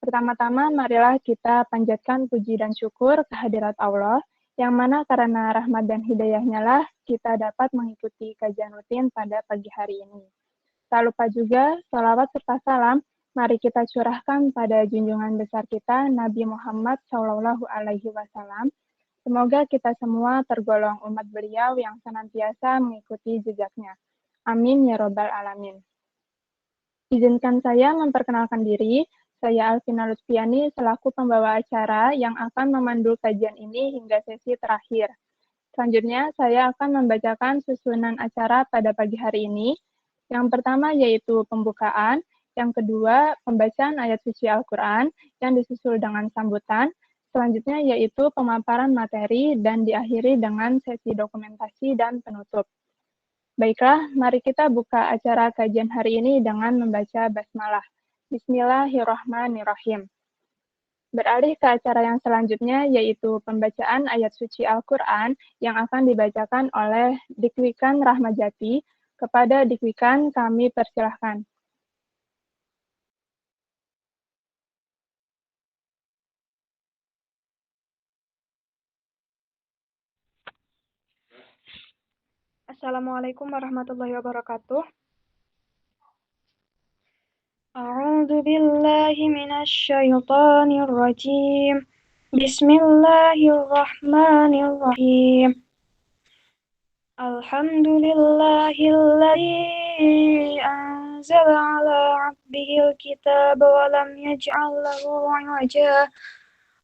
Pertama-tama, marilah kita panjatkan puji dan syukur kehadirat Allah, yang mana karena rahmat dan hidayahnya lah kita dapat mengikuti kajian rutin pada pagi hari ini. Tak lupa juga, salawat serta salam, mari kita curahkan pada junjungan besar kita, Nabi Muhammad SAW. Semoga kita semua tergolong umat beliau yang senantiasa mengikuti jejaknya. Amin ya robbal alamin. Izinkan saya memperkenalkan diri. Saya Alvina Lutfiani selaku pembawa acara yang akan memandu kajian ini hingga sesi terakhir. Selanjutnya, saya akan membacakan susunan acara pada pagi hari ini. Yang pertama yaitu pembukaan, yang kedua pembacaan ayat suci Al-Quran yang disusul dengan sambutan, selanjutnya yaitu pemaparan materi dan diakhiri dengan sesi dokumentasi dan penutup. Baiklah, mari kita buka acara kajian hari ini dengan membaca basmalah. Bismillahirrahmanirrahim. Beralih ke acara yang selanjutnya, yaitu pembacaan ayat suci Al-Quran yang akan dibacakan oleh Dikwikan Rahmajati. Kepada Dikwikan, kami persilahkan. Assalamualaikum warahmatullahi wabarakatuh. A'udzu billahi minasy syaithanir rajim. Bismillahirrahmanirrahim. Alhamdulillahilladzi anzala 'ala 'abdihil kitaba wa lam yaj'al lahu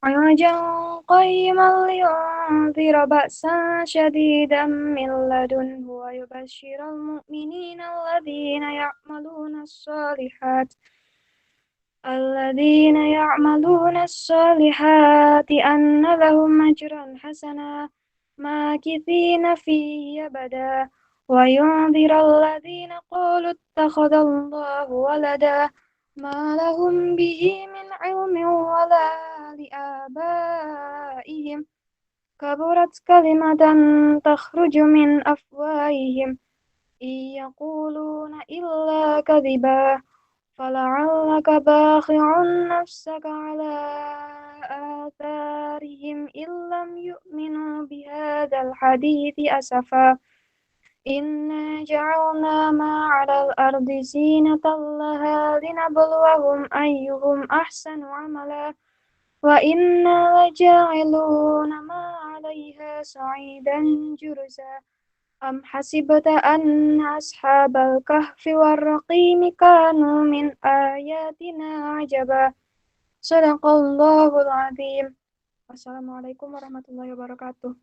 'iwajan qayyiman liyunzira ba'san syadidan min ladunhu wa yubashshiral mu'minina الذين يعملون الصالحات أن لهم أجرا حسنا ماكثين فيه أبدا وينذر الذين قالوا اتخذ الله ولدا ما لهم به من علم ولا لآبائهم كبرت كلمة تخرج من أفواههم إن يقولون إلا كذبا فلعلك باخع نفسك على آثارهم إن لم يؤمنوا بهذا الحديث أسفا إنا جعلنا ما على الأرض زينة لها لنبلوهم أيهم أحسن عملا وإنا لجاعلون ما عليها صعيدا جرزا أم حسبت أن أصحاب الكهف والرقيم كانوا من آياتنا عجبا صدق الله العظيم. Wassalamualaikum warahmatullahi wabarakatuh.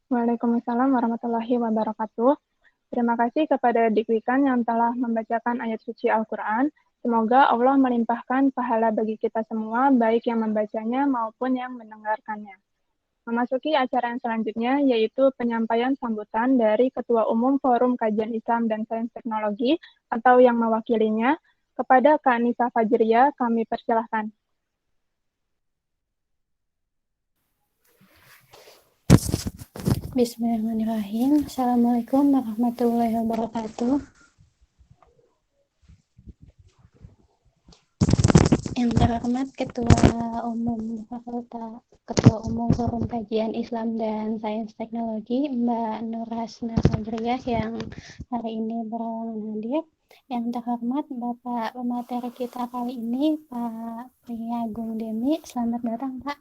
Waalaikumsalam warahmatullahi wabarakatuh. Terima kasih kepada Dikwikan yang telah membacakan ayat suci Al-Quran. Semoga Allah melimpahkan pahala bagi kita semua, baik yang membacanya maupun yang mendengarkannya. Memasuki acara yang selanjutnya, yaitu penyampaian sambutan dari Ketua Umum Forum Kajian Islam dan Sains Teknologi, atau yang mewakilinya, kepada Kak Nisa Fajriya, kami persilahkan. Bismillahirrahmanirrahim. Assalamualaikum warahmatullahi wabarakatuh. Yang terhormat Ketua Umum Forum Kajian Islam dan Sains Teknologi, Mbak Nur Hasna Fajriyah yang hari ini berhalangan hadir. Yang terhormat Bapak pemateri kita kali ini, Pak Priagung Demi. Selamat datang, Pak.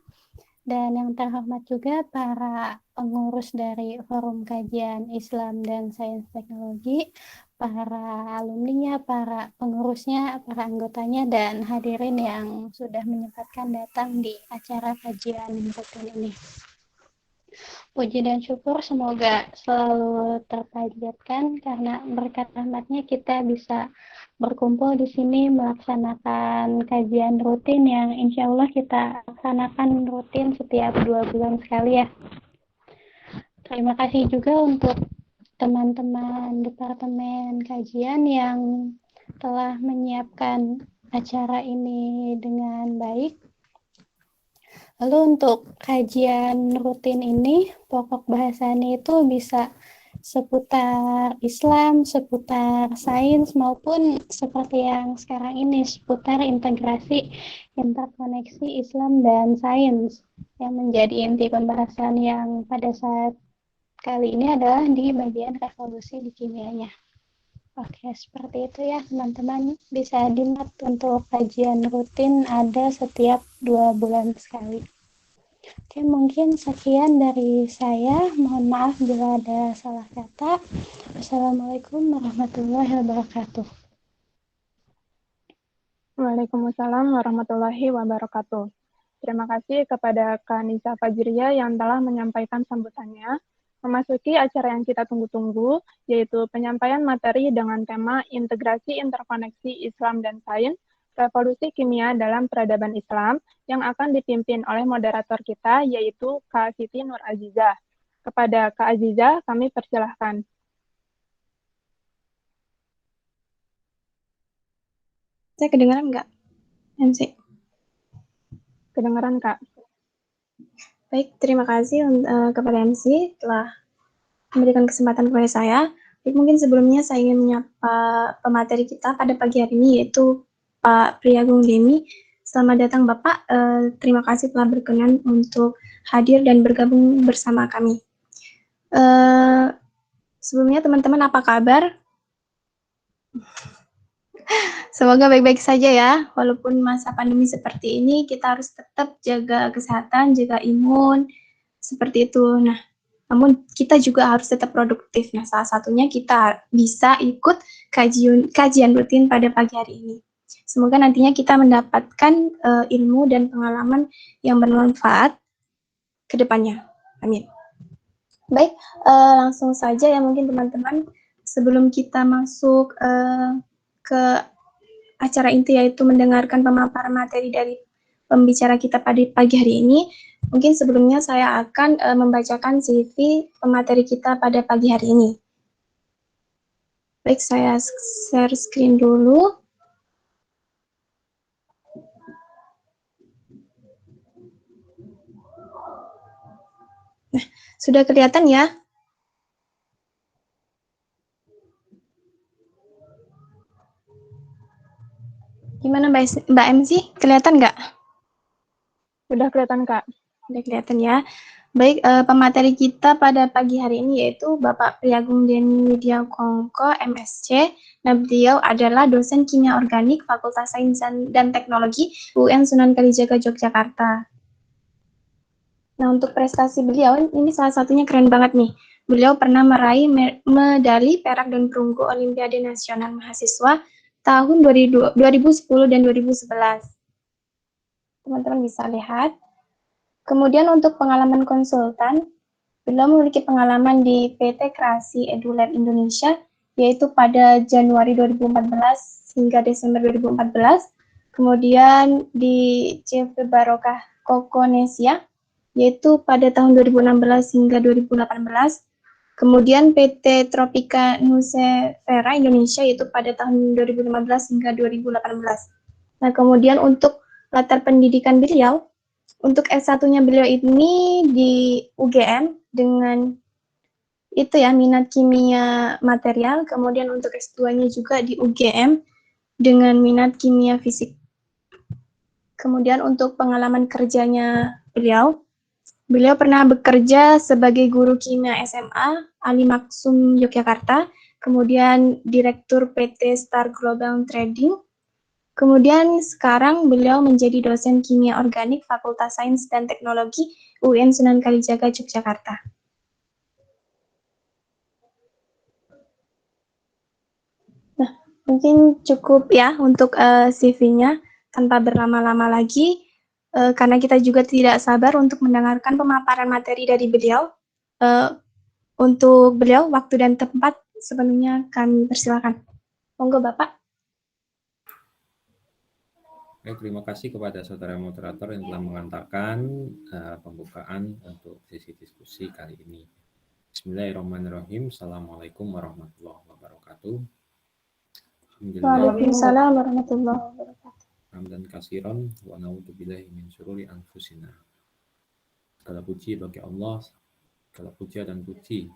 Dan yang terhormat juga para pengurus dari Forum Kajian Islam dan Sains Teknologi, para alumninya, para pengurusnya, para anggotanya, dan hadirin yang sudah menyempatkan datang di acara kajian rutin ini. Puji dan syukur semoga selalu terpanjatkan karena berkat rahmatnya kita bisa berkumpul di sini melaksanakan kajian rutin yang insya Allah kita laksanakan rutin setiap 2 bulan sekali ya. Terima kasih juga untuk teman-teman Departemen Kajian yang telah menyiapkan acara ini dengan baik. Lalu untuk kajian rutin ini, pokok bahasannya itu bisa seputar Islam, seputar sains, maupun seperti yang sekarang ini, seputar integrasi interkoneksi Islam dan sains, yang menjadi inti pembahasan yang pada saat kali ini adalah di bagian revolusi di kimianya. Oke, seperti itu ya teman-teman. Bisa di-note untuk kajian rutin ada setiap 2 bulan sekali. Oke, mungkin sekian dari saya. Mohon maaf bila ada salah kata. Assalamualaikum warahmatullahi wabarakatuh. Waalaikumsalam warahmatullahi wabarakatuh. Terima kasih kepada Kak Nisa Fajriya yang telah menyampaikan sambutannya. Memasuki acara yang kita tunggu-tunggu, yaitu penyampaian materi dengan tema Integrasi Interkoneksi Islam dan Sains, Revolusi Kimia dalam Peradaban Islam, yang akan dipimpin oleh moderator kita, yaitu Kak Siti Nur Azizah. Kepada Kak Azizah, kami persilahkan. Saya kedengaran nggak, MC? Kedengaran, Kak. Baik, terima kasih kepada MC telah memberikan kesempatan kepada saya. Baik, mungkin sebelumnya saya ingin menyapa pemateri kita pada pagi hari ini, yaitu Pak Priyagung Demi. Selamat datang Bapak, terima kasih telah berkenan untuk hadir dan bergabung bersama kami. Sebelumnya teman-teman apa kabar? Semoga baik-baik saja ya, walaupun masa pandemi seperti ini, kita harus tetap jaga kesehatan, jaga imun, seperti itu. Nah, namun kita juga harus tetap produktif. Nah, salah satunya kita bisa ikut kajian rutin pada pagi hari ini. Semoga nantinya kita mendapatkan ilmu dan pengalaman yang bermanfaat ke depannya. Amin. Baik, langsung saja ya mungkin teman-teman, sebelum kita masuk ke acara inti, yaitu mendengarkan pemaparan materi dari pembicara kita pada pagi hari ini. Mungkin sebelumnya saya akan membacakan CV pemateri kita pada pagi hari ini. Baik, saya share screen dulu. Nah, sudah kelihatan ya? Gimana Mbak MC? Kelihatan nggak? Sudah kelihatan, Kak. Sudah kelihatan ya. Baik, pemateri kita pada pagi hari ini yaitu Bapak Priyagung Deni Widya Kongko, MSc. Nah, beliau adalah dosen kimia organik Fakultas Sains dan Teknologi UIN Sunan Kalijaga, Yogyakarta. Nah, untuk prestasi beliau, ini salah satunya keren banget nih. Beliau pernah meraih medali perak dan perunggu Olimpiade Nasional Mahasiswa tahun 2010 dan 2011. Teman-teman bisa lihat. Kemudian untuk pengalaman konsultan, beliau memiliki pengalaman di PT Kreasi EduLab Indonesia, yaitu pada Januari 2014 hingga Desember 2014. Kemudian di CV Barokah Kokonesia, yaitu pada tahun 2016 hingga 2018. Kemudian PT Tropika Nusantara Indonesia, yaitu pada tahun 2015 hingga 2018. Nah, kemudian untuk latar pendidikan beliau, untuk S1-nya beliau ini di UGM dengan itu ya, minat kimia material. Kemudian untuk S2-nya juga di UGM dengan minat kimia fisik. Kemudian untuk pengalaman kerjanya beliau pernah bekerja sebagai guru kimia SMA Ali Maksum Yogyakarta, kemudian Direktur PT Star Global Trading. Kemudian sekarang beliau menjadi dosen kimia organik Fakultas Sains dan Teknologi UIN Sunan Kalijaga, Yogyakarta. Nah, mungkin cukup ya untuk CV-nya, tanpa berlama-lama lagi, karena kita juga tidak sabar untuk mendengarkan pemaparan materi dari beliau. Untuk beliau, waktu dan tempat sepenuhnya kami persilakan. Monggo Bapak. Baik, terima kasih kepada saudara moderator yang telah mengantarkan pembukaan untuk sesi diskusi kali ini. Bismillahirrahmanirrahim. Assalamualaikum warahmatullahi wabarakatuh. Waalaikumsalam warahmatullahi wabarakatuh. Hamdan kasiran wa na'udzubillahi min syururi anfusina. Segala puji bagi Allah, segala puja dan puji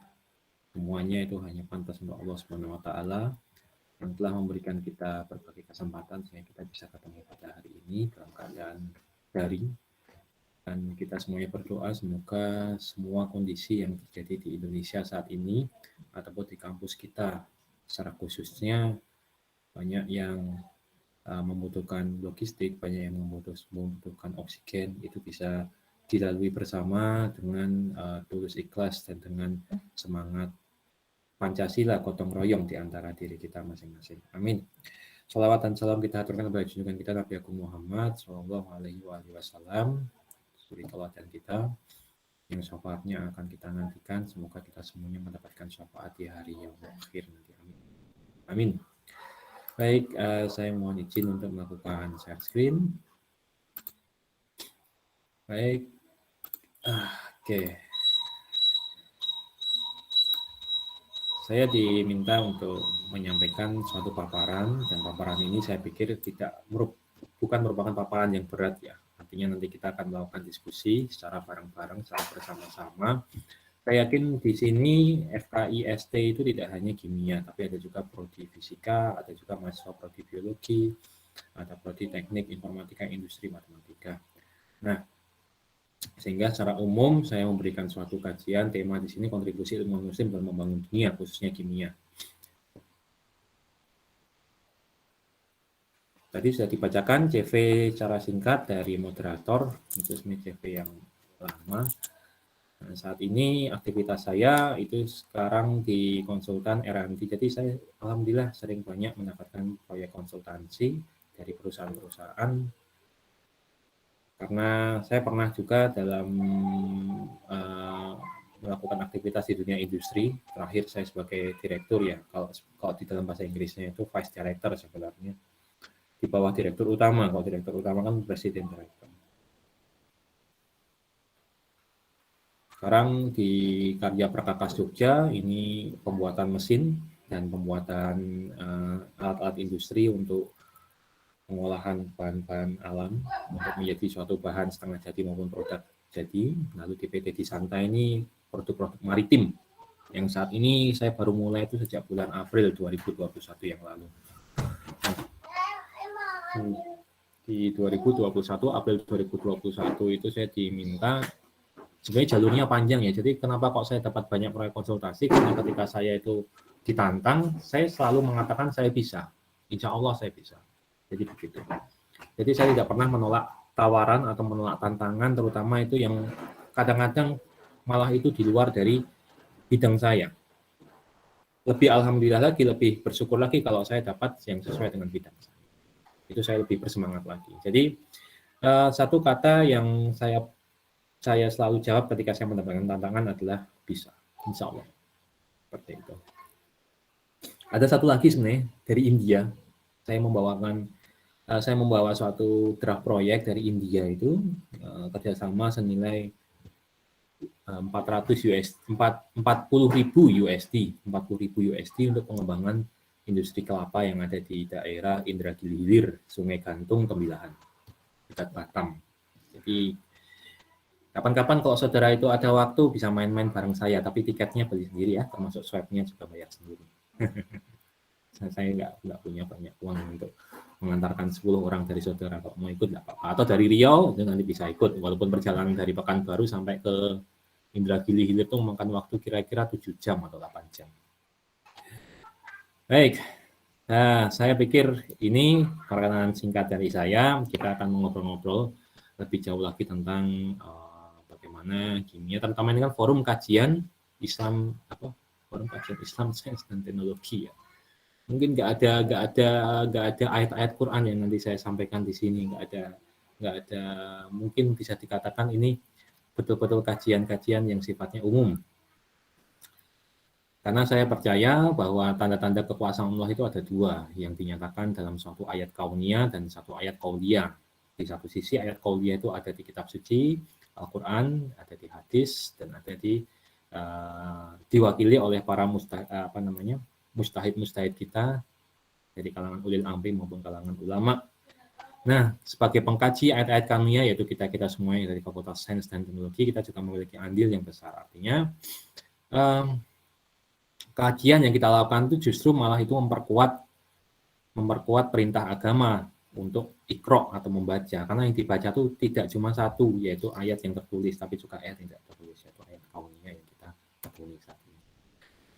Semuanya itu hanya pantas untuk Allah Subhanahu wa taala yang telah memberikan kita berbagai kesempatan sehingga kita bisa ketemu pada hari ini dalam keadaan daring. Dan kita semuanya berdoa semoga semua kondisi yang terjadi di Indonesia saat ini ataupun di kampus kita secara khususnya banyak yang membutuhkan logistik, banyak yang membutuhkan oksigen, itu bisa dilalui bersama dengan tulus ikhlas dan dengan semangat Pancasila gotong royong di antara diri kita masing-masing. Amin. Salawat dan salam kita aturkan kepada junjungan kita Nabi Agung Muhammad Sallallahu Alaihi Wasallam, suri teladan kita yang syafaatnya akan kita nantikan. Semoga kita semuanya mendapatkan syafaat di hari yang akhir nanti. Amin. Amin. Baik, saya mohon izin untuk melakukan share screen. Baik, oke. Saya diminta untuk menyampaikan suatu paparan, dan paparan ini saya pikir bukan merupakan paparan yang berat ya. Artinya nanti kita akan melakukan diskusi secara bareng-bareng, secara bersama-sama. Saya yakin di sini FKIST itu tidak hanya kimia, tapi ada juga prodi fisika, ada juga mahasiswa prodi biologi, ada prodi teknik, informatika, industri, matematika. Nah, sehingga secara umum saya memberikan suatu kajian tema di sini kontribusi ilmu muslim dalam membangun dunia, khususnya kimia. Tadi sudah dibacakan CV secara singkat dari moderator, itu sebenarnya CV yang lama. Nah, saat ini aktivitas saya itu sekarang di konsultan R&D, jadi saya alhamdulillah sering banyak mendapatkan proyek konsultansi dari perusahaan-perusahaan. Karena saya pernah juga dalam melakukan aktivitas di dunia industri. Terakhir saya sebagai direktur ya, kalau di dalam bahasa Inggrisnya itu vice director sebenarnya. Di bawah direktur utama, kalau direktur utama kan presiden direktur. Sekarang di Karya Perkakas Jogja, ini pembuatan mesin dan pembuatan alat-alat industri untuk pengolahan bahan-bahan alam untuk menjadi suatu bahan setengah jadi maupun produk jadi. Lalu di PT Disanta ini produk-produk maritim yang saat ini saya baru mulai itu sejak bulan April 2021 yang lalu. Di 2021, April 2021 itu saya diminta, sebenarnya jalurnya panjang ya, jadi kenapa kok saya dapat banyak proyek konsultasi, karena ketika saya itu ditantang, saya selalu mengatakan saya bisa, insya Allah saya bisa. Jadi begitu. Jadi saya tidak pernah menolak tawaran atau menolak tantangan, terutama itu yang kadang-kadang malah itu di luar dari bidang saya. Lebih alhamdulillah lagi, lebih bersyukur lagi kalau saya dapat yang sesuai dengan bidang saya. Itu saya lebih bersemangat lagi. Jadi satu kata yang saya selalu jawab ketika saya mendapatkan tantangan adalah bisa, insya Allah. Seperti itu. Ada satu lagi sebenarnya dari India. Saya membawa suatu draft proyek dari India itu kerjasama senilai 40.000 USD untuk pengembangan industri kelapa yang ada di daerah Indragiri Hilir, Sungai Gantung, Tembilahan, dekat Batam. Jadi kapan-kapan kalau saudara itu ada waktu bisa main-main bareng saya, tapi tiketnya beli sendiri ya, termasuk swabnya juga bayar sendiri. Saya nggak punya banyak uang untuk mengantarkan 10 orang dari saudara. Kalau mau ikut nggak apa-apa. Atau dari Riau itu nanti bisa ikut. Walaupun perjalanan dari Pekanbaru sampai ke Indragiri Hilir itu memakan waktu kira-kira 7 jam atau 8 jam. Baik. Nah, saya pikir ini perkenalan singkat dari saya. Kita akan ngobrol-ngobrol lebih jauh lagi tentang bagaimana kimia, terutama ini kan forum kajian Islam forum kajian Islam, Sains dan Teknologi ya. Mungkin nggak ada ayat-ayat Quran yang nanti saya sampaikan di sini, nggak ada mungkin bisa dikatakan ini betul-betul kajian-kajian yang sifatnya umum. Karena saya percaya bahwa tanda-tanda kekuasaan Allah itu ada dua yang dinyatakan dalam suatu ayat kauniyah dan satu ayat qauliyah. Di satu sisi ayat qauliyah itu ada di kitab suci Al-Quran, ada di hadis, dan ada diwakili oleh para mustahid kita dari kalangan ulil amri maupun kalangan ulama. Nah, sebagai pengkaji ayat-ayat kauniyah, yaitu kita semuanya dari Fakultas Sains dan Teknologi, kita juga memiliki andil yang besar. Artinya kajian yang kita lakukan itu justru malah itu memperkuat perintah agama untuk ikro atau membaca, karena yang dibaca itu tidak cuma satu, yaitu ayat yang tertulis, tapi juga ayat yang tidak tertulis, yaitu ayat kauniyah yang kita tekuni saat ini.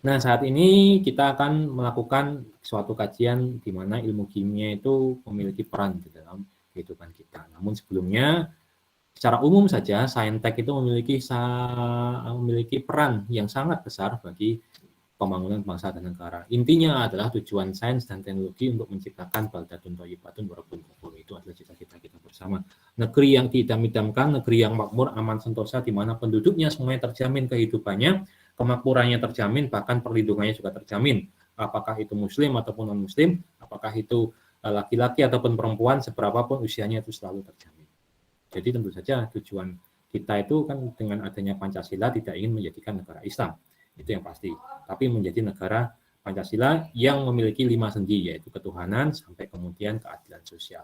Nah, saat ini kita akan melakukan suatu kajian di mana ilmu kimia itu memiliki peran di dalam kehidupan kita. Namun sebelumnya, secara umum saja, saintek itu memiliki peran yang sangat besar bagi pembangunan bangsa dan negara. Intinya adalah tujuan sains dan teknologi untuk menciptakan baldatun thayyibatun wa rabbun ghafur. Itu adalah cita-cita kita bersama. Negeri yang diidam-idamkan, negeri yang makmur, aman, sentosa, di mana penduduknya semuanya terjamin kehidupannya, kemakmurannya terjamin, bahkan perlindungannya juga terjamin. Apakah itu muslim ataupun non-muslim, apakah itu laki-laki ataupun perempuan, seberapapun usianya itu selalu terjamin. Jadi tentu saja tujuan kita itu kan dengan adanya Pancasila tidak ingin menjadikan negara Islam. Itu yang pasti, tapi menjadi negara Pancasila yang memiliki 5 sendi, yaitu ketuhanan sampai kemudian keadilan sosial.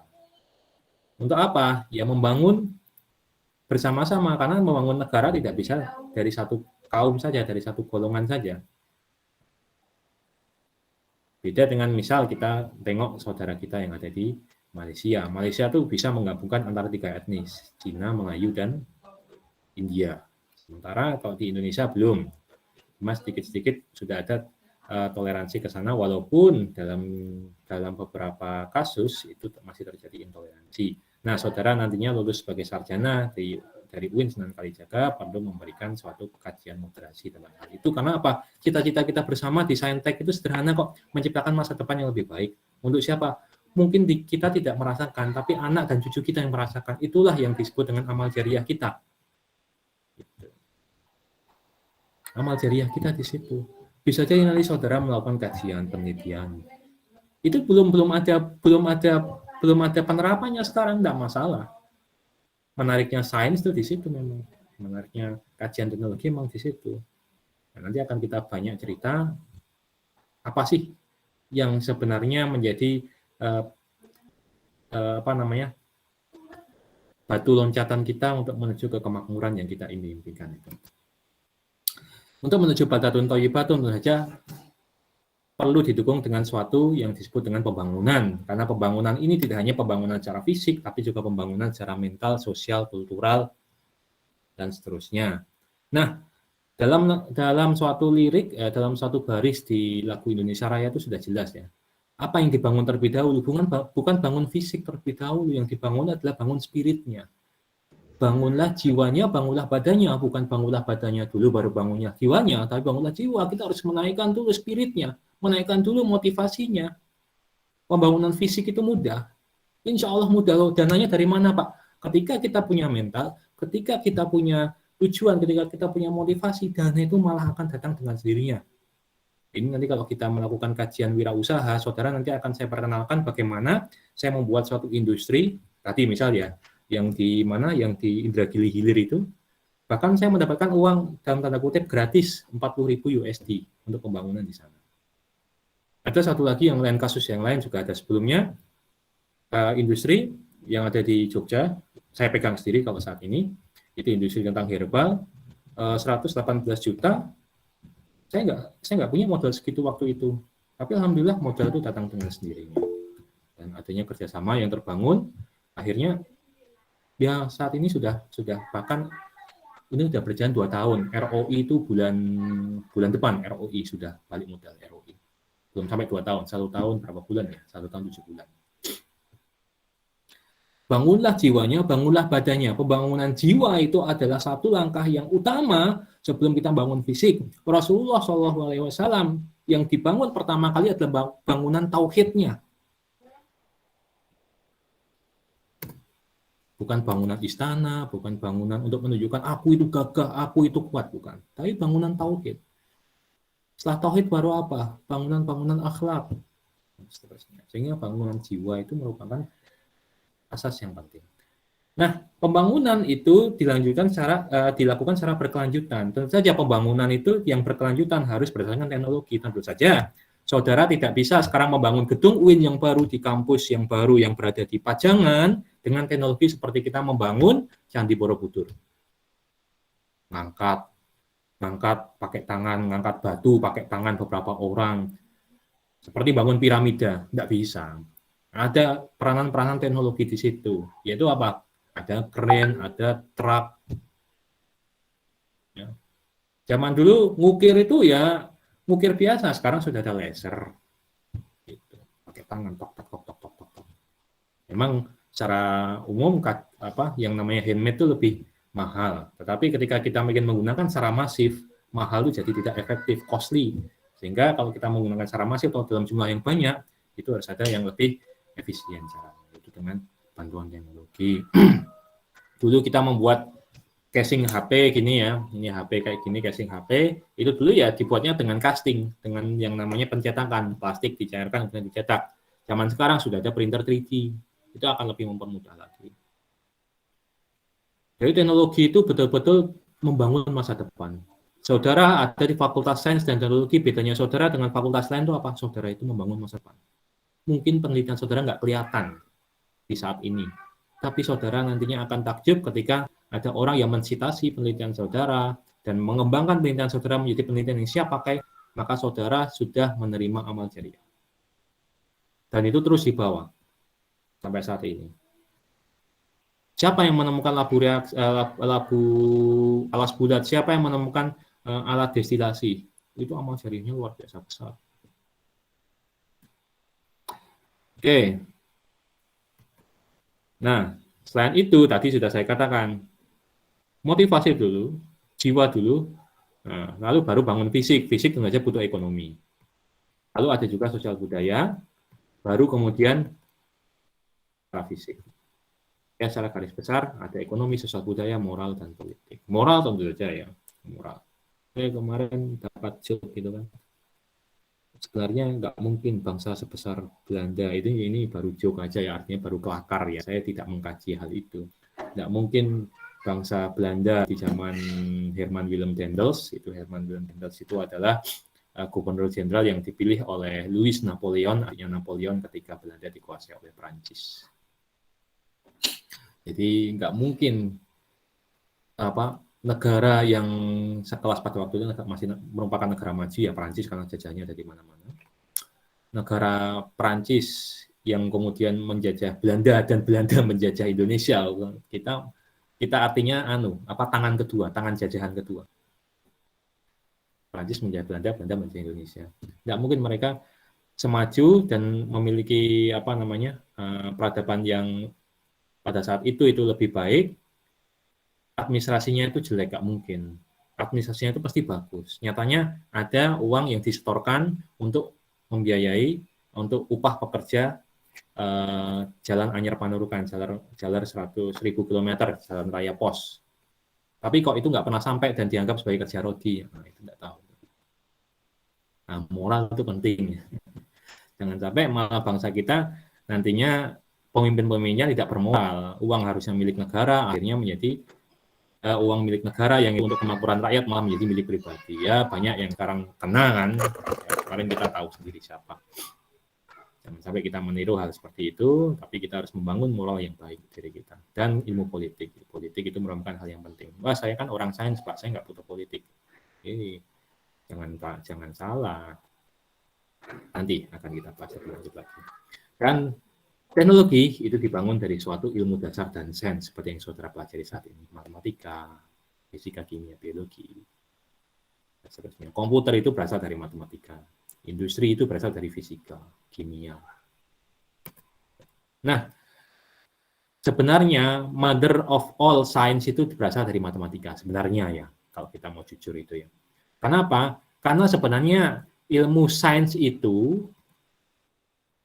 Untuk apa? Ya membangun bersama-sama, karena membangun negara tidak bisa dari satu kaum saja, dari satu golongan saja. Beda dengan misal kita tengok saudara kita yang ada di Malaysia. Malaysia tuh bisa menggabungkan antara 3 etnis, Cina, Melayu, dan India. Sementara kalau di Indonesia belum. Mas sedikit-sedikit sudah ada toleransi ke sana, walaupun dalam beberapa kasus itu masih terjadi intoleransi. Nah, saudara nantinya lulus sebagai sarjana dari UIN Sunan Kalijaga perlu memberikan suatu kajian moderasi dalam hal itu. Karena apa? Cita-cita kita bersama di saintek itu sederhana kok, menciptakan masa depan yang lebih baik. Untuk siapa? Mungkin kita tidak merasakan, tapi anak dan cucu kita yang merasakan. Itulah yang disebut dengan amal jariah kita. Amal jariah kita di situ. Bisa jadi nanti saudara melakukan kajian, penelitian. Itu belum ada penerapannya sekarang, tidak masalah. Menariknya sains itu di situ memang. Menariknya kajian teknologi memang di situ. Nah, nanti akan kita banyak cerita apa sih yang sebenarnya menjadi batu loncatan kita untuk menuju ke kemakmuran yang kita impikan itu. Untuk menuju baldatun thayyibatun tentu saja perlu didukung dengan suatu yang disebut dengan pembangunan. Karena pembangunan ini tidak hanya pembangunan secara fisik, tapi juga pembangunan secara mental, sosial, kultural, dan seterusnya. Nah, dalam suatu lirik, dalam suatu baris di lagu Indonesia Raya itu sudah jelas ya. Apa yang dibangun terlebih dahulu? Bukan bangun fisik terlebih dahulu, yang dibangun adalah bangun spiritnya. Bangunlah jiwanya, bangunlah badannya, bukan bangunlah badannya dulu baru bangunnya jiwanya, tapi bangunlah jiwa. Kita harus menaikkan dulu spiritnya, menaikkan dulu motivasinya. Pembangunan fisik itu mudah, insya Allah mudah loh. Dananya dari mana Pak? Ketika kita punya mental, ketika kita punya tujuan, ketika kita punya motivasi, dana itu malah akan datang dengan sendirinya. Ini nanti kalau kita melakukan kajian wirausaha, saudara nanti akan saya perkenalkan bagaimana saya membuat suatu industri. Tadi misal ya, yang di Indragiri Hilir itu, bahkan saya mendapatkan uang dalam tanda kutip gratis 40.000 USD untuk pembangunan di sana. Ada satu lagi yang lain, kasus yang lain juga ada sebelumnya, industri yang ada di Jogja, saya pegang sendiri kalau saat ini, itu industri tentang herbal, 118 juta, saya nggak punya modal segitu waktu itu, tapi alhamdulillah modal itu datang dengan sendirinya. Dan adanya kerjasama yang terbangun, akhirnya ya saat ini sudah bahkan ini sudah berjalan 2 tahun. ROI itu bulan depan ROI sudah balik modal ROI. Belum sampai 2 tahun, 1 tahun berapa bulan ya? 1 tahun 7 bulan. Bangunlah jiwanya, bangunlah badannya. Pembangunan jiwa itu adalah satu langkah yang utama sebelum kita bangun fisik. Rasulullah SAW yang dibangun pertama kali adalah bangunan tauhidnya. Bukan bangunan istana, bukan bangunan untuk menunjukkan aku itu gagah, aku itu kuat, bukan. Tapi bangunan tauhid. Setelah tauhid baru apa? Bangunan-bangunan akhlak. Sehingga bangunan jiwa itu merupakan asas yang penting. Nah, pembangunan itu dilakukan secara berkelanjutan. Tentu saja pembangunan itu yang berkelanjutan harus berdasarkan teknologi. Tentu saja saudara tidak bisa sekarang membangun gedung UIN yang baru di kampus yang baru yang berada di Pajangan dengan teknologi seperti kita membangun Candi Borobudur. Ngangkat ngangkat pakai tangan, ngangkat batu pakai tangan beberapa orang, seperti bangun piramida, nggak bisa. Ada peranan-peranan teknologi di situ, yaitu apa? Ada kren, ada truk. Ya. Zaman dulu ngukir itu ya ngukir biasa, sekarang sudah ada laser. Gitu. Pakai tangan, tok, tok, tok, tok, tok, tok. Memang secara umum yang namanya handmade itu lebih mahal. Tetapi ketika kita ingin menggunakan secara masif, mahal itu jadi tidak efektif, costly. Sehingga kalau kita menggunakan secara masif atau dalam jumlah yang banyak, itu harus ada yang lebih efisien caranya, itu dengan bantuan teknologi. Dulu kita membuat casing HP gini ya, ini HP kayak gini, casing HP, itu dulu ya dibuatnya dengan casting, dengan yang namanya pencetakan, plastik dicairkan kemudian dicetak. Zaman sekarang sudah ada printer 3D, itu akan lebih mempermudah lagi. Jadi teknologi itu betul-betul membangun masa depan. Saudara ada di Fakultas Sains dan Teknologi, bedanya saudara dengan fakultas lain itu apa? Saudara itu membangun masa depan. Mungkin penelitian saudara nggak kelihatan di saat ini, tapi saudara nantinya akan takjub ketika ada orang yang mensitasi penelitian saudara dan mengembangkan penelitian saudara menjadi penelitian yang siap pakai, maka saudara sudah menerima amal jariah. Dan itu terus dibawa sampai saat ini. Siapa yang menemukan alas bulat? Siapa yang menemukan alat destilasi? Itu amal jariahnya luar biasa besar. Oke. Nah, selain itu tadi sudah saya katakan, motivasi dulu, jiwa dulu, lalu baru bangun fisik. Fisik tentu saja butuh ekonomi. Lalu ada juga sosial budaya, baru kemudian fisik. Ya, secara garis besar ada ekonomi, sosial budaya, moral, dan politik. Moral tentu saja ya, moral. Saya kemarin dapat joke gitu kan. Sebenarnya nggak mungkin bangsa sebesar Belanda ini baru joke aja ya, artinya baru kelakar ya. Saya tidak mengkaji hal itu. Nggak mungkin bangsa Belanda di zaman Herman Willem Daendels, itu Herman Willem Daendels itu adalah gubernur jenderal yang dipilih oleh Louis Napoleon, artinya Napoleon ketika Belanda dikuasai oleh Prancis. Jadi nggak mungkin negara yang sekelas pada waktu itu masih merupakan negara maju ya Prancis karena jajahnya ada di mana-mana. Negara Prancis yang kemudian menjajah Belanda dan Belanda menjajah Indonesia, kita artinya tangan kedua, tangan jajahan kedua. Prancis menjajah Belanda, Belanda menjajah Indonesia. Nggak mungkin mereka semaju dan memiliki peradaban yang pada saat itu lebih baik, administrasinya itu jelek, gak mungkin. Administrasinya itu pasti bagus. Nyatanya ada uang yang disetorkan untuk membiayai, untuk upah pekerja Jalan Anyar Panurukan, jalan 100.000 km, jalan raya pos. Tapi kok itu nggak pernah sampai dan dianggap sebagai kerja rodi, nah, itu nggak tahu. Nah, moral itu penting. Jangan sampai malah bangsa kita nantinya pemimpin-pemimpinnya tidak bermoral, uang harusnya milik negara, akhirnya menjadi uang milik negara yang untuk kemakmuran rakyat malah menjadi milik pribadi. Ya banyak yang sekarang kena kan, kemarin kita tahu sendiri siapa. Jangan sampai kita meniru hal seperti itu, tapi kita harus membangun moral yang baik dari kita. Dan ilmu politik. Politik itu merupakan hal yang penting. Wah, saya kan orang sains, Pak, saya nggak butuh politik. Jangan Pak, jangan salah. Nanti akan kita bahas lebih lanjut lagi. Dan teknologi itu dibangun dari suatu ilmu dasar dan sains seperti yang saudara pelajari saat ini, matematika, fisika, kimia, biologi, dan seterusnya. Komputer itu berasal dari matematika, industri itu berasal dari fisika, kimia. Nah, sebenarnya mother of all science itu berasal dari matematika, sebenarnya ya, kalau kita mau jujur itu ya. Kenapa? Karena sebenarnya ilmu sains itu,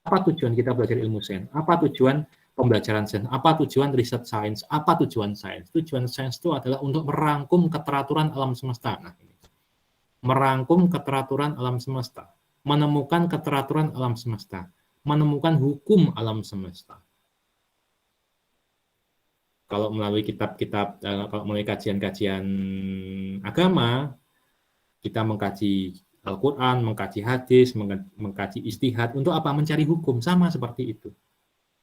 apa tujuan kita belajar ilmu sains? Apa tujuan pembelajaran sains? Apa tujuan riset sains? Apa tujuan sains? Tujuan sains itu adalah untuk merangkum keteraturan alam semesta. Nah, ini. Merangkum keteraturan alam semesta. Menemukan keteraturan alam semesta. Menemukan hukum alam semesta. Kalau melalui kitab-kitab, kalau melalui kajian-kajian agama, kita mengkaji Al-Quran, mengkaji hadis, mengkaji ijtihad, untuk apa? Mencari hukum, sama seperti itu.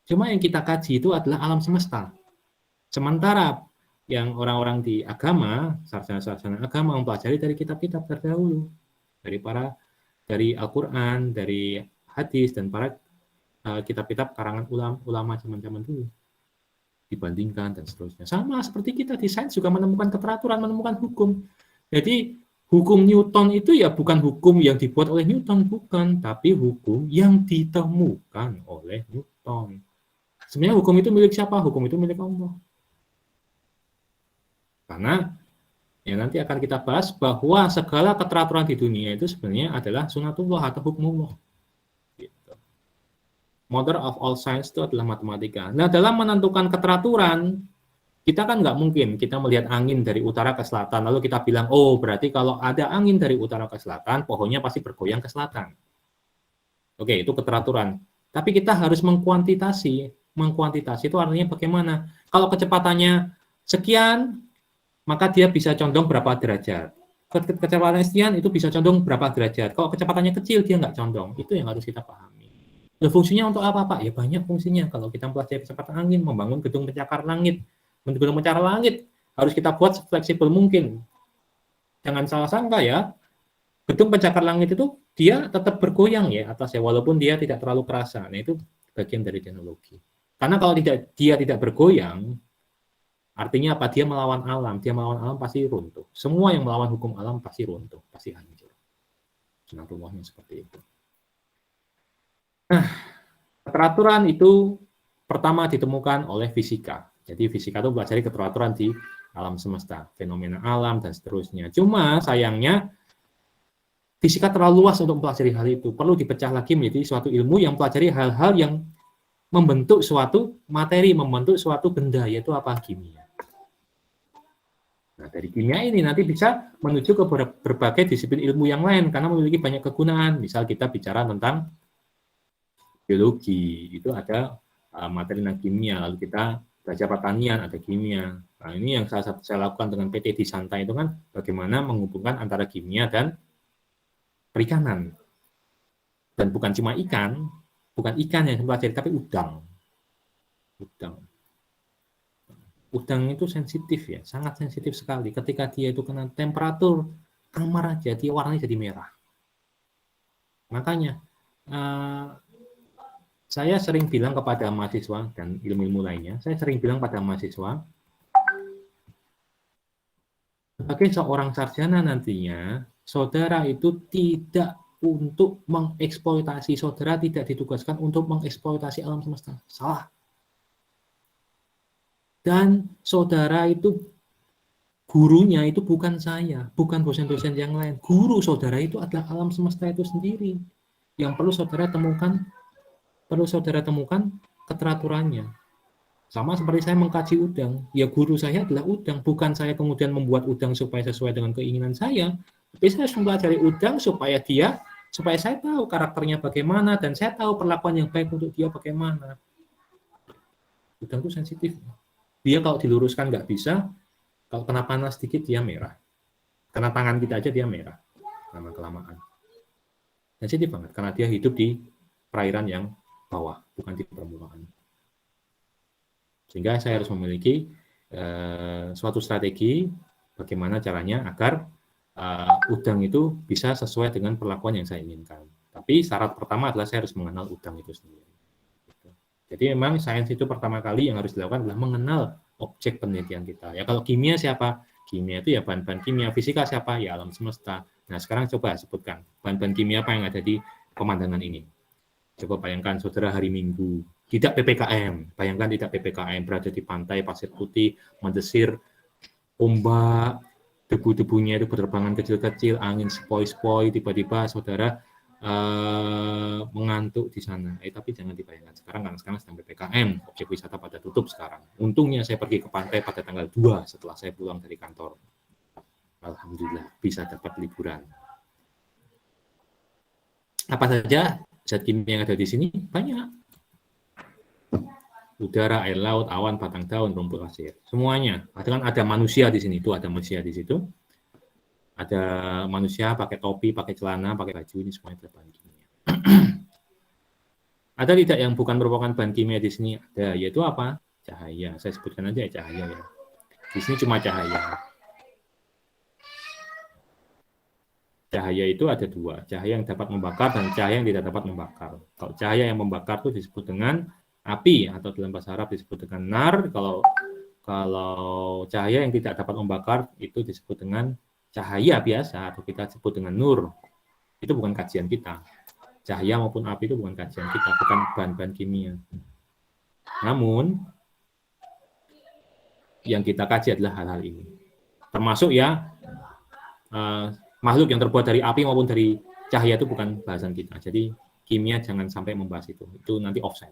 Cuma yang kita kaji itu adalah alam semesta. Sementara yang orang-orang di agama, sarjana-sarjana agama mempelajari dari kitab-kitab terdahulu, dari Al-Quran, dari hadis, dan para kitab-kitab karangan ulama zaman-zaman dulu. Dibandingkan dan seterusnya. Sama seperti kita di sains juga menemukan keteraturan, menemukan hukum. Jadi hukum Newton itu ya bukan hukum yang dibuat oleh Newton, bukan, tapi hukum yang ditemukan oleh Newton. Sebenarnya hukum itu milik siapa? Hukum itu milik Allah. Karena ya nanti akan kita bahas bahwa segala keteraturan di dunia itu sebenarnya adalah sunatullah atau hukmullah. Gitu. Mother of all science itu adalah matematika. Nah, dalam menentukan keteraturan, kita kan nggak mungkin kita melihat angin dari utara ke selatan, lalu kita bilang, oh berarti kalau ada angin dari utara ke selatan, pohonnya pasti bergoyang ke selatan. Oke, itu keteraturan. Tapi kita harus mengkuantitasi. Mengkuantitasi itu artinya bagaimana? Kalau kecepatannya sekian, maka dia bisa condong berapa derajat. Kecepatan sekian itu bisa condong berapa derajat. Kalau kecepatannya kecil, dia nggak condong. Itu yang harus kita pahami. Nah, fungsinya untuk apa, Pak? Ya banyak fungsinya. Kalau kita mempelajari kecepatan angin, membangun gedung pencakar langit. Gedung pencakar langit harus kita buat fleksibel mungkin. Jangan salah sangka ya, gedung pencakar langit itu dia tetap bergoyang ya atasnya, walaupun dia tidak terlalu kerasa. Nah, itu bagian dari teknologi. Karena kalau dia tidak bergoyang, artinya apa? Dia melawan alam. Dia melawan alam pasti runtuh. Semua yang melawan hukum alam pasti runtuh, pasti hancur. Sunatullahnya seperti itu. Nah, keteraturan itu pertama ditemukan oleh fisika. Jadi fisika itu pelajari keteraturan di alam semesta, fenomena alam dan seterusnya. Cuma sayangnya fisika terlalu luas untuk mempelajari hal itu. Perlu dipecah lagi menjadi suatu ilmu yang mempelajari hal-hal yang membentuk suatu materi, membentuk suatu benda, yaitu apa? Kimia. Nah, dari kimia ini nanti bisa menuju ke berbagai disiplin ilmu yang lain karena memiliki banyak kegunaan. Misal kita bicara tentang biologi, itu ada materi tentang kimia, lalu kita belajar pertanian, ada kimia. Nah, ini yang saya lakukan dengan PT di Santai itu kan bagaimana menghubungkan antara kimia dan perikanan. Dan bukan cuma ikan, bukan ikan yang saya pelajari, tapi udang. Udang itu sensitif ya, sangat sensitif sekali. Ketika dia itu kena temperatur kamar aja, dia warnanya jadi merah. Makanya saya sering bilang kepada mahasiswa dan ilmu-ilmu lainnya, saya sering bilang pada mahasiswa, sebagai seorang sarjana nantinya, saudara itu tidak untuk mengeksploitasi, saudara tidak ditugaskan untuk mengeksploitasi alam semesta. Salah. Dan saudara itu, gurunya itu bukan saya, bukan dosen-dosen yang lain. Guru saudara itu adalah alam semesta itu sendiri. Yang perlu saudara temukan keteraturannya. Sama seperti saya mengkaji udang. Ya guru saya adalah udang, bukan saya kemudian membuat udang supaya sesuai dengan keinginan saya. Tapi saya harus mempelajari udang supaya saya tahu karakternya bagaimana dan saya tahu perlakuan yang baik untuk dia bagaimana. Udang itu sensitif. Dia kalau diluruskan nggak bisa, kalau kena panas sedikit dia merah. Kena tangan kita aja dia merah. Lama-kelamaan. Sensitif banget karena dia hidup di perairan yang bawah, bukan di permukaan. Sehingga saya harus memiliki suatu strategi bagaimana caranya agar udang itu bisa sesuai dengan perlakuan yang saya inginkan. Tapi syarat pertama adalah saya harus mengenal udang itu sendiri. Jadi memang sains itu pertama kali yang harus dilakukan adalah mengenal objek penelitian kita. Ya kalau kimia siapa? Kimia itu ya bahan-bahan kimia. Fisika siapa? Ya alam semesta. Nah sekarang coba sebutkan bahan-bahan kimia apa yang ada di pemandangan ini. Coba bayangkan saudara hari Minggu, tidak PPKM. Bayangkan tidak PPKM, berada di pantai pasir putih, mendesir ombak, debu-debunya itu berterbangan kecil-kecil, angin sepoi-sepoi, tiba-tiba saudara mengantuk di sana. Tapi jangan dibayangkan sekarang sedang PPKM, objek wisata pada tutup sekarang. Untungnya saya pergi ke pantai pada tanggal 2 setelah saya pulang dari kantor. Alhamdulillah bisa dapat liburan. Apa saja zat kimia yang ada di sini? Banyak. Udara, air laut, awan, batang daun, rumput pasir. Semuanya. Ada manusia di sini. Itu ada manusia di situ. Ada manusia pakai topi, pakai celana, pakai baju, ini semuanya bahan kimia. Ada tidak yang bukan merupakan bahan kimia di sini? Ada, yaitu apa? Cahaya. Saya sebutkan aja cahaya ya. Di sini cuma cahaya. Cahaya itu ada dua, cahaya yang dapat membakar dan cahaya yang tidak dapat membakar. Kalau cahaya yang membakar itu disebut dengan api, atau dalam bahasa Arab disebut dengan nar. Kalau cahaya yang tidak dapat membakar itu disebut dengan cahaya biasa, atau kita sebut dengan nur. Itu bukan kajian kita. Cahaya maupun api itu bukan kajian kita, bukan bahan-bahan kimia. Namun yang kita kaji adalah hal-hal ini. Termasuk ya makhluk yang terbuat dari api maupun dari cahaya itu bukan bahasan kita. Jadi kimia jangan sampai membahas itu. Itu nanti offside.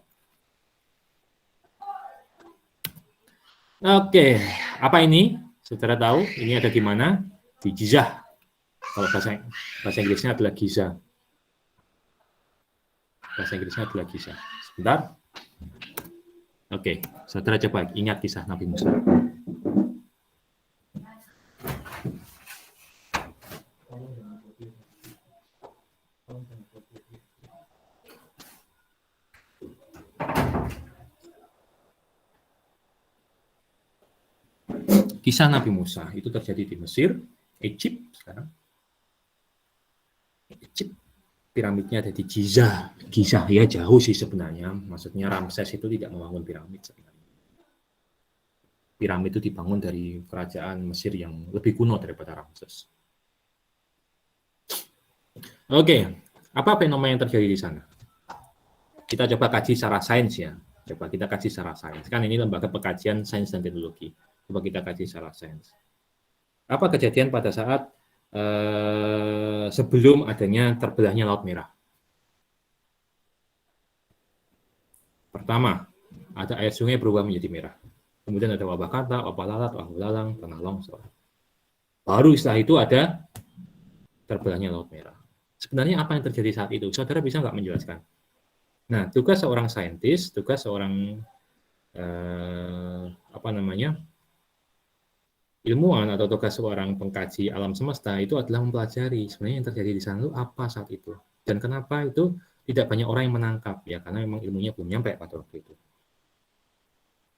Oke, apa ini? Saudara tahu ini ada di mana? Di Gizah. Kalau bahasa Inggrisnya adalah Giza. Bahasa Inggrisnya adalah Gizah. Sebentar. Oke, saudara coba ingat kisah Nabi Musa. Kisah Nabi Musa itu terjadi di Mesir, Egypt sekarang. Egypt, piramidnya ada di Gizah. Gizah ya jauh sih sebenarnya. Maksudnya Ramses itu tidak membangun piramid sebenarnya. Piramid itu dibangun dari kerajaan Mesir yang lebih kuno daripada Ramses. Oke, apa fenomena yang terjadi di sana? Kita coba kaji secara sains ya. Coba kita kaji secara sains. Kan ini lembaga pengkajian sains dan teknologi. Coba kita kaji secara sains. Apa kejadian pada saat sebelum adanya terbelahnya Laut Merah? Pertama, ada air sungai berubah menjadi merah. Kemudian ada wabah kata, wabah lalat, wabah lalang, tanah longsor. Baru setelah itu ada terbelahnya Laut Merah. Sebenarnya apa yang terjadi saat itu? Saudara bisa nggak menjelaskan? Nah, tugas seorang saintis, tugas seorang ilmuwan atau tugas seorang pengkaji alam semesta itu adalah mempelajari sebenarnya yang terjadi di sana itu apa saat itu dan kenapa itu tidak banyak orang yang menangkap ya karena memang ilmunya belum nyampe pada waktu itu.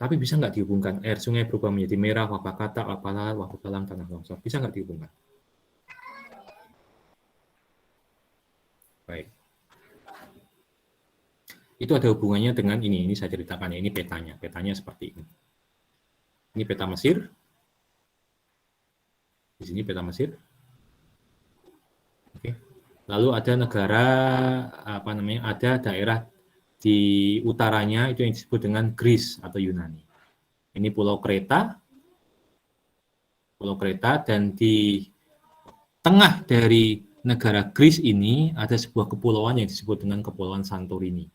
Tapi bisa nggak dihubungkan air sungai berubah menjadi merah, wabah kata, wabah lalat, wabah lalang, tanah longsor? Bisa nggak dihubungkan? Baik. Itu ada hubungannya dengan ini saya ceritakan ya, ini petanya. Petanya seperti ini. Ini peta Mesir. Di sini peta Mesir. Oke. Lalu ada negara ada daerah di utaranya itu yang disebut dengan Greece atau Yunani. Ini Pulau Kreta. Pulau Kreta dan di tengah dari negara Greece ini ada sebuah kepulauan yang disebut dengan Kepulauan Santorini.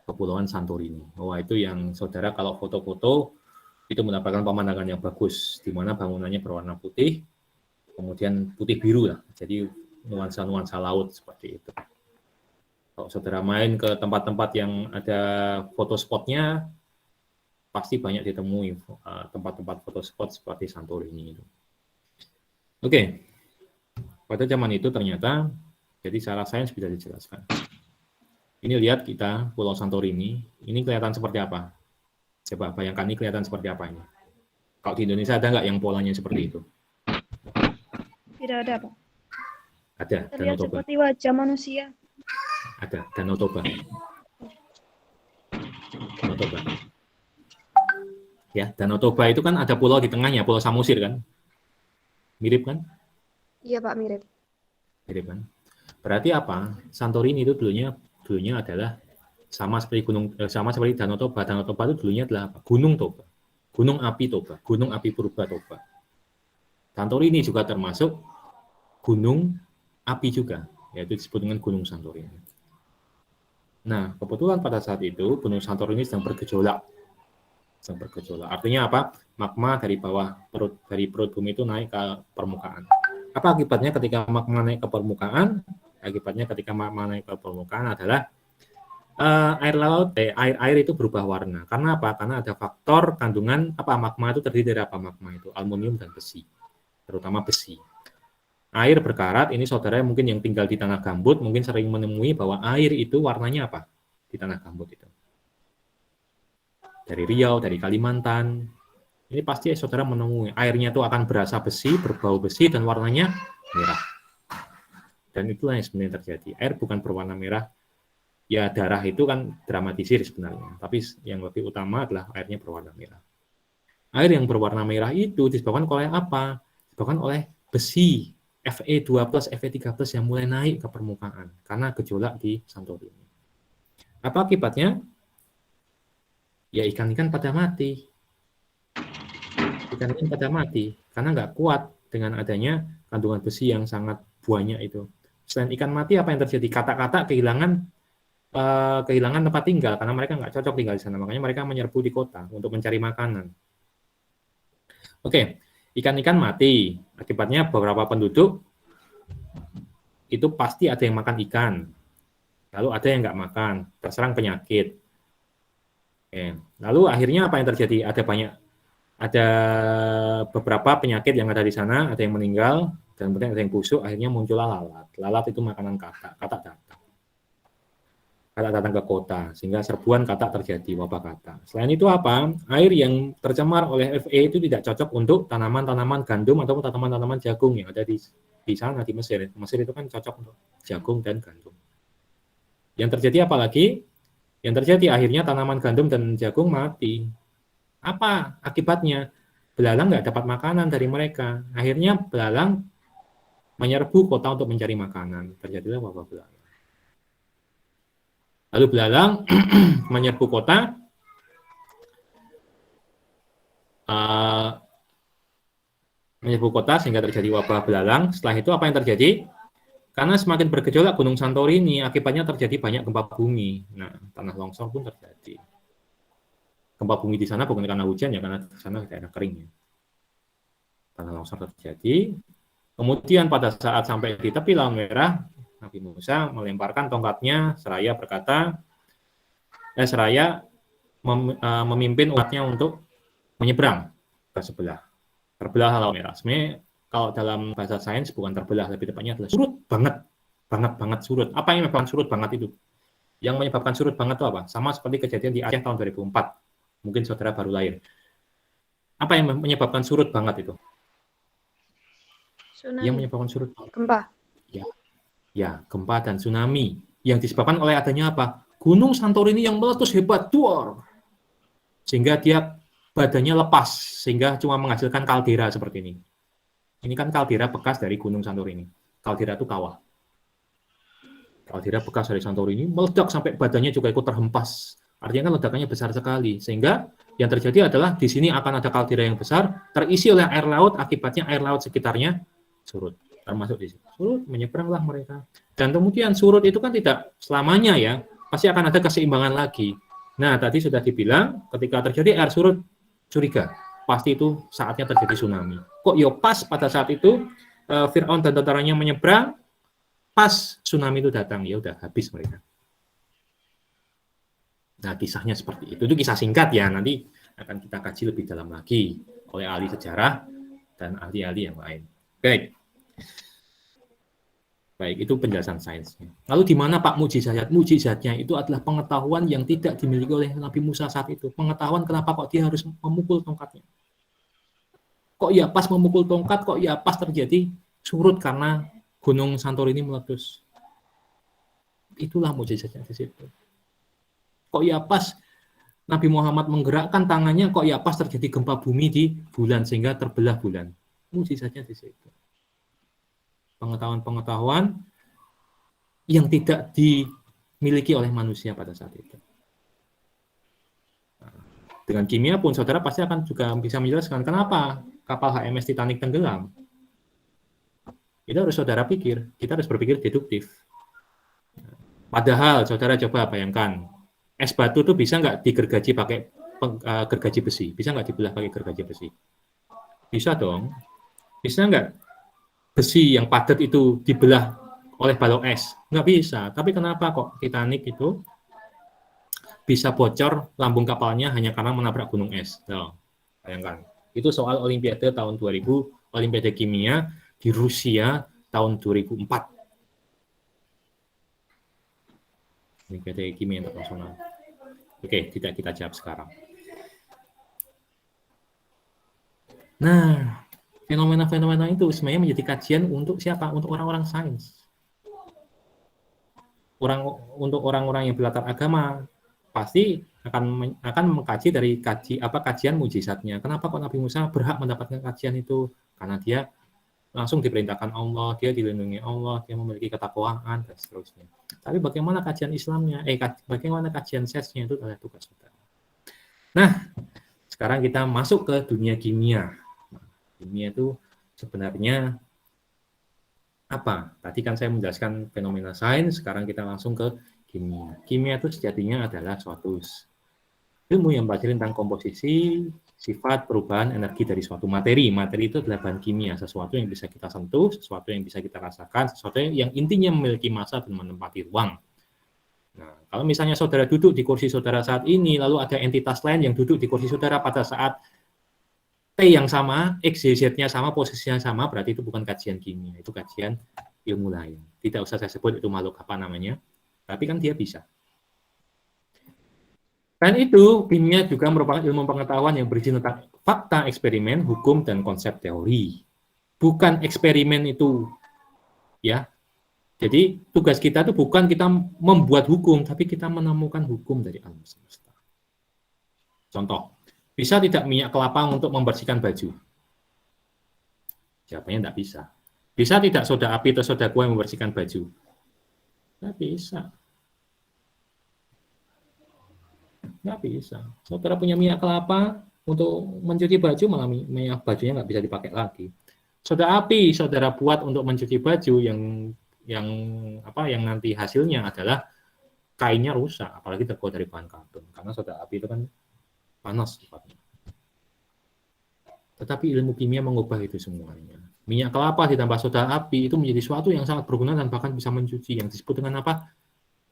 Kepulauan Santorini. Wah, itu yang saudara kalau foto-foto itu mendapatkan pemandangan yang bagus, di mana bangunannya berwarna putih, kemudian putih biru lah, jadi nuansa-nuansa laut seperti itu. Kalau saudara main ke tempat-tempat yang ada foto spotnya, pasti banyak ditemui tempat-tempat foto spot seperti Santorini itu. Oke, pada zaman itu ternyata, jadi secara sains bisa dijelaskan. Ini lihat kita Pulau Santorini, ini kelihatan seperti apa? Coba bayangkan ini kelihatan seperti apa ini? Kalau di Indonesia ada nggak yang polanya seperti itu? Tidak ada, Pak. Ada, Terlihat Danau Toba. seperti wajah manusia. Ada, Danau Toba. Danau Toba. Ya, Danau Toba itu kan ada pulau di tengahnya, Pulau Samosir kan? Mirip kan? Iya, Pak, mirip. Mirip kan? Berarti apa? Santorini itu dulunya adalah sama seperti Danau Toba. Danau Toba itu dulunya adalah apa? Gunung Toba, Gunung Api Toba, Gunung Api Purba Toba. Santorini juga termasuk gunung api juga, yaitu disebut dengan Gunung Santorini. Nah, kebetulan pada saat itu Gunung Santorini sedang bergejolak. Artinya apa? Magma dari perut bumi itu naik ke permukaan. Apa akibatnya ketika magma naik ke permukaan? Akibatnya ketika magma naik ke permukaan adalah air itu berubah warna. Karena apa? Karena ada faktor kandungan magma itu terdiri dari apa? Magma itu aluminium dan besi, terutama besi. Air berkarat, ini saudara mungkin yang tinggal di tanah gambut mungkin sering menemui bahwa air itu warnanya apa di tanah gambut itu? dari Riau, dari Kalimantan. Ini pasti saudara menemui airnya itu akan berasa besi, berbau besi, dan warnanya merah. Dan itulah yang sebenarnya terjadi. Air bukan berwarna merah, ya darah itu kan dramatisir sebenarnya. Tapi yang lebih utama adalah airnya berwarna merah. Air yang berwarna merah itu disebabkan oleh apa? Disebabkan oleh besi Fe2+, Fe3+ yang mulai naik ke permukaan karena gejolak di Santorini. Apa akibatnya? Ya ikan-ikan pada mati. Ikan-ikan pada mati karena nggak kuat dengan adanya kandungan besi yang sangat banyak itu. Selain ikan mati, apa yang terjadi? Kata-kata kehilangan tempat tinggal karena mereka nggak cocok tinggal di sana. Makanya mereka menyerbu di kota untuk mencari makanan. Oke, ikan-ikan mati. Akibatnya beberapa penduduk itu pasti ada yang makan ikan. Lalu ada yang nggak makan, terserang penyakit. Oke. Lalu akhirnya apa yang terjadi? Ada beberapa penyakit yang ada di sana, ada yang meninggal, dan kemudian ada yang busuk, akhirnya muncullah lalat. Lalat itu makanan katak datang ke kota, sehingga serbuan katak terjadi, wabah katak. Selain itu apa? Air yang tercemar oleh Fe itu tidak cocok untuk tanaman-tanaman gandum ataupun tanaman-tanaman jagung yang ada di sana, di Mesir. Mesir itu kan cocok untuk jagung dan gandum. Yang terjadi apa lagi? Yang terjadi akhirnya tanaman gandum dan jagung mati. Apa akibatnya? Belalang nggak dapat makanan dari mereka. Akhirnya belalang menyerbu kota untuk mencari makanan. Terjadilah wabah belalang. Lalu belalang menyerbu kota, sehingga terjadi wabah belalang. Setelah itu apa yang terjadi? Karena semakin bergejolak Gunung Santorini, akibatnya terjadi banyak gempa bumi. Nah, tanah longsor pun terjadi. Gempa bumi di sana bukan karena hujan ya, karena di sana daerah kering. Tanah longsor terjadi. Kemudian pada saat sampai di tepi Laut Merah, Nabi Musa melemparkan tongkatnya seraya memimpin umatnya untuk menyeberang ke sebelah. Terbelah Laut Merah. Sebenarnya kalau dalam bahasa sains bukan terbelah, lebih tepatnya adalah surut banget surut. Apa yang menyebabkan surut banget itu? Yang menyebabkan surut banget itu apa? Sama seperti kejadian di Aceh tahun 2004. Mungkin saudara baru lahir. Apa yang menyebabkan surut banget itu? Tsunami. Yang menyebabkan surut banget. Gempa. Ya, gempa dan tsunami. Yang disebabkan oleh adanya apa? Gunung Santorini yang meletus hebat, duar. Sehingga dia badannya lepas, sehingga cuma menghasilkan kaldera seperti ini. Ini kan kaldera bekas dari Gunung Santorini. Kaldera itu kawah. Kaldera bekas dari Santorini meledak sampai badannya juga ikut terhempas. Artinya kan ledakannya besar sekali. Sehingga yang terjadi adalah di sini akan ada kaldera yang besar, terisi oleh air laut, akibatnya air laut sekitarnya surut. Termasuk di sini. Surut, menyeberanglah mereka. Dan kemudian surut itu kan tidak selamanya ya. Pasti akan ada keseimbangan lagi. Nah, tadi sudah dibilang, ketika terjadi air surut, curiga. Pasti itu saatnya terjadi tsunami. Kok ya pas pada saat itu Fir'aun dan tentaranya menyeberang, pas tsunami itu datang, ya udah habis mereka. Nah, kisahnya seperti itu. Itu kisah singkat ya, nanti akan kita kaji lebih dalam lagi oleh ahli sejarah dan ahli-ahli yang lain. Baik, itu penjelasan sainsnya. Lalu di mana Pak mujizat? Mujizatnya itu adalah pengetahuan yang tidak dimiliki oleh Nabi Musa saat itu. Pengetahuan kenapa kok dia harus memukul tongkatnya. Kok ya pas memukul tongkat, kok ya pas terjadi surut karena Gunung Santorini meletus. Itulah mujizatnya di situ. Kok ya pas Nabi Muhammad menggerakkan tangannya, kok ya pas terjadi gempa bumi di bulan sehingga terbelah bulan. Mujizatnya di situ. Pengetahuan-pengetahuan yang tidak dimiliki oleh manusia pada saat itu. Dengan kimia pun saudara pasti akan juga bisa menjelaskan kenapa kapal HMS Titanic tenggelam. Itu harus saudara pikir, kita harus berpikir deduktif. Padahal saudara coba bayangkan, es batu itu bisa nggak digergaji pakai gergaji besi? Bisa nggak dibelah pakai gergaji besi? Bisa dong. Bisa nggak besi yang padat itu dibelah oleh balok es? Nggak bisa. Tapi kenapa kok Titanic itu bisa bocor lambung kapalnya hanya karena menabrak gunung es? Nah, bayangkan. Itu soal Olimpiade tahun 2000, Olimpiade Kimia di Rusia tahun 2004. Olimpiade Kimia Internasional. Oke, tidak kita jawab sekarang. Nah, fenomena-fenomena itu sebenarnya menjadi kajian untuk siapa? Untuk orang-orang sains. Untuk orang-orang yang berlatar agama pasti akan mengkaji dari kajian mujizatnya. Kenapa kok Nabi Musa berhak mendapatkan kajian itu? Karena dia langsung diperintahkan Allah, dia dilindungi Allah, dia memiliki ketakwaan dan seterusnya. Tapi bagaimana kajian Islamnya? Bagaimana kajian sainsnya itu adalah tugas kita. Nah, sekarang kita masuk ke dunia kimia. Kimia itu sebenarnya apa? Tadi kan saya menjelaskan fenomena sains, sekarang kita langsung ke kimia. Kimia itu sejatinya adalah suatu ilmu yang belajar tentang komposisi, sifat, perubahan energi dari suatu materi. Materi itu adalah bahan kimia, sesuatu yang bisa kita sentuh, sesuatu yang bisa kita rasakan, sesuatu yang intinya memiliki massa dan menempati ruang. Nah, kalau misalnya saudara duduk di kursi saudara saat ini, lalu ada entitas lain yang duduk di kursi saudara pada saat T yang sama, X, Y, Z-nya sama, posisinya sama, berarti itu bukan kajian kimia, itu kajian ilmu lain. Tidak usah saya sebut itu makhluk apa namanya, tapi kan dia bisa. Dan itu, kimia juga merupakan ilmu pengetahuan yang berisi tentang fakta eksperimen, hukum, dan konsep teori. Bukan eksperimen itu, ya. Jadi tugas kita itu bukan kita membuat hukum, tapi kita menemukan hukum dari alam semesta. Contoh, bisa tidak minyak kelapa untuk membersihkan baju? Jawabannya tidak bisa. Bisa tidak soda api atau soda kuah membersihkan baju? Tidak bisa. Nggak bisa. Saudara punya minyak kelapa untuk mencuci baju, malah minyak bajunya nggak bisa dipakai lagi. Soda api saudara buat untuk mencuci baju yang nanti hasilnya adalah kainnya rusak, apalagi terbuat dari bahan karbon, karena soda api itu kan panas sifatnya. Tetapi ilmu kimia mengubah itu semuanya. Minyak kelapa ditambah soda api itu menjadi suatu yang sangat berguna dan bahkan bisa mencuci, yang disebut dengan apa?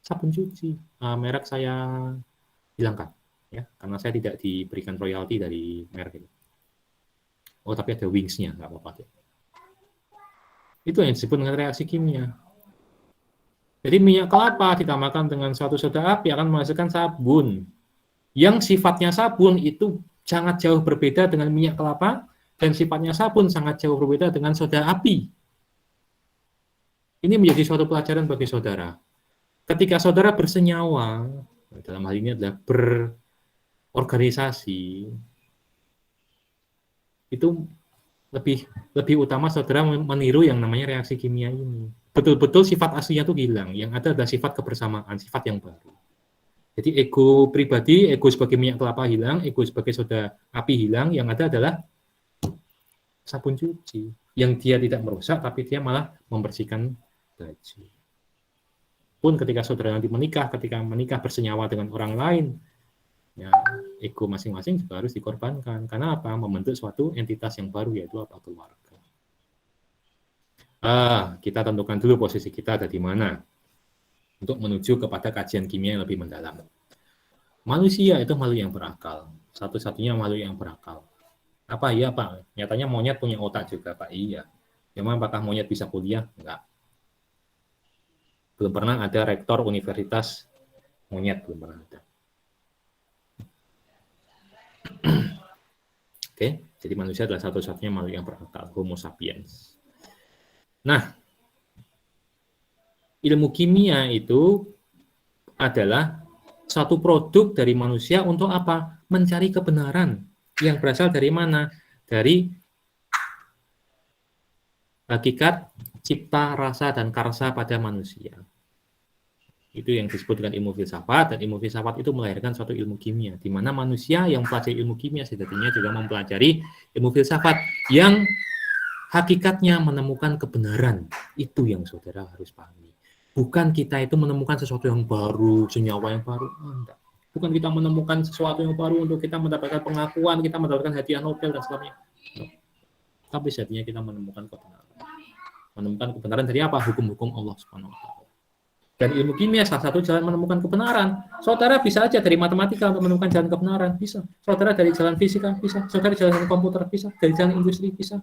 Sabun cuci. Merek saya hilangkan, ya, karena saya tidak diberikan royalti dari merek itu. Oh, tapi ada wings-nya, nggak apa-apa. Itu yang disebut dengan reaksi kimia. Jadi minyak kelapa ditambahkan dengan suatu soda api akan menghasilkan sabun. Yang sifatnya sabun itu sangat jauh berbeda dengan minyak kelapa, dan sifatnya sabun sangat jauh berbeda dengan soda api. Ini menjadi suatu pelajaran bagi saudara. Ketika saudara bersenyawa, dalam hal ini adalah berorganisasi, itu lebih utama saudara meniru yang namanya reaksi kimia ini. Betul-betul sifat aslinya itu hilang, yang ada adalah sifat kebersamaan, sifat yang baru. Jadi ego pribadi, ego sebagai minyak kelapa hilang, ego sebagai soda api hilang, yang ada adalah sabun cuci, yang dia tidak merusak, tapi dia malah membersihkan baju. Pun ketika saudara nanti menikah, ketika menikah bersenyawa dengan orang lain, ya, ego masing-masing juga harus dikorbankan. Karena apa? Membentuk suatu entitas yang baru, yaitu apa? Keluarga. Kita tentukan dulu posisi kita ada di mana untuk menuju kepada kajian kimia yang lebih mendalam. Manusia itu makhluk yang berakal, satu-satunya makhluk yang berakal. Apa iya Pak? Nyatanya monyet punya otak juga Pak. Iya. Memang apakah monyet bisa kuliah? Enggak. Belum pernah ada rektor universitas monyet, belum pernah ada. Oke, jadi manusia adalah satu-satunya makhluk yang berakal, Homo sapiens. Nah, ilmu kimia itu adalah satu produk dari manusia untuk apa? Mencari kebenaran yang berasal dari mana? Dari hakikat cipta, rasa, dan karsa pada manusia. Itu yang disebut dengan ilmu filsafat, dan ilmu filsafat itu melahirkan suatu ilmu kimia, di mana manusia yang mempelajari ilmu kimia sejatinya juga mempelajari ilmu filsafat yang hakikatnya menemukan kebenaran. Itu yang saudara harus pahami. Bukan kita itu menemukan sesuatu yang baru, senyawa yang baru. Enggak. Bukan kita menemukan sesuatu yang baru untuk kita mendapatkan pengakuan, kita mendapatkan hadiah Nobel dan sebagainya. Tapi sejatinya kita menemukan kebenaran. Menemukan kebenaran dari apa? Hukum-hukum Allah Subhanahu wa taala. Dan ilmu kimia salah satu jalan menemukan kebenaran. Saudara bisa aja dari matematika untuk menemukan jalan kebenaran, bisa. Saudara dari jalan fisika, bisa. Saudara dari jalan komputer, bisa. Dari jalan industri, bisa.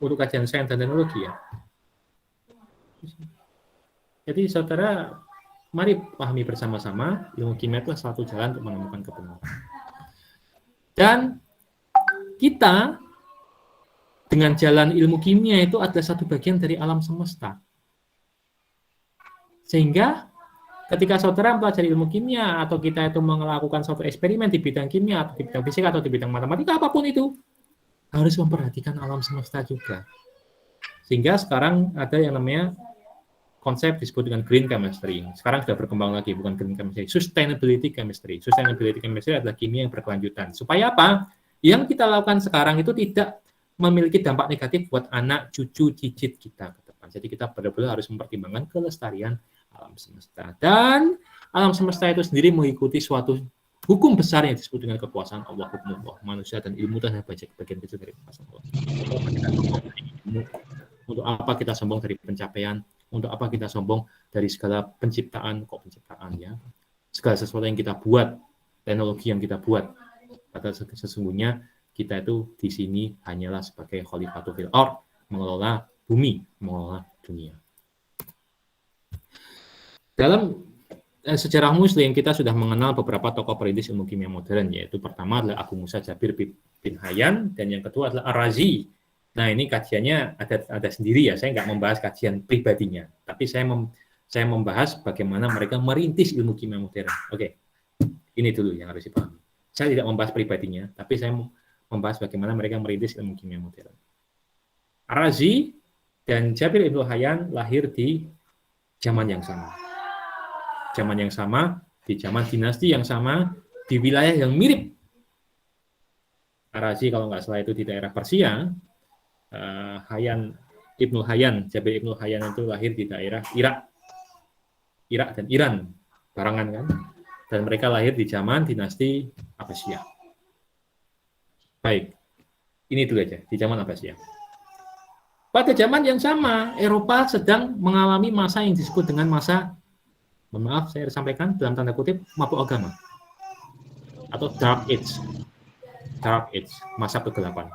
Untuk kajian sains dan teknologi, ya. Jadi saudara, mari pahami bersama-sama ilmu kimia itu satu jalan untuk menemukan kebenaran. Dan kita dengan jalan ilmu kimia itu adalah satu bagian dari alam semesta. Sehingga ketika saudara mempelajari ilmu kimia atau kita itu melakukan suatu eksperimen di bidang kimia atau di bidang fisika atau di bidang matematika apapun itu harus memperhatikan alam semesta juga. Sehingga sekarang ada yang namanya konsep disebut dengan green chemistry. Sekarang sudah berkembang lagi, bukan green chemistry, sustainability chemistry. Sustainability chemistry adalah kimia yang berkelanjutan. Supaya apa? Yang kita lakukan sekarang itu tidak memiliki dampak negatif buat anak, cucu, cicit kita ke depan. Jadi kita benar-benar harus mempertimbangkan kelestarian alam semesta. Dan alam semesta itu sendiri mengikuti suatu hukum besar yang disebut dengan kekuasaan Allah, hukum Allah. Manusia dan ilmu itu hanya bagian kecil dari kekuasaan Allah. Untuk apa kita sombong dari pencapaian? Untuk apa kita sombong dari segala penciptaan? Kok penciptaan ya? Segala sesuatu yang kita buat, teknologi yang kita buat. Padahal sesungguhnya kita itu di sini hanyalah sebagai khalifatul fil ard, mengelola bumi, mengelola dunia. Dalam sejarah Muslim kita sudah mengenal beberapa tokoh perintis ilmu kimia modern, yaitu pertama adalah Abu Musa Jabir bin Hayyan dan yang kedua adalah Ar-Razi. Nah ini kajiannya ada sendiri ya, saya nggak membahas kajian pribadinya, tapi saya membahas bagaimana mereka merintis ilmu kimia modern. Oke, ini dulu yang harus dipahami. Saya tidak membahas pribadinya, tapi saya membahas bagaimana mereka merintis ilmu kimia modern. Ar-Razi dan Jabir bin Hayyan lahir di zaman yang sama. Zaman yang sama, di zaman dinasti yang sama, di wilayah yang mirip. Ar-Razi kalau nggak salah itu di daerah Persia, Ibnu Hayyan, Jabir Ibnu Hayyan itu lahir di daerah Irak dan Iran, barengan kan? Dan mereka lahir di zaman dinasti Abbasiyah. Baik, ini dulu aja, di zaman Abbasiyah. Pada zaman yang sama, Eropa sedang mengalami masa yang disebut dengan masa, mohon maaf saya sampaikan dalam tanda kutip, mabuk agama. Atau Dark Age, masa kegelapan.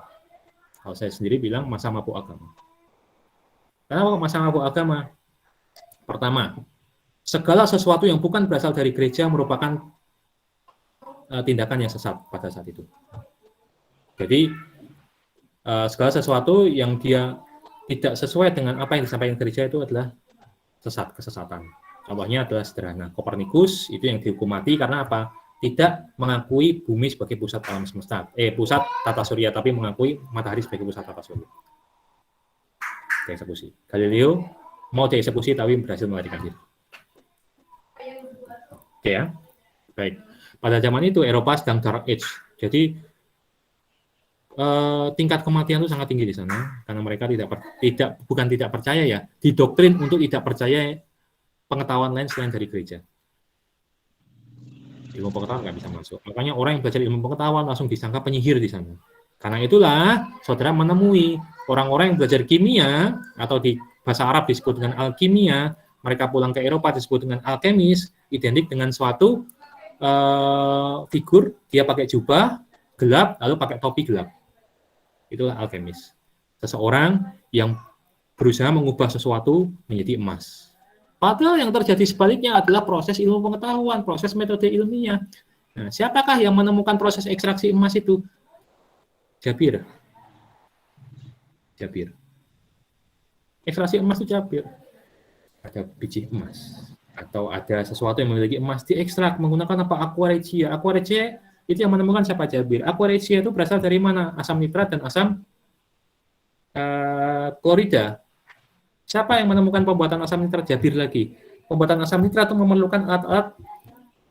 Kalau saya sendiri bilang masa mabuk agama. Kenapa masa mabuk agama? Pertama, segala sesuatu yang bukan berasal dari gereja merupakan tindakan yang sesat pada saat itu. Jadi, segala sesuatu yang dia tidak sesuai dengan apa yang disampaikan gereja itu adalah kesesatan. Contohnya adalah sederhana, Kopernikus itu yang dihukum mati karena apa? Tidak mengakui bumi sebagai pusat alam semesta, pusat tata surya, tapi mengakui matahari sebagai pusat tata surya. Dieksekusi. Galileo mau dieksekusi tapi berhasil melarikan diri. Oke ya, baik. Pada zaman itu Eropa sedang Dark Age, jadi tingkat kematian itu sangat tinggi di sana karena mereka bukan tidak percaya ya, didoktrin untuk tidak percaya pengetahuan lain selain dari gereja. Ilmu pengetahuan nggak bisa masuk. Makanya orang yang belajar ilmu pengetahuan langsung disangka penyihir di sana. Karena itulah saudara menemui orang-orang yang belajar kimia atau di bahasa Arab disebut dengan alkimia, mereka pulang ke Eropa disebut dengan alkemis, identik dengan suatu figur, dia pakai jubah gelap lalu pakai topi gelap. Itulah alkemis. Seseorang yang berusaha mengubah sesuatu menjadi emas. Padahal yang terjadi sebaliknya adalah proses ilmu pengetahuan, proses metode ilmiah. Nah, siapakah yang menemukan proses ekstraksi emas itu? Jabir. Ekstraksi emas itu Jabir. Ada biji emas atau ada sesuatu yang memiliki emas diekstrak menggunakan apa? Aqua regia. Aqua regia itu yang menemukan siapa? Jabir. Aqua regia itu berasal dari mana? Asam nitrat dan asam klorida. Siapa yang menemukan pembuatan asam nitrat? Jabir lagi. Pembuatan asam nitrat itu memerlukan alat-alat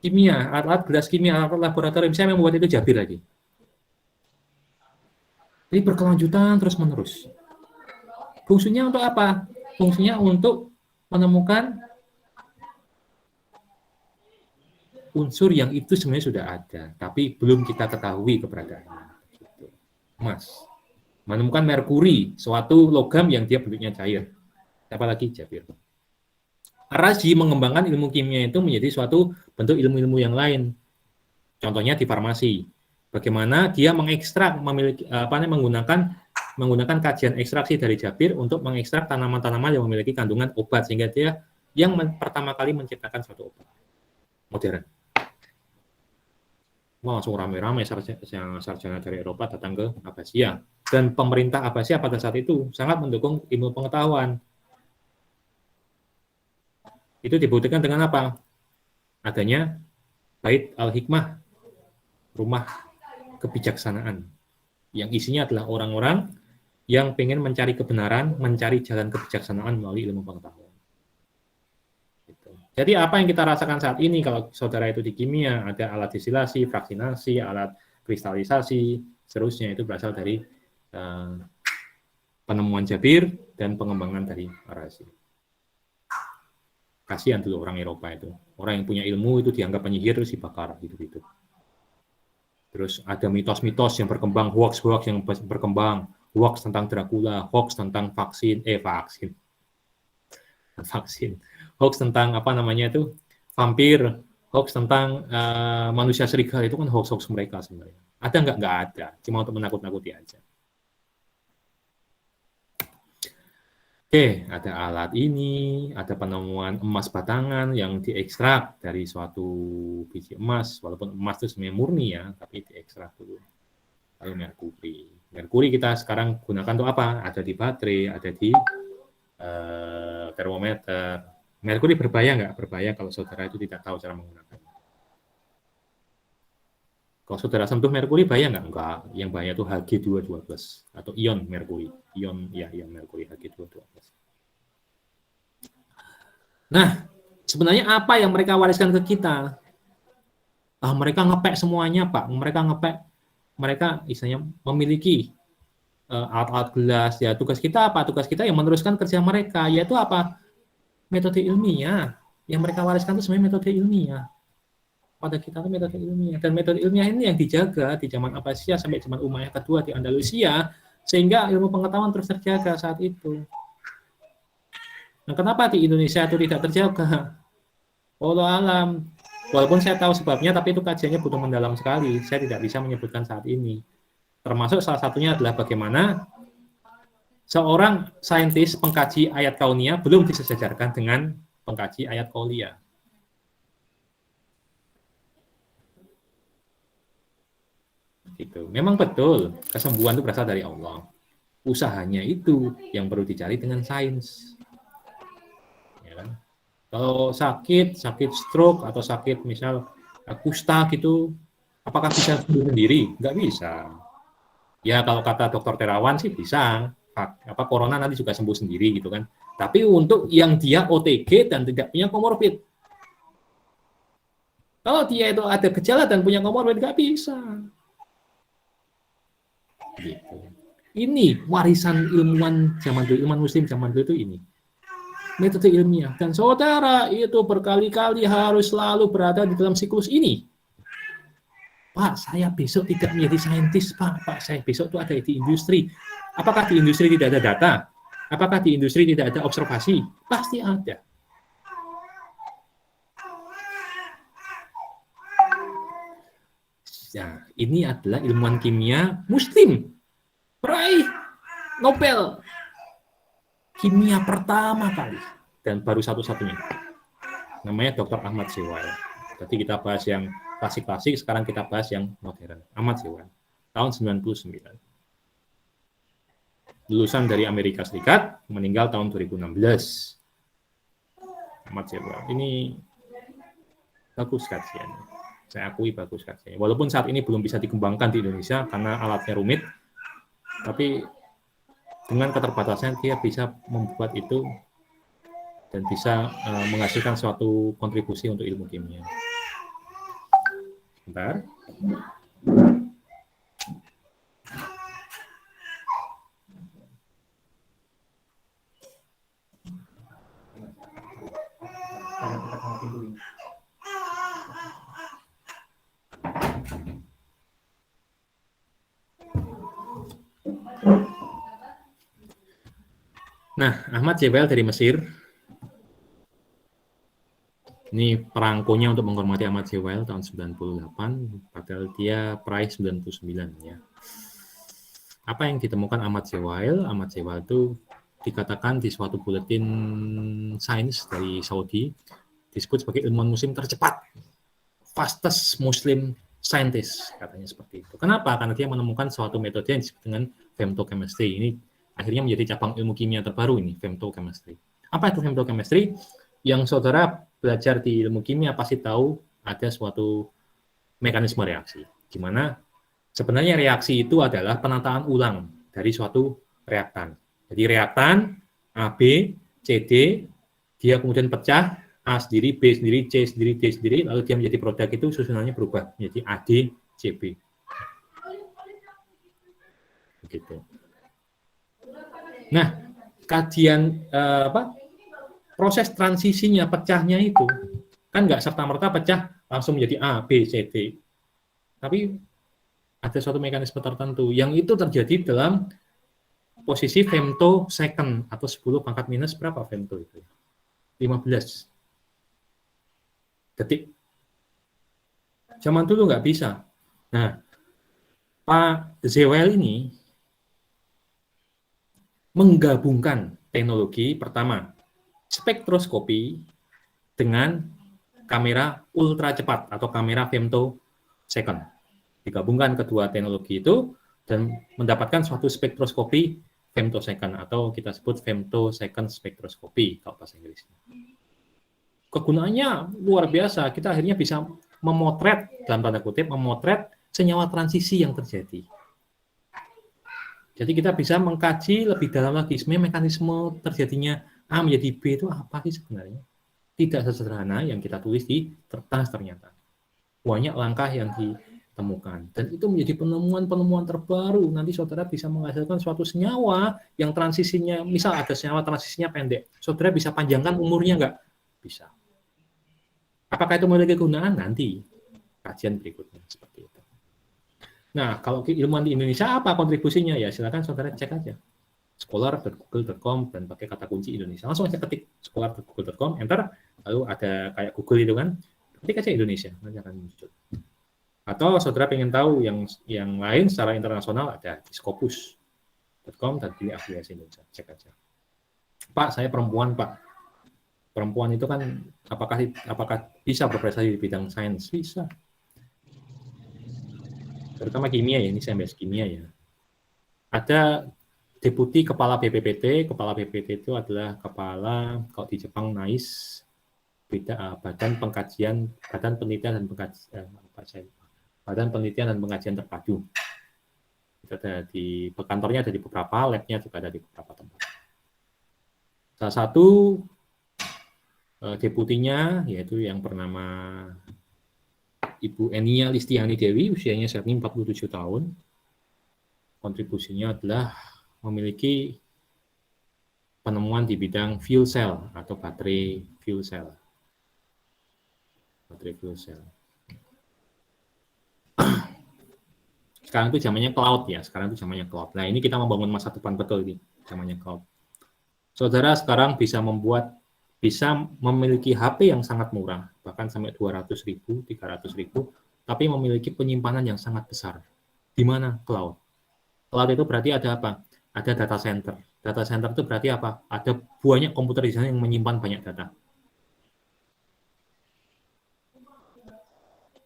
kimia, alat-alat gelas kimia, alat laboratorium. Siapa yang membuat itu? Jabir lagi. Jadi berkelanjutan terus-menerus. Fungsinya untuk apa? Fungsinya untuk menemukan unsur yang itu sebenarnya sudah ada, tapi belum kita ketahui keberadaannya. Emas. Menemukan merkuri, suatu logam yang dia bentuknya cair. Siapa lagi? Jabir. Ar-Razi mengembangkan ilmu kimia itu menjadi suatu bentuk ilmu-ilmu yang lain. Contohnya di farmasi. Bagaimana dia mengekstrak, menggunakan kajian ekstraksi dari Jabir untuk mengekstrak tanaman-tanaman yang memiliki kandungan obat sehingga dia yang pertama kali menciptakan suatu obat modern. Wah, langsung rame-rame sarjana dari Eropa datang ke Abbasiyah. Dan pemerintah Abbasiyah pada saat itu sangat mendukung ilmu pengetahuan. Itu dibuktikan dengan apa? Adanya Bait Al-Hikmah, rumah kebijaksanaan, yang isinya adalah orang-orang yang pengen mencari kebenaran, mencari jalan kebijaksanaan melalui ilmu pengetahuan. Gitu. Jadi apa yang kita rasakan saat ini, kalau saudara itu di kimia, ada alat distilasi, fraksinasi, alat kristalisasi, seterusnya itu berasal dari penemuan Jabir dan pengembangan dari Ar-Razi. Kasihan dulu orang Eropa itu. Orang yang punya ilmu itu dianggap penyihir terus dibakar gitu-gitu. Terus ada mitos-mitos yang berkembang, hoax-hoax yang berkembang, hoax tentang Dracula, hoax tentang vaksin, hoax tentang apa namanya itu, vampir, hoax tentang manusia serigala, itu kan hoax-hoax mereka sebenarnya. Ada nggak? Nggak ada, cuma untuk menakut-nakuti aja. Oke, ada alat ini, ada penemuan emas batangan yang diekstrak dari suatu biji emas, walaupun emas itu sebenarnya murni ya, tapi diekstrak dulu. Lalu merkuri. Merkuri kita sekarang gunakan untuk apa? Ada di baterai, ada di termometer. Merkuri berbahaya nggak? Berbahaya kalau saudara itu tidak tahu cara menggunakan. Kalau saudara sentuh merkuri bahaya nggak? Enggak. Yang bahaya itu Hg212 atau ion merkuri. Ion merkuri Hg212. Nah, sebenarnya apa yang mereka wariskan ke kita? Mereka ngepek semuanya, Pak. Mereka istilahnya memiliki alat-alat gelas. Ya, tugas kita apa? Tugas kita yang meneruskan kerja mereka, yaitu apa? Metode ilmiah. Yang mereka wariskan itu sebenarnya metode ilmiah. Pada kita itu metode ilmiah, dan metode ilmiah ini yang dijaga di zaman Abbasiyah sampai zaman Umayyah kedua di Andalusia, sehingga ilmu pengetahuan terus terjaga saat itu. Nah, kenapa di Indonesia itu tidak terjaga? Wallahu alam. Walaupun saya tahu sebabnya, tapi itu kajiannya butuh mendalam sekali. Saya tidak bisa menyebutkan saat ini. Termasuk salah satunya adalah bagaimana seorang saintis pengkaji ayat kauniyah belum disejajarkan dengan pengkaji ayat qauliyah. Gitu. Memang betul, kesembuhan itu berasal dari Allah. Usahanya itu yang perlu dicari dengan sains. Ya kan? Kalau sakit stroke atau sakit misal kusta gitu, apakah bisa sembuh sendiri? Nggak bisa. Ya kalau kata dokter Terawan sih bisa. Corona nanti juga sembuh sendiri gitu kan. Tapi untuk yang dia OTG dan tidak punya komorbid. Kalau dia itu ada gejala dan punya komorbid, nggak bisa. Gitu. Ini warisan ilmuwan zaman dulu, ilmuwan muslim zaman dulu itu ini. Metode ilmiah. Dan saudara itu berkali-kali harus selalu berada di dalam siklus ini. Pak, saya besok tidak menjadi saintis, Pak. Saya besok itu ada di industri. Apakah di industri tidak ada data? Apakah di industri tidak ada observasi? Pasti ada. Nah, ini adalah ilmuwan kimia muslim. Peraih Nobel kimia pertama kali. Dan baru satu-satunya. Namanya Dr. Ahmad Zewail. Jadi kita bahas yang klasik-klasik, sekarang kita bahas yang modern. Ahmad Zewail. Tahun 99. Lulusan dari Amerika Serikat, meninggal tahun 2016. Ahmad Zewail. Ini bagus kajiannya. Saya akui bagus kajiannya. Walaupun saat ini belum bisa dikembangkan di Indonesia karena alatnya rumit, tapi dengan keterbatasan dia bisa membuat itu dan bisa menghasilkan suatu kontribusi untuk ilmu kimia. Sebentar. Nah, Ahmad Zewail dari Mesir. Ini perangkonya untuk menghormati Ahmad Zewail tahun 98, padahal dia peraih 99 ya. Apa yang ditemukan Ahmad Zewail? Ahmad Zewail itu dikatakan di suatu buletin sains dari Saudi disebut sebagai ilmuwan muslim tercepat, fastest Muslim scientist, katanya seperti itu. Kenapa? Karena dia menemukan suatu metode yang disebut dengan femtochemistry. Ini akhirnya menjadi cabang ilmu kimia terbaru ini, femtochemistry. Apa itu femtochemistry? Yang saudara belajar di ilmu kimia pasti tahu ada suatu mekanisme reaksi, di mana sebenarnya reaksi itu adalah penataan ulang dari suatu reaktan. Jadi reaktan A, B, C, D, dia kemudian pecah, A sendiri, B sendiri, C sendiri, D sendiri, lalu dia menjadi produk itu susunannya berubah menjadi AD, CB. Begitu. Nah, kajian proses transisinya, pecahnya itu kan nggak serta-merta pecah langsung menjadi A, B, C, D. Tapi ada suatu mekanisme tertentu yang itu terjadi dalam posisi femtosecond atau 10 pangkat minus berapa femto itu? 15 detik. Zaman dulu nggak bisa. Nah, Pak Zewel ini menggabungkan teknologi pertama spektroskopi dengan kamera ultra cepat atau kamera femtosecond. Digabungkan kedua teknologi itu dan mendapatkan suatu spektroskopi femtosecond atau kita sebut femtosecond spektroskopi kalau bahasa Inggrisnya. Kegunaannya luar biasa. Kita akhirnya bisa memotret, dalam tanda kutip, memotret senyawa transisi yang terjadi. Jadi kita bisa mengkaji lebih dalam lagi sebenarnya mekanisme terjadinya A menjadi B itu apa sih sebenarnya. Tidak sesederhana yang kita tulis di kertas ternyata. Banyak langkah yang ditemukan. Dan itu menjadi penemuan-penemuan terbaru. Nanti saudara bisa menghasilkan suatu senyawa yang transisinya, misal ada senyawa transisinya pendek. Saudara bisa panjangkan umurnya nggak? Bisa. Apakah itu memiliki kegunaan? Nanti kajian berikutnya seperti itu. Nah, kalau keilmuan di Indonesia apa kontribusinya? Ya silakan saudara cek aja. Scholar.google.com dan pakai kata kunci Indonesia. Langsung aja ketik scholar.google.com, enter, lalu ada kayak Google itu kan, ketik aja Indonesia, nanti akan muncul. Atau saudara pengen tahu yang lain secara internasional ada di scopus.com dan pilih afiliasi Indonesia, cek aja. Pak, saya perempuan, Pak. Perempuan itu kan apakah bisa berprestasi di bidang sains? Bisa. Terutama kimia ya, ini saya bahas kimia ya. Ada deputi kepala BPPT. Kepala BPPT itu adalah kepala, kalau di Jepang NAIS, Badan Penelitian dan Pengajian Terpadu. Itu ada di kantornya ada di beberapa, labnya juga ada di beberapa tempat. Salah satu deputinya yaitu yang bernama Ibu Enia Listiani Dewi, usianya saat ini 47 tahun. Kontribusinya adalah memiliki penemuan di bidang fuel cell atau baterai fuel cell. Baterai fuel cell. Sekarang itu zamannya cloud ya, Nah, ini kita membangun masa depan betul ini, zamannya cloud. Saudara sekarang bisa memiliki HP yang sangat murah, bahkan sampai 200.000, 300.000, tapi memiliki penyimpanan yang sangat besar. Di mana? Cloud. Cloud itu berarti ada apa? Ada data center. Data center itu berarti apa? Ada banyak komputer di sana yang menyimpan banyak data.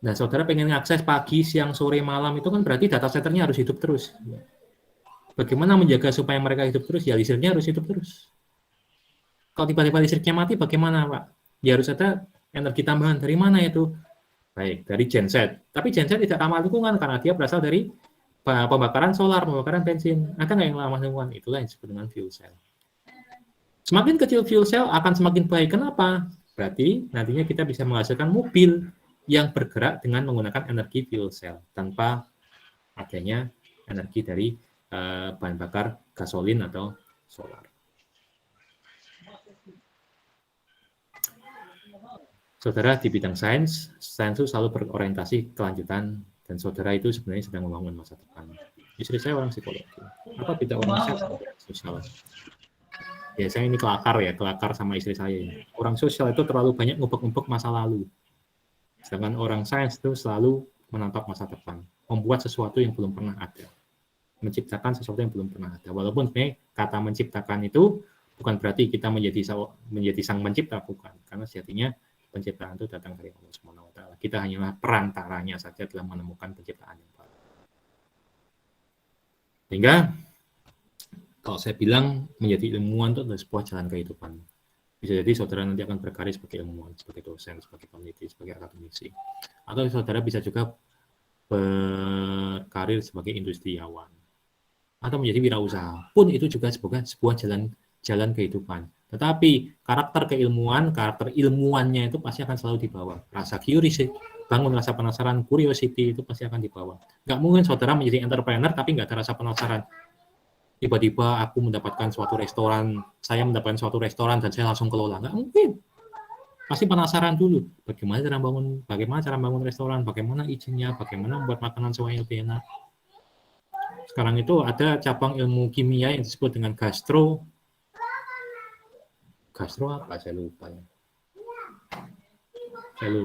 Nah, saudara pengen mengakses pagi, siang, sore, malam, itu kan berarti data centernya harus hidup terus. Bagaimana menjaga supaya mereka hidup terus? Ya listriknya harus hidup terus. Kalau tiba-tiba listriknya mati, bagaimana, Pak? Ya harus ada energi tambahan. Dari mana itu? Baik, dari genset. Tapi genset tidak ramah lingkungan karena dia berasal dari pembakaran solar, pembakaran bensin. Ada nggak yang ramah lingkungan? Itulah yang disebut dengan fuel cell. Semakin kecil fuel cell akan semakin baik. Kenapa? Berarti nantinya kita bisa menghasilkan mobil yang bergerak dengan menggunakan energi fuel cell tanpa adanya energi dari bahan bakar gasolin atau solar. Saudara di bidang sains itu selalu berorientasi kelanjutan dan saudara itu sebenarnya sedang membangun masa depan. Istri saya orang psikologi. Apa beda orang sosial? Ya saya ini kelakar sama istri saya. Orang sosial itu terlalu banyak ngubek-ngubek masa lalu. Sedangkan orang sains itu selalu menatap masa depan, membuat sesuatu yang belum pernah ada. Menciptakan sesuatu yang belum pernah ada. Walaupun sebenarnya kata menciptakan itu bukan berarti kita menjadi sang pencipta, bukan. Karena sejatinya penciptaan itu datang dari Allah SWT. Kita hanyalah perantaranya saja dalam menemukan penciptaan yang baru. Sehingga kalau saya bilang menjadi ilmuwan itu adalah sebuah jalan kehidupan. Bisa jadi saudara nanti akan berkarir sebagai ilmuwan, sebagai dosen, sebagai peneliti, sebagai akademisi. Atau saudara bisa juga berkarir sebagai industriawan. Atau menjadi wirausaha. Pun itu juga sebuah jalan kehidupan. Tetapi karakter keilmuan, karakter ilmuannya itu pasti akan selalu dibawa. Rasa curiosity, bangun rasa penasaran, curiosity itu pasti akan dibawa. Nggak mungkin saudara menjadi entrepreneur tapi nggak ada rasa penasaran. Tiba-tiba aku mendapatkan suatu restoran, saya mendapatkan suatu restoran dan saya langsung kelola. Nggak mungkin. Pasti penasaran dulu. Bagaimana cara bangun restoran, bagaimana izinnya, bagaimana membuat makanan semuanya lebih enak. Sekarang itu ada cabang ilmu kimia yang disebut dengan gastro apa? Saya lupa ya.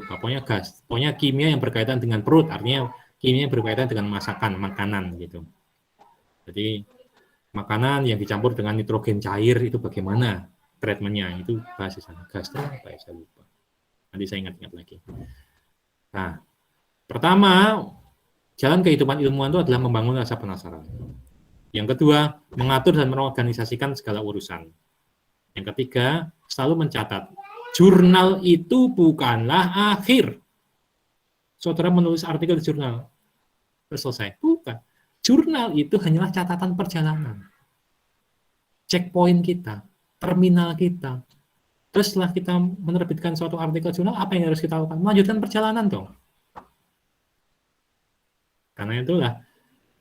Pokoknya kimia yang berkaitan dengan perut, artinya kimia yang berkaitan dengan makanan gitu. Jadi makanan yang dicampur dengan nitrogen cair itu bagaimana treatmentnya, itu bahas di sana. Gastro apa ya, saya lupa. Nanti saya ingat-ingat lagi. Nah, pertama, jalan kehidupan ilmuwan itu adalah membangun rasa penasaran. Yang kedua, mengatur dan mengorganisasikan segala urusan. Yang ketiga, selalu mencatat. Jurnal itu bukanlah akhir. Saudara menulis artikel di jurnal, terus selesai. Bukan. Jurnal itu hanyalah catatan perjalanan. Checkpoint kita, terminal kita. Terus setelah kita menerbitkan suatu artikel jurnal, apa yang harus kita lakukan? Melanjutkan perjalanan dong. Karena itulah,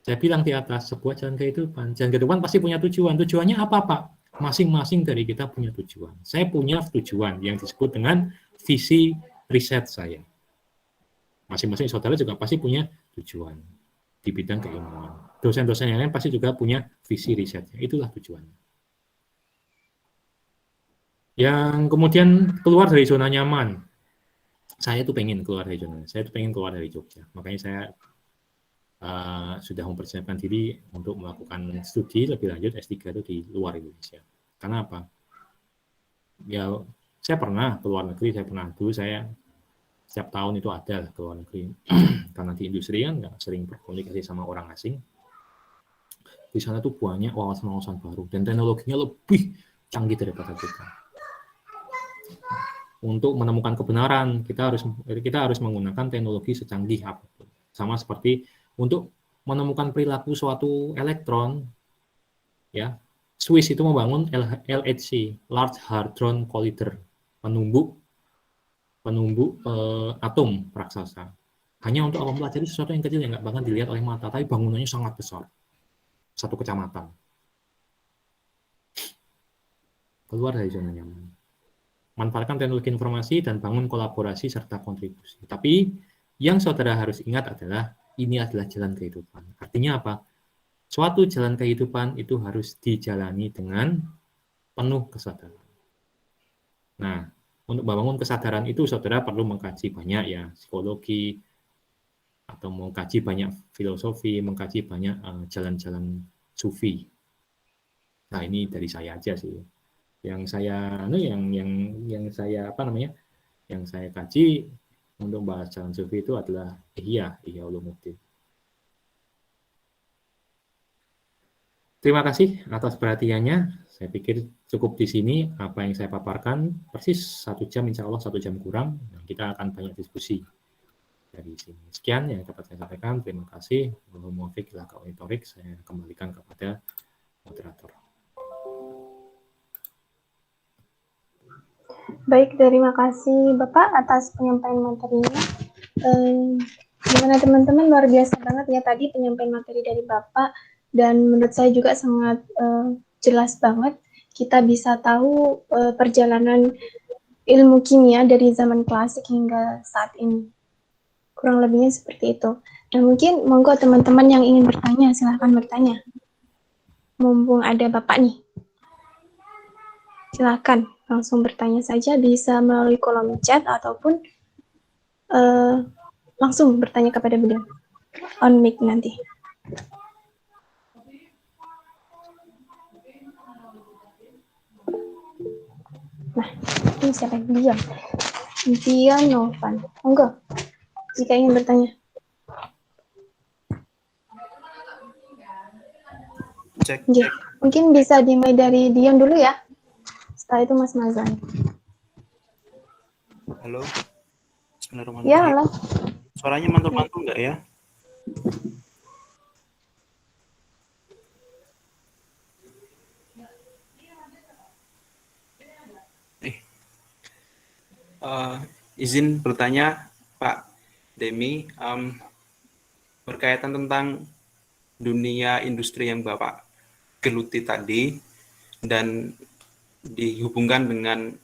saya bilang di atas, sebuah jalan kehidupan. Jalan kehidupan pasti punya tujuan. Tujuannya apa, Pak? Masing-masing dari kita punya tujuan. Saya punya tujuan yang disebut dengan visi riset saya. Masing-masing saudara juga pasti punya tujuan di bidang keilmuan. Dosen-dosen yang lain pasti juga punya visi risetnya. Itulah tujuannya. Yang kemudian keluar dari zona nyaman. Saya tuh pengen keluar dari zona. Saya tuh pengen keluar dari Jogja. Makanya saya sudah mempersiapkan diri untuk melakukan studi lebih lanjut S3 itu di luar Indonesia. Karena apa? Ya, saya pernah ke luar negeri, saya setiap tahun itu ada ke luar negeri. Karena di industri kan nggak sering berkomunikasi sama orang asing. Di sana tuh banyak wawasan-wawasan baru dan teknologinya lebih canggih daripada kita. Untuk menemukan kebenaran, kita harus menggunakan teknologi secanggih apapun. Sama seperti untuk menemukan perilaku suatu elektron, ya, Swiss itu membangun LHC, Large Hadron Collider, penumbuk atom raksasa. Hanya untuk mempelajari sesuatu yang kecil yang nggak bakal dilihat oleh mata, tapi bangunannya sangat besar, satu kecamatan. Keluar dari zona nyaman. Manfaatkan teknologi informasi dan bangun kolaborasi serta kontribusi. Tapi yang saudara harus ingat adalah ini adalah jalan kehidupan. Artinya apa? Suatu jalan kehidupan itu harus dijalani dengan penuh kesadaran. Nah, untuk membangun kesadaran itu saudara perlu mengkaji banyak ya, psikologi, atau mengkaji banyak filosofi, mengkaji banyak jalan-jalan sufi. Nah, ini dari saya aja sih. Yang saya kaji untuk membahas jalan sufi itu adalah Ihya Ulumuddin. Terima kasih atas perhatiannya. Saya pikir cukup di sini apa yang saya paparkan. Persis 1 jam, insya Allah 1 jam kurang. Kita akan banyak diskusi dari sini. Sekian yang dapat saya sampaikan. Terima kasih. Saya kembalikan kepada moderator. Baik, terima kasih Bapak atas penyampaian materinya. Gimana teman-teman, luar biasa banget ya tadi penyampaian materi dari Bapak, dan menurut saya juga sangat jelas banget. Kita bisa tahu perjalanan ilmu kimia dari zaman klasik hingga saat ini. Kurang lebihnya seperti itu. Dan mungkin monggo teman-teman yang ingin bertanya, silahkan bertanya. Mumpung ada Bapak nih. Silahkan langsung bertanya saja, bisa melalui kolom chat ataupun langsung bertanya kepada beliau on mic nanti. Nah, ini siapa yang Dian Novan? Monggo. jika ingin bertanya. Cek. Oke, mungkin bisa dimulai dari Dion dulu ya. Setelah itu Mas Mazan. Halo. Ya, Bismillahirrahmanirrahim. halo. Suaranya mantul-mantul nggak ya? Izin bertanya, Pak Demi, berkaitan tentang dunia industri yang Bapak geluti tadi dan dihubungkan dengan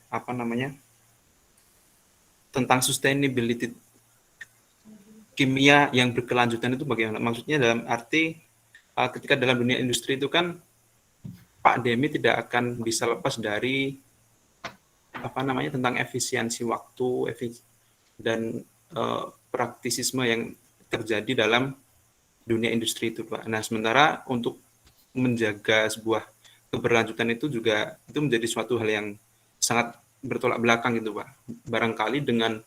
tentang sustainability kimia yang berkelanjutan itu bagaimana? Maksudnya dalam arti ketika dalam dunia industri itu kan Pak Demi tidak akan bisa lepas dari tentang efisiensi waktu dan praktisisme yang terjadi dalam dunia industri itu, Pak. Nah, sementara untuk menjaga sebuah keberlanjutan itu juga itu menjadi suatu hal yang sangat bertolak belakang gitu, Pak. Barangkali dengan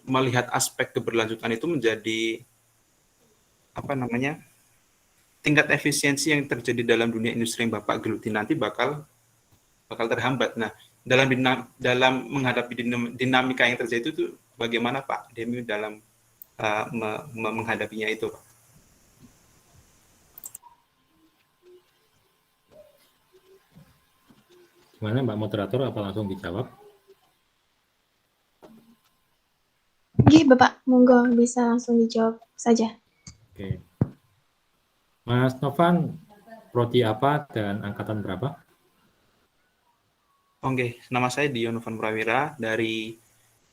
melihat aspek keberlanjutan itu menjadi tingkat efisiensi yang terjadi dalam dunia industri yang Bapak geluti nanti bakal terhambat. Nah, dalam menghadapi dinamika yang terjadi itu bagaimana Pak Demi dalam menghadapinya itu, Pak? Gimana Mbak Moderator, apa langsung dijawab? Oke, Bapak, monggo bisa langsung dijawab saja. Oke. Mas Novan, prodi apa dan angkatan berapa? Oke, nama saya Dion Novan Prawira dari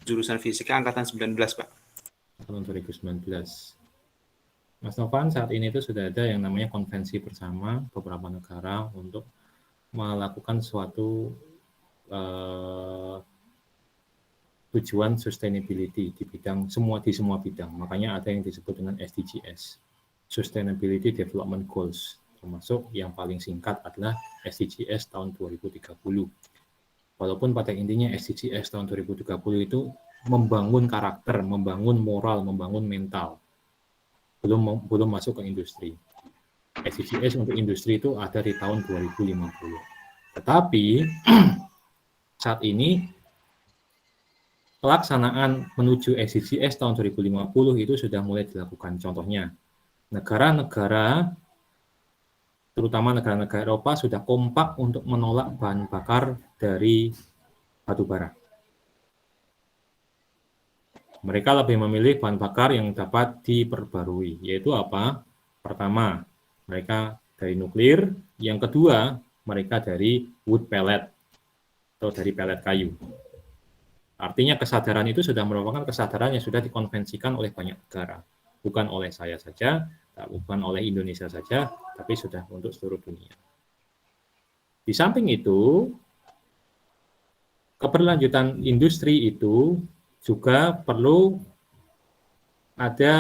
jurusan Fisika angkatan 19, Pak. Tahun 2019. Mas Novan, saat ini itu sudah ada yang namanya konvensi bersama beberapa negara untuk melakukan suatu tujuan sustainability di semua bidang. Makanya ada yang disebut dengan SDGs, Sustainability Development Goals, termasuk yang paling singkat adalah SDGs tahun 2030. Walaupun pada intinya SDGs tahun 2030 itu membangun karakter, membangun moral, membangun mental, belum masuk ke industri. SDGs untuk industri itu ada di tahun 2050. Tetapi saat ini pelaksanaan menuju SDGs tahun 2050 itu sudah mulai dilakukan. Contohnya, negara-negara, terutama negara-negara Eropa, sudah kompak untuk menolak bahan bakar dari batu bara. Mereka lebih memilih bahan bakar yang dapat diperbarui, yaitu apa? Pertama, mereka dari nuklir. Yang kedua, mereka dari wood pellet atau dari pellet kayu. Artinya kesadaran itu sudah merupakan kesadaran yang sudah dikonvensikan oleh banyak negara. Bukan oleh saya saja, bukan oleh Indonesia saja, tapi sudah untuk seluruh dunia. Di samping itu, keberlanjutan industri itu juga perlu ada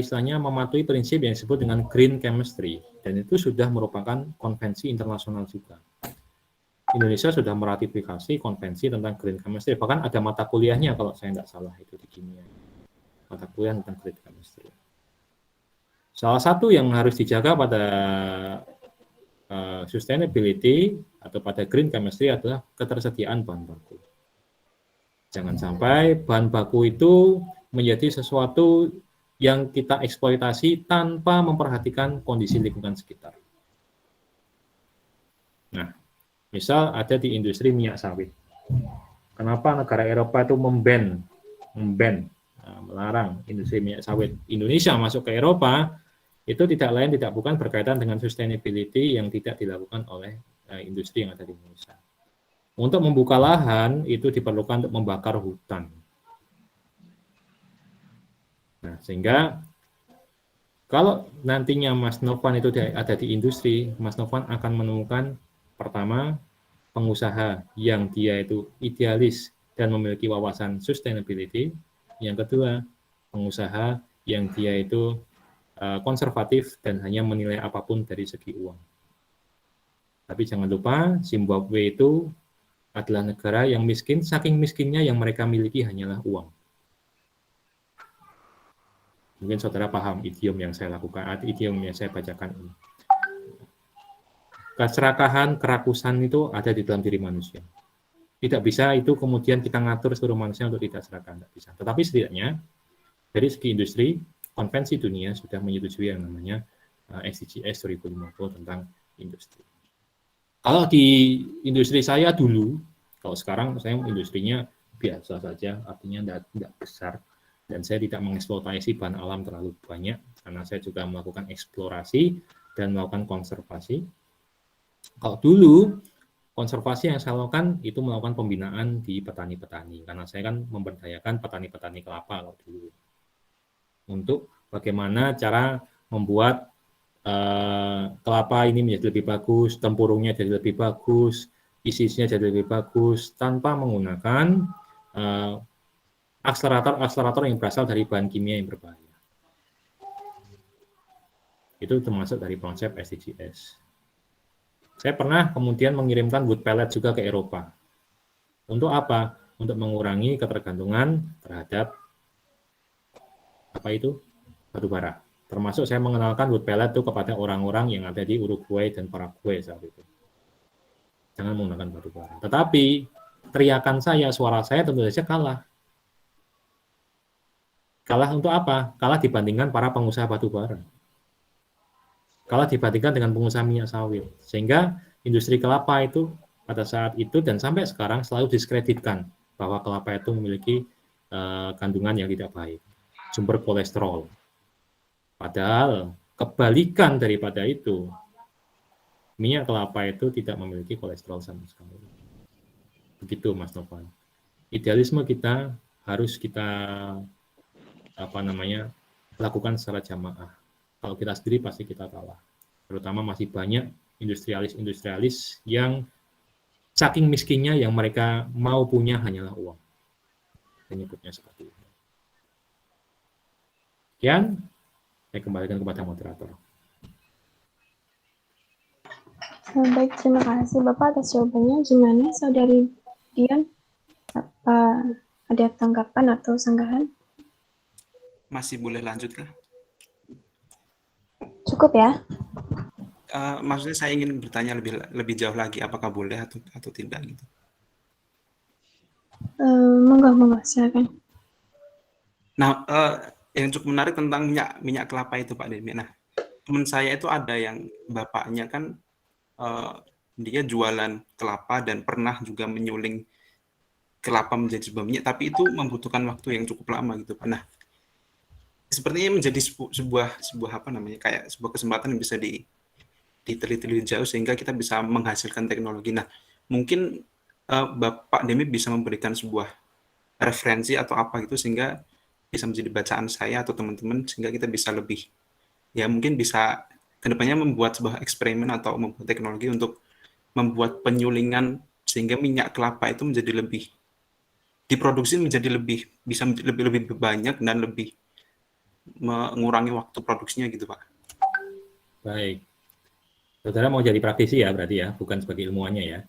istilahnya mematuhi prinsip yang disebut dengan green chemistry, dan itu sudah merupakan konvensi internasional juga. Indonesia sudah meratifikasi konvensi tentang green chemistry, bahkan ada mata kuliahnya kalau saya tidak salah itu di kimia, mata kuliah tentang green chemistry. Salah satu yang harus dijaga pada sustainability atau pada green chemistry adalah ketersediaan bahan baku. Jangan sampai bahan baku itu menjadi sesuatu yang kita eksploitasi tanpa memperhatikan kondisi lingkungan sekitar. Nah, misal ada di industri minyak sawit. Kenapa negara Eropa itu melarang industri minyak sawit Indonesia masuk ke Eropa? Itu tidak bukan berkaitan dengan sustainability yang tidak dilakukan oleh industri yang ada di Indonesia. Untuk membuka lahan itu diperlukan untuk membakar hutan. Nah, sehingga kalau nantinya Mas Novan itu ada di industri, Mas Novan akan menemukan pertama pengusaha yang dia itu idealis dan memiliki wawasan sustainability. Yang kedua, pengusaha yang dia itu konservatif dan hanya menilai apapun dari segi uang. Tapi jangan lupa, Zimbabwe itu adalah negara yang miskin, saking miskinnya yang mereka miliki hanyalah uang. Mungkin saudara paham idiom yang saya lakukan, idiom yang saya bacakan ini. Keserakahan, kerakusan itu ada di dalam diri manusia. Tidak bisa itu kemudian kita ngatur seluruh manusia untuk tidak serakah, tidak bisa. Tetapi setidaknya dari segi industri, konvensi dunia sudah menyetujui yang namanya SDGs 2050 tentang industri. Kalau di industri saya dulu, kalau sekarang saya industrinya biasa saja, artinya tidak besar, dan saya tidak mengeksploitasi bahan alam terlalu banyak, karena saya juga melakukan eksplorasi dan melakukan konservasi. Kalau dulu, konservasi yang saya lakukan itu melakukan pembinaan di petani-petani, karena saya kan memberdayakan petani-petani kelapa kalau dulu. Untuk bagaimana cara membuat kelapa ini menjadi lebih bagus, tempurungnya jadi lebih bagus, isinya jadi lebih bagus, tanpa menggunakan akselerator yang berasal dari bahan kimia yang berbahaya. Itu termasuk dari konsep SDGs. Saya pernah kemudian mengirimkan wood pellet juga ke Eropa. Untuk apa? Untuk mengurangi ketergantungan terhadap batu bara. Termasuk saya mengenalkan wood pellet itu kepada orang-orang yang ada di Uruguay dan Paraguay saat itu. Jangan menggunakan batu bara. Tetapi teriakan saya, suara saya tentu saja kalah. Kalah untuk apa? Kalah dibandingkan para pengusaha batu bara. Kalah dibandingkan dengan pengusaha minyak sawit. Sehingga industri kelapa itu pada saat itu dan sampai sekarang selalu diskreditkan bahwa kelapa itu memiliki kandungan yang tidak baik, sumber kolesterol. Padahal kebalikan daripada itu, minyak kelapa itu tidak memiliki kolesterol sama sekali. Begitu Mas Novan. Idealisme kita harus kita lakukan secara jamaah. Kalau kita sendiri pasti kita kalah. Terutama masih banyak industrialis yang saking miskinnya yang mereka mau punya hanyalah uang. Menyebutnya seperti itu. Sekian, saya kembalikan kepada moderator. Baik, terima kasih Bapak atas jawabannya. Gimana Saudari Dian? Apa ada tanggapan atau sanggahan? Masih boleh lanjut kah? Cukup ya? Maksudnya saya ingin bertanya lebih jauh lagi, apakah boleh atau tidak gitu. Monggo, silakan. Nah, yang cukup menarik tentang minyak kelapa itu Pak Demi. Nah, teman saya itu ada yang bapaknya kan dia jualan kelapa dan pernah juga menyuling kelapa menjadi sebuah minyak, tapi itu membutuhkan waktu yang cukup lama gitu Pak. Nah, sepertinya menjadi sebuah kayak sebuah kesempatan yang bisa diteliti lebih jauh sehingga kita bisa menghasilkan teknologi. Nah, mungkin Bapak Demi bisa memberikan sebuah referensi atau apa gitu sehingga bisa menjadi bacaan saya atau teman-teman sehingga kita bisa lebih mungkin bisa kedepannya membuat sebuah eksperimen atau membuat teknologi untuk membuat penyulingan sehingga minyak kelapa itu menjadi lebih diproduksi menjadi bisa lebih banyak dan lebih mengurangi waktu produksinya gitu Pak. Baik. Saudara mau jadi praktisi ya berarti ya, bukan sebagai ilmuwannya ya?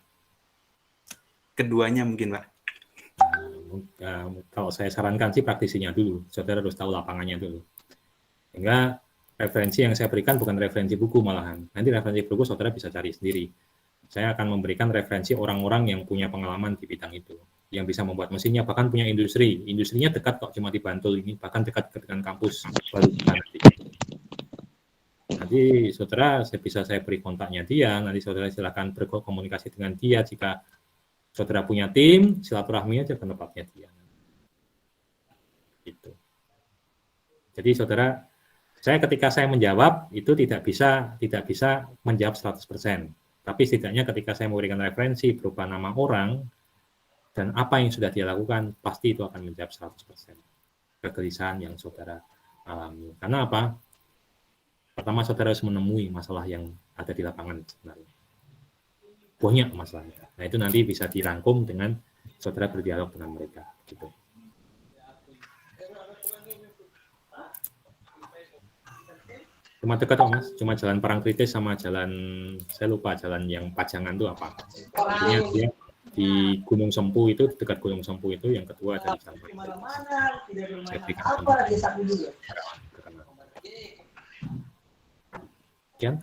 Keduanya mungkin Pak. Kalau saya sarankan sih praktisinya dulu, saudara harus tahu lapangannya dulu. Sehingga referensi yang saya berikan bukan referensi buku malahan. Nanti referensi buku saudara bisa cari sendiri. Saya akan memberikan referensi orang-orang yang punya pengalaman di bidang itu, yang bisa membuat mesinnya, bahkan punya industri. Industrinya dekat kok, cuma di Bantul ini, bahkan dekat dengan kampus. Nanti saudara saya beri kontaknya dia, nanti saudara silakan berkomunikasi dengan dia. Jika saudara punya tim, silaturahmi aja ke tempatnya dia. Gitu. Jadi saudara, ketika saya menjawab, itu tidak bisa menjawab 100%. Tapi setidaknya ketika saya memberikan referensi berupa nama orang, dan apa yang sudah dia lakukan, pasti itu akan menjawab 100% kegelisahan yang saudara alami. Karena apa? Pertama, saudara harus menemui masalah yang ada di lapangan sebenarnya. Banyak masalahnya. Nah, itu nanti bisa dirangkum dengan saudara berdialog dengan mereka. Gitu. Cuma dekat kok Mas, cuma jalan Parangtritis sama jalan, saya lupa jalan yang Pajangan itu apa. Artinya dia di Gunung Sempu itu, dekat Gunung Sempu itu, yang kedua ada di jalan Parangtritis. Saya berikan Dian.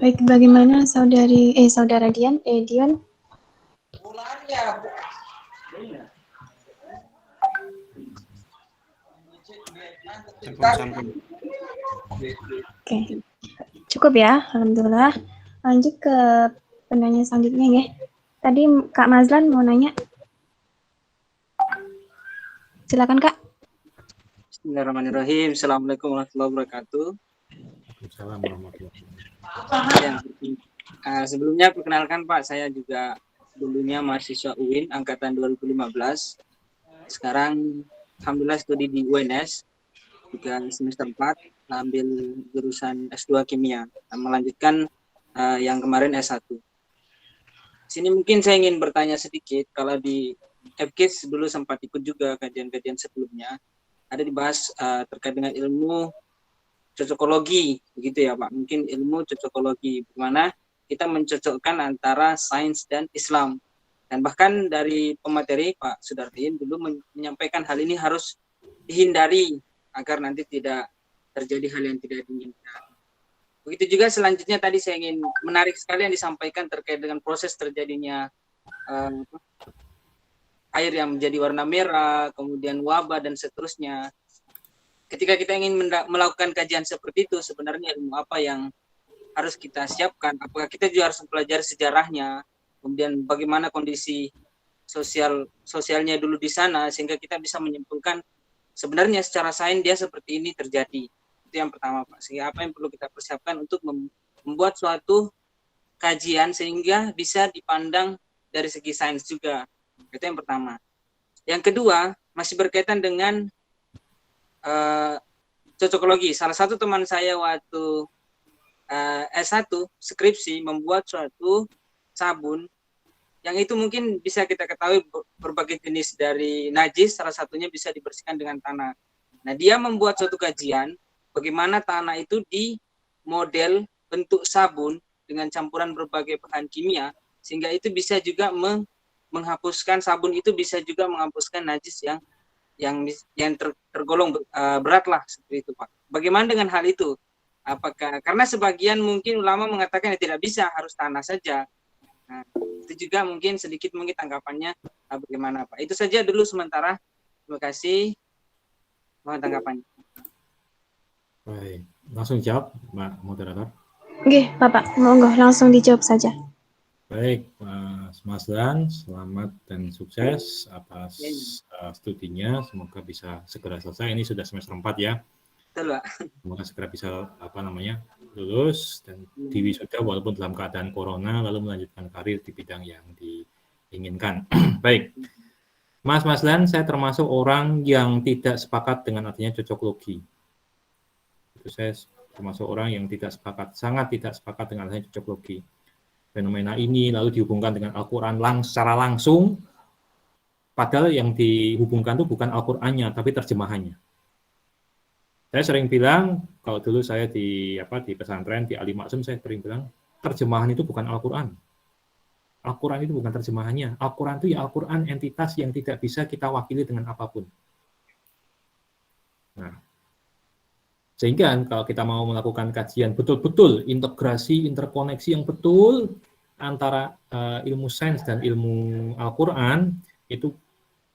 Baik, bagaimana saudara Dian? Dion? Oke, cukup ya, alhamdulillah. Lanjut ke penanya selanjutnya ya. Tadi Kak Mazlan mau nanya. Silakan Kak. Bismillahirrahmanirrahim. Assalamualaikum warahmatullahi wabarakatuh. Assalamualaikum warahmatullahi wabarakatuh. Ya, sebelumnya perkenalkan Pak, saya juga dulunya mahasiswa UIN angkatan 2015. Sekarang alhamdulillah studi di UNS juga semester 4, ambil jurusan S2 Kimia dan melanjutkan yang kemarin S1. Sini mungkin saya ingin bertanya sedikit, kalau di FKIS dulu sempat ikut juga kajian-kajian sebelumnya, ada dibahas terkait dengan ilmu cocokologi, begitu ya Pak. Mungkin ilmu cocokologi, bagaimana kita mencocokkan antara sains dan Islam. Dan bahkan dari pemateri Pak Sudartin dulu menyampaikan hal ini harus dihindari agar nanti tidak terjadi hal yang tidak diinginkan. Begitu juga selanjutnya tadi saya ingin menarik sekali yang disampaikan terkait dengan proses terjadinya air yang menjadi warna merah, kemudian wabah dan seterusnya. Ketika kita ingin melakukan kajian seperti itu, sebenarnya ilmu apa yang harus kita siapkan? Apakah kita juga harus mempelajari sejarahnya, kemudian bagaimana kondisi sosialnya dulu di sana, sehingga kita bisa menyimpulkan sebenarnya secara sains dia seperti ini terjadi. Itu yang pertama Pak. Sehingga apa yang perlu kita persiapkan untuk membuat suatu kajian sehingga bisa dipandang dari segi sains juga. Itu yang pertama. Yang kedua, masih berkaitan dengan cocokologi. Salah satu teman saya waktu S1 skripsi membuat suatu sabun yang itu mungkin bisa kita ketahui berbagai jenis dari najis, salah satunya bisa dibersihkan dengan tanah. Nah, dia membuat suatu kajian bagaimana tanah itu di model bentuk sabun dengan campuran berbagai bahan kimia, sehingga itu bisa juga menghapuskan, sabun itu bisa juga menghapuskan najis yang tergolong berat lah, seperti itu Pak. Bagaimana dengan hal itu? Apakah karena sebagian mungkin ulama mengatakan tidak bisa, harus tanah saja. Nah, itu juga mungkin sedikit mungkin tanggapannya bagaimana Pak. Itu saja dulu sementara. Terima kasih. Mohon tanggapannya. Baik, langsung jawab Mbak Moderator. Oke, Bapak, monggo langsung dijawab saja. Baik, Mas Mazlan, selamat dan sukses atas studinya. Semoga bisa segera selesai. Ini sudah semester 4 ya. Betul, Pak. Semoga segera bisa lulus dan diwisuda walaupun dalam keadaan corona, lalu melanjutkan karir di bidang yang diinginkan. Baik, Mas Mazlan, saya termasuk orang yang tidak sepakat dengan adanya cocokologi. Itu saya termasuk orang yang tidak sepakat, sangat tidak sepakat dengan adanya cocokologi. Fenomena ini lalu dihubungkan dengan Al-Quran secara langsung, padahal yang dihubungkan itu bukan Al-Qurannya, tapi terjemahannya. Saya sering bilang, kalau dulu saya di pesantren, di Ali Maksum, saya sering bilang, terjemahan itu bukan Al-Quran. Al-Quran itu bukan terjemahannya. Al-Quran itu ya Al-Quran, entitas yang tidak bisa kita wakili dengan apapun. Nah, sehingga kalau kita mau melakukan kajian betul-betul integrasi, interkoneksi yang betul antara ilmu sains dan ilmu Al-Quran, itu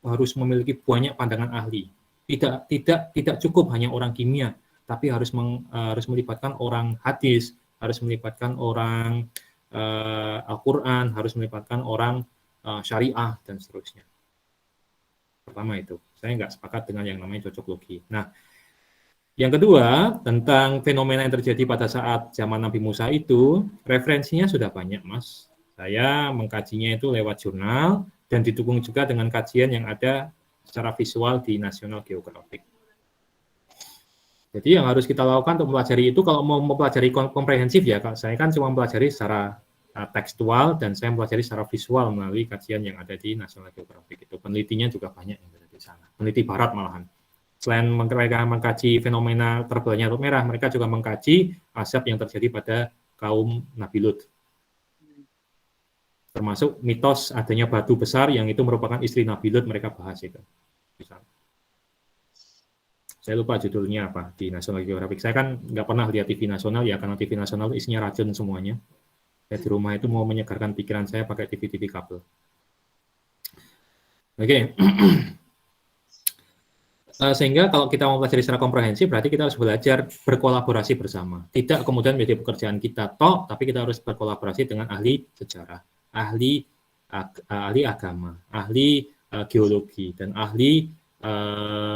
harus memiliki banyak pandangan ahli. Tidak cukup hanya orang kimia, tapi harus melibatkan orang hadis, harus melibatkan orang Al-Quran, harus melibatkan orang syariah dan seterusnya. Pertama itu, saya nggak sepakat dengan yang namanya cocokologi. Nah, yang kedua, tentang fenomena yang terjadi pada saat zaman Nabi Musa itu, referensinya sudah banyak, Mas. Saya mengkajinya itu lewat jurnal, dan didukung juga dengan kajian yang ada secara visual di National Geographic. Jadi yang harus kita lakukan untuk mempelajari itu, kalau mau mempelajari komprehensif ya, saya kan cuma mempelajari secara tekstual, dan saya mempelajari secara visual melalui kajian yang ada di National Geographic. Itu penelitinya juga banyak yang ada di sana, peneliti barat malahan. Selain mereka mengkaji fenomena terbelalnya laut merah, mereka juga mengkaji asap yang terjadi pada kaum Nabi Lut. Termasuk mitos adanya batu besar yang itu merupakan istri Nabi Lut, mereka bahas itu. Saya lupa judulnya apa di National Geographic. Saya kan nggak pernah lihat TV nasional ya, karena TV nasional isinya racun semuanya. Saya di rumah itu mau menyegarkan pikiran saya pakai TV kabel. Oke. Sehingga kalau kita mau belajar secara komprehensif, berarti kita harus belajar berkolaborasi bersama. Tidak kemudian menjadi pekerjaan kita tok, tapi kita harus berkolaborasi dengan ahli sejarah, ahli agama, ahli geologi, dan ahli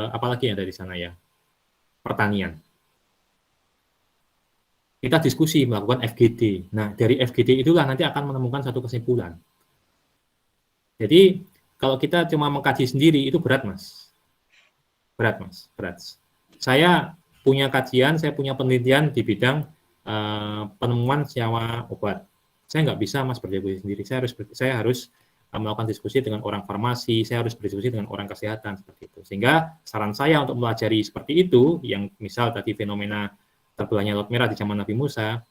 apalagi yang ada di sana ya, pertanian. Kita diskusi, melakukan FGD. Nah, dari FGD itulah nanti akan menemukan satu kesimpulan. Jadi, kalau kita cuma mengkaji sendiri, itu berat, Mas. Berat. Saya punya kajian, saya punya penelitian di bidang penemuan senyawa obat. Saya nggak bisa, Mas, berdiskusi sendiri. Saya harus melakukan diskusi dengan orang farmasi, saya harus berdiskusi dengan orang kesehatan, seperti itu. Sehingga saran saya untuk mempelajari seperti itu, yang misal tadi fenomena terbelahnya Laut Merah di zaman Nabi Musa,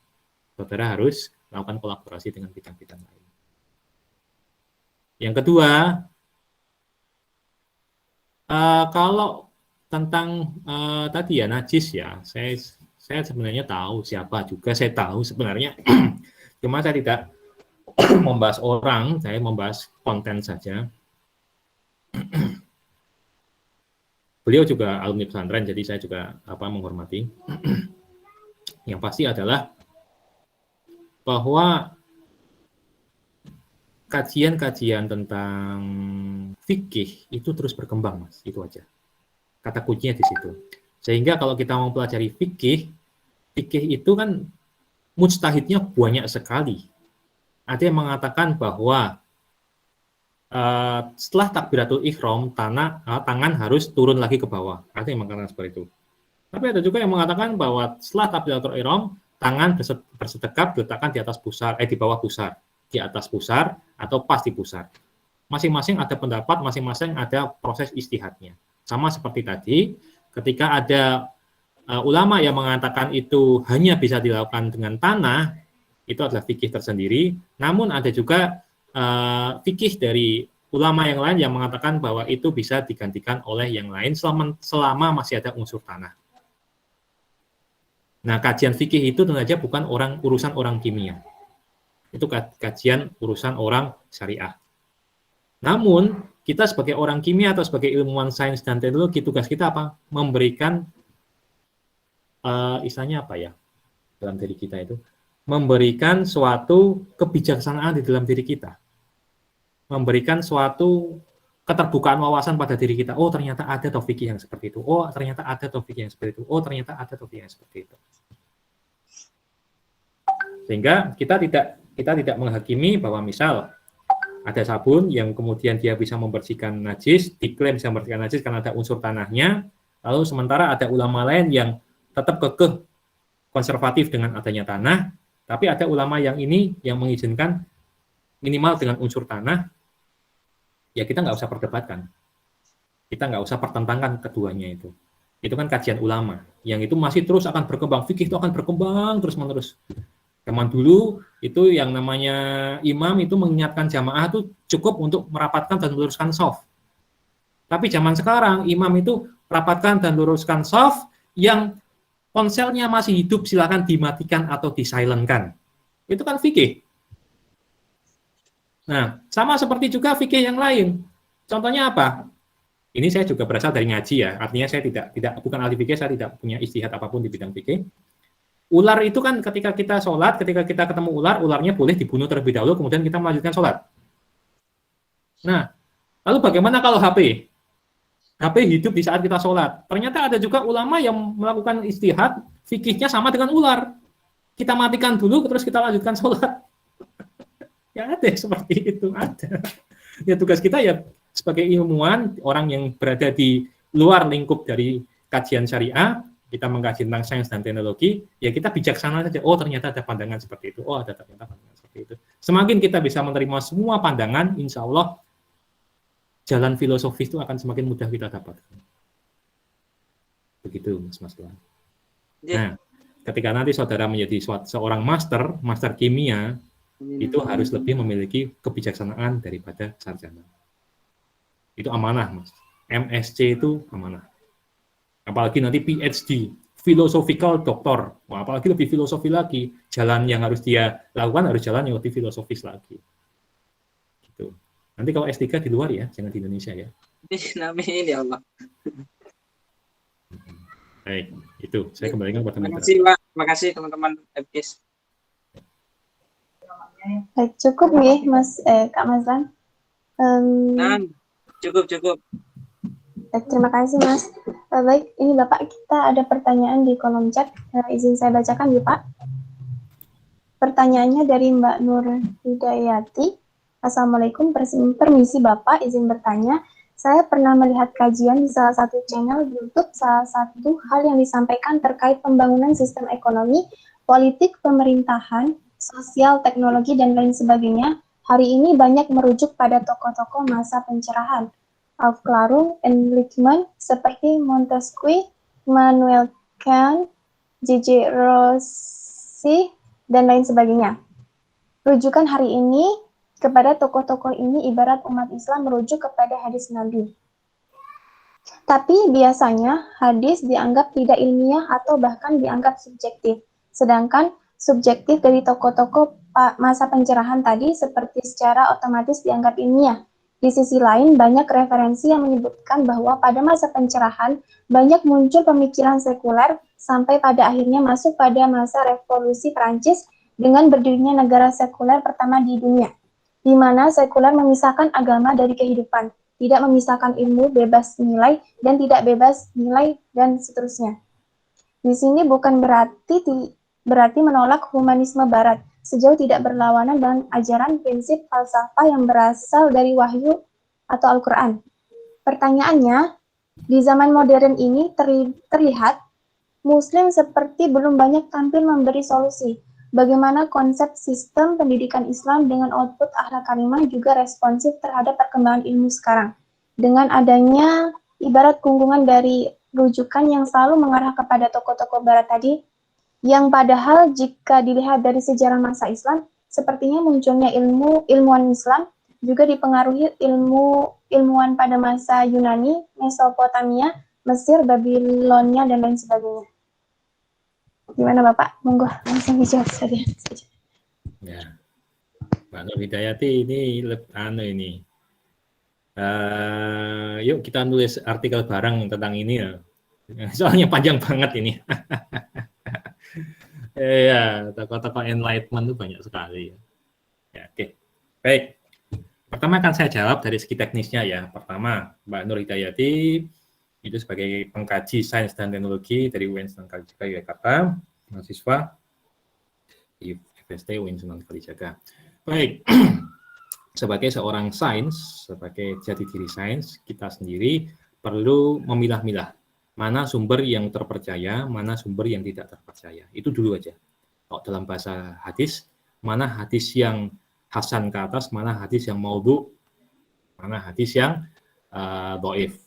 saudara harus melakukan kolaborasi dengan bidang-bidang lain. Yang kedua, kalau tentang tadi ya najis ya, saya sebenarnya tahu siapa juga, saya tahu sebenarnya, cuma saya tidak membahas orang, saya membahas konten saja. Beliau juga alumni pesantren, jadi saya juga menghormati. Yang pasti adalah bahwa kajian-kajian tentang fikih itu terus berkembang, Mas, itu aja. Kata kuncinya di situ. Sehingga kalau kita mau pelajari fikih itu kan mujtahidnya banyak sekali. Ada yang mengatakan bahwa setelah takbiratul ihram, tangan harus turun lagi ke bawah. Ada yang mengatakan seperti itu. Tapi ada juga yang mengatakan bahwa setelah takbiratul ihram, tangan bersedekap diletakkan di atas pusar, di bawah pusar, di atas pusar atau pas di pusar. Masing-masing ada pendapat, masing-masing ada proses ijtihadnya. Sama seperti tadi, ketika ada ulama yang mengatakan itu hanya bisa dilakukan dengan tanah, itu adalah fikih tersendiri. Namun ada juga fikih dari ulama yang lain yang mengatakan bahwa itu bisa digantikan oleh yang lain selama masih ada unsur tanah. Nah, kajian fikih itu tentu saja bukan urusan orang kimia. Itu kajian urusan orang syariah. Namun, kita sebagai orang kimia atau sebagai ilmuwan sains dan teknologi, tugas kita apa? Memberikan, istilahnya apa ya, dalam diri kita itu? Memberikan suatu kebijaksanaan di dalam diri kita. Memberikan suatu keterbukaan wawasan pada diri kita. Oh, ternyata ada taufik yang seperti itu. Oh, ternyata ada taufik yang seperti itu. Oh, ternyata ada taufik yang seperti itu. Sehingga kita tidak menghakimi bahwa misal ada sabun yang kemudian dia bisa membersihkan najis, diklaim bisa membersihkan najis karena ada unsur tanahnya, lalu sementara ada ulama lain yang tetap kekeh konservatif dengan adanya tanah, tapi ada ulama yang ini yang mengizinkan minimal dengan unsur tanah, ya kita nggak usah perdebatkan. Kita nggak usah pertentangkan keduanya itu. Itu kan kajian ulama, yang itu masih terus akan berkembang, fikih itu akan berkembang terus-menerus. Zaman dulu itu yang namanya imam itu mengingatkan jamaah itu cukup untuk merapatkan dan meluruskan shaf. Tapi zaman sekarang imam itu merapatkan dan luruskan shaf, yang ponselnya masih hidup silakan dimatikan atau disilentkan. Itu kan fikih. Nah, sama seperti juga fikih yang lain. Contohnya apa? Ini saya juga berasal dari ngaji ya. Artinya saya bukan ahli fikih, saya tidak punya ijtihad apapun di bidang fikih. Ular itu kan ketika kita sholat, ketika kita ketemu ular, ularnya boleh dibunuh terlebih dahulu, kemudian kita melanjutkan sholat. Nah, lalu bagaimana kalau HP? HP hidup di saat kita sholat. Ternyata ada juga ulama yang melakukan ijtihad, fikihnya sama dengan ular. Kita matikan dulu, terus kita lanjutkan sholat. Ya ada seperti itu, ada. Ya tugas kita ya sebagai ilmuwan, orang yang berada di luar lingkup dari kajian syariah, kita mengkaji tentang sains dan teknologi, ya kita bijaksana saja. Oh, ternyata ada pandangan seperti itu. Oh, ada ternyata pandangan seperti itu. Semakin kita bisa menerima semua pandangan, insya Allah jalan filosofis itu akan semakin mudah kita dapatkan. Begitu, Mas Tuhan. Nah, ketika nanti saudara menjadi seorang master kimia, itu harus lebih memiliki kebijaksanaan daripada sarjana. Itu amanah, Mas. MSc itu amanah. Apalagi nanti PhD, philosophical doctor. Wah, apalagi lebih filosofi lagi. Jalan yang harus dia lakukan harus jalan yang lebih filosofis lagi. Gitu. Nanti kalau S3 di luar ya, jangan di Indonesia ya. Amin ya Allah. Baik, itu saya kembalikan kepada Terima kasih Pak, terima kasih teman-teman FKIS. Baik, cukup nih Mas Kak Mazlan. Nah, cukup. Baik, terima kasih Mas. Baik, ini Bapak kita ada pertanyaan di kolom chat. Izin saya bacakan ya Pak. Pertanyaannya dari Mbak Nur Hidayati. Assalamualaikum, permisi Bapak, izin bertanya. Saya pernah melihat kajian di salah satu channel YouTube, salah satu hal yang disampaikan terkait pembangunan sistem ekonomi, politik pemerintahan, sosial, teknologi, dan lain sebagainya. Hari ini banyak merujuk pada tokoh-tokoh masa pencerahan, Aufklärung, Enlightenment, seperti Montesquieu, Immanuel Kant, J.J. Rossi, dan lain sebagainya. Rujukan hari ini kepada tokoh-tokoh ini ibarat umat Islam merujuk kepada hadis Nabi. Tapi biasanya hadis dianggap tidak ilmiah atau bahkan dianggap subjektif. Sedangkan subjektif dari tokoh-tokoh masa pencerahan tadi seperti secara otomatis dianggap ilmiah. Di sisi lain, banyak referensi yang menyebutkan bahwa pada masa pencerahan banyak muncul pemikiran sekuler sampai pada akhirnya masuk pada masa revolusi Prancis dengan berdirinya negara sekuler pertama di dunia, di mana sekuler memisahkan agama dari kehidupan, tidak memisahkan ilmu, bebas nilai, dan tidak bebas nilai, dan seterusnya. Di sini bukan berarti menolak humanisme barat, sejauh tidak berlawanan dengan ajaran prinsip falsafah yang berasal dari wahyu atau Al-Quran. Pertanyaannya, di zaman modern ini terlihat Muslim seperti belum banyak tampil memberi solusi. Bagaimana konsep sistem pendidikan Islam dengan output akhlak karimah juga responsif terhadap perkembangan ilmu sekarang. Dengan adanya ibarat gunggungan dari rujukan yang selalu mengarah kepada tokoh-tokoh barat tadi, yang padahal jika dilihat dari sejarah masa Islam, sepertinya munculnya ilmuwan Islam juga dipengaruhi ilmuwan pada masa Yunani, Mesopotamia, Mesir, Babilonia, dan lain sebagainya. Gimana Bapak? Monggo langsung dijawab saja. Ya, Mbak Nur Hidayati ini yuk kita nulis artikel bareng tentang ini ya. Soalnya panjang banget ini. Ya, tokoh-tokoh enlightenment itu banyak sekali. Ya, oke. Baik. Pertama akan saya jawab dari segi teknisnya ya. Pertama, Mbak Nur Hidayati itu sebagai pengkaji sains dan teknologi dari UIN Sunan Kalijaga Yogyakarta, mahasiswa di FST UIN Sunan Kalijaga. Baik, sebagai seorang sains, sebagai jati diri sains, kita sendiri perlu memilah-milah mana sumber yang terpercaya, mana sumber yang tidak terpercaya. Itu dulu aja. Kalau dalam bahasa hadis, mana hadis yang hasan ke atas, mana hadis yang maudhu, mana hadis yang dhaif.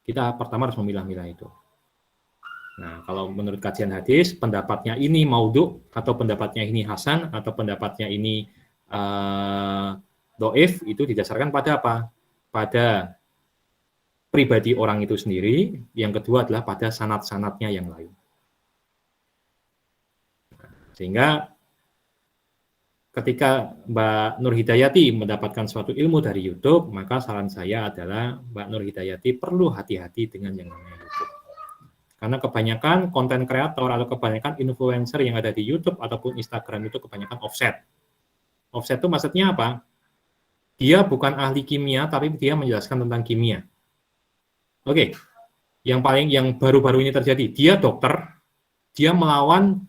Kita pertama harus memilah-milah itu. Nah, kalau menurut kajian hadis, pendapatnya ini maudhu, atau pendapatnya ini hasan, atau pendapatnya ini dhaif, itu didasarkan pada apa? Pada pribadi orang itu sendiri, yang kedua adalah pada sanad-sanadnya yang lain. Sehingga ketika Mbak Nur Hidayati mendapatkan suatu ilmu dari YouTube, maka saran saya adalah Mbak Nur Hidayati perlu hati-hati dengan yang namanya YouTube. Karena kebanyakan konten kreator atau kebanyakan influencer yang ada di YouTube ataupun Instagram itu kebanyakan offset. Offset itu maksudnya apa? Dia bukan ahli kimia, tapi dia menjelaskan tentang kimia. Oke, yang baru-baru ini terjadi, dia dokter, dia melawan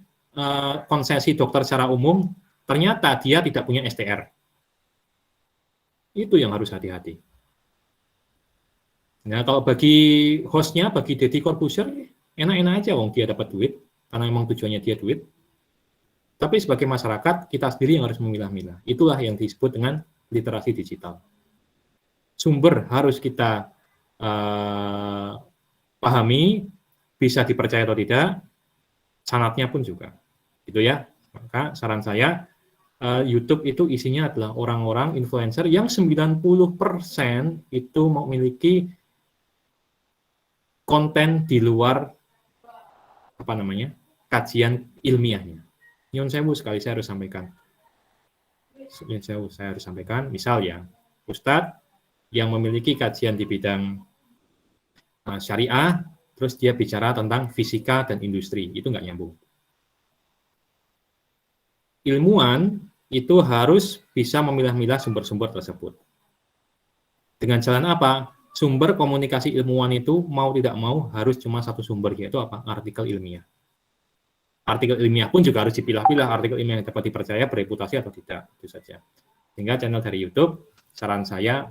konsesi dokter secara umum, ternyata dia tidak punya STR. Itu yang harus hati-hati. Nah, kalau bagi hostnya, bagi Deddy Corbuzier, enak-enak aja, wong dia dapat duit, karena memang tujuannya dia duit. Tapi sebagai masyarakat, kita sendiri yang harus memilah-milah. Itulah yang disebut dengan literasi digital. Sumber harus kita pahami, bisa dipercaya atau tidak, sanatnya pun juga. Gitu ya. Maka saran saya, YouTube itu isinya adalah orang-orang influencer yang 90% itu memiliki konten di luar kajian ilmiahnya. Nyun sewu sekali saya harus sampaikan. Misal ya, Ustadz yang memiliki kajian di bidang syariah, terus dia bicara tentang fisika dan industri, itu nggak nyambung. Ilmuwan itu harus bisa memilah-milah sumber-sumber tersebut. Dengan jalan apa? Sumber komunikasi ilmuwan itu mau tidak mau harus cuma satu sumber, yaitu apa? Artikel ilmiah. Artikel ilmiah pun juga harus dipilah-pilah, artikel ilmiah yang dapat dipercaya, bereputasi atau tidak, itu saja. Sehingga channel dari YouTube, saran saya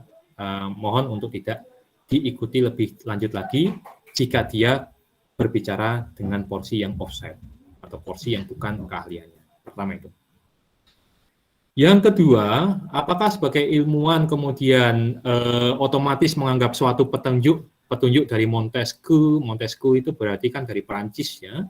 mohon untuk tidak diikuti lebih lanjut lagi jika dia berbicara dengan porsi yang offside atau porsi yang bukan keahliannya. Pertama itu. Yang kedua, apakah sebagai ilmuwan kemudian otomatis menganggap suatu petunjuk dari Montesquieu itu berarti kan dari Perancis ya,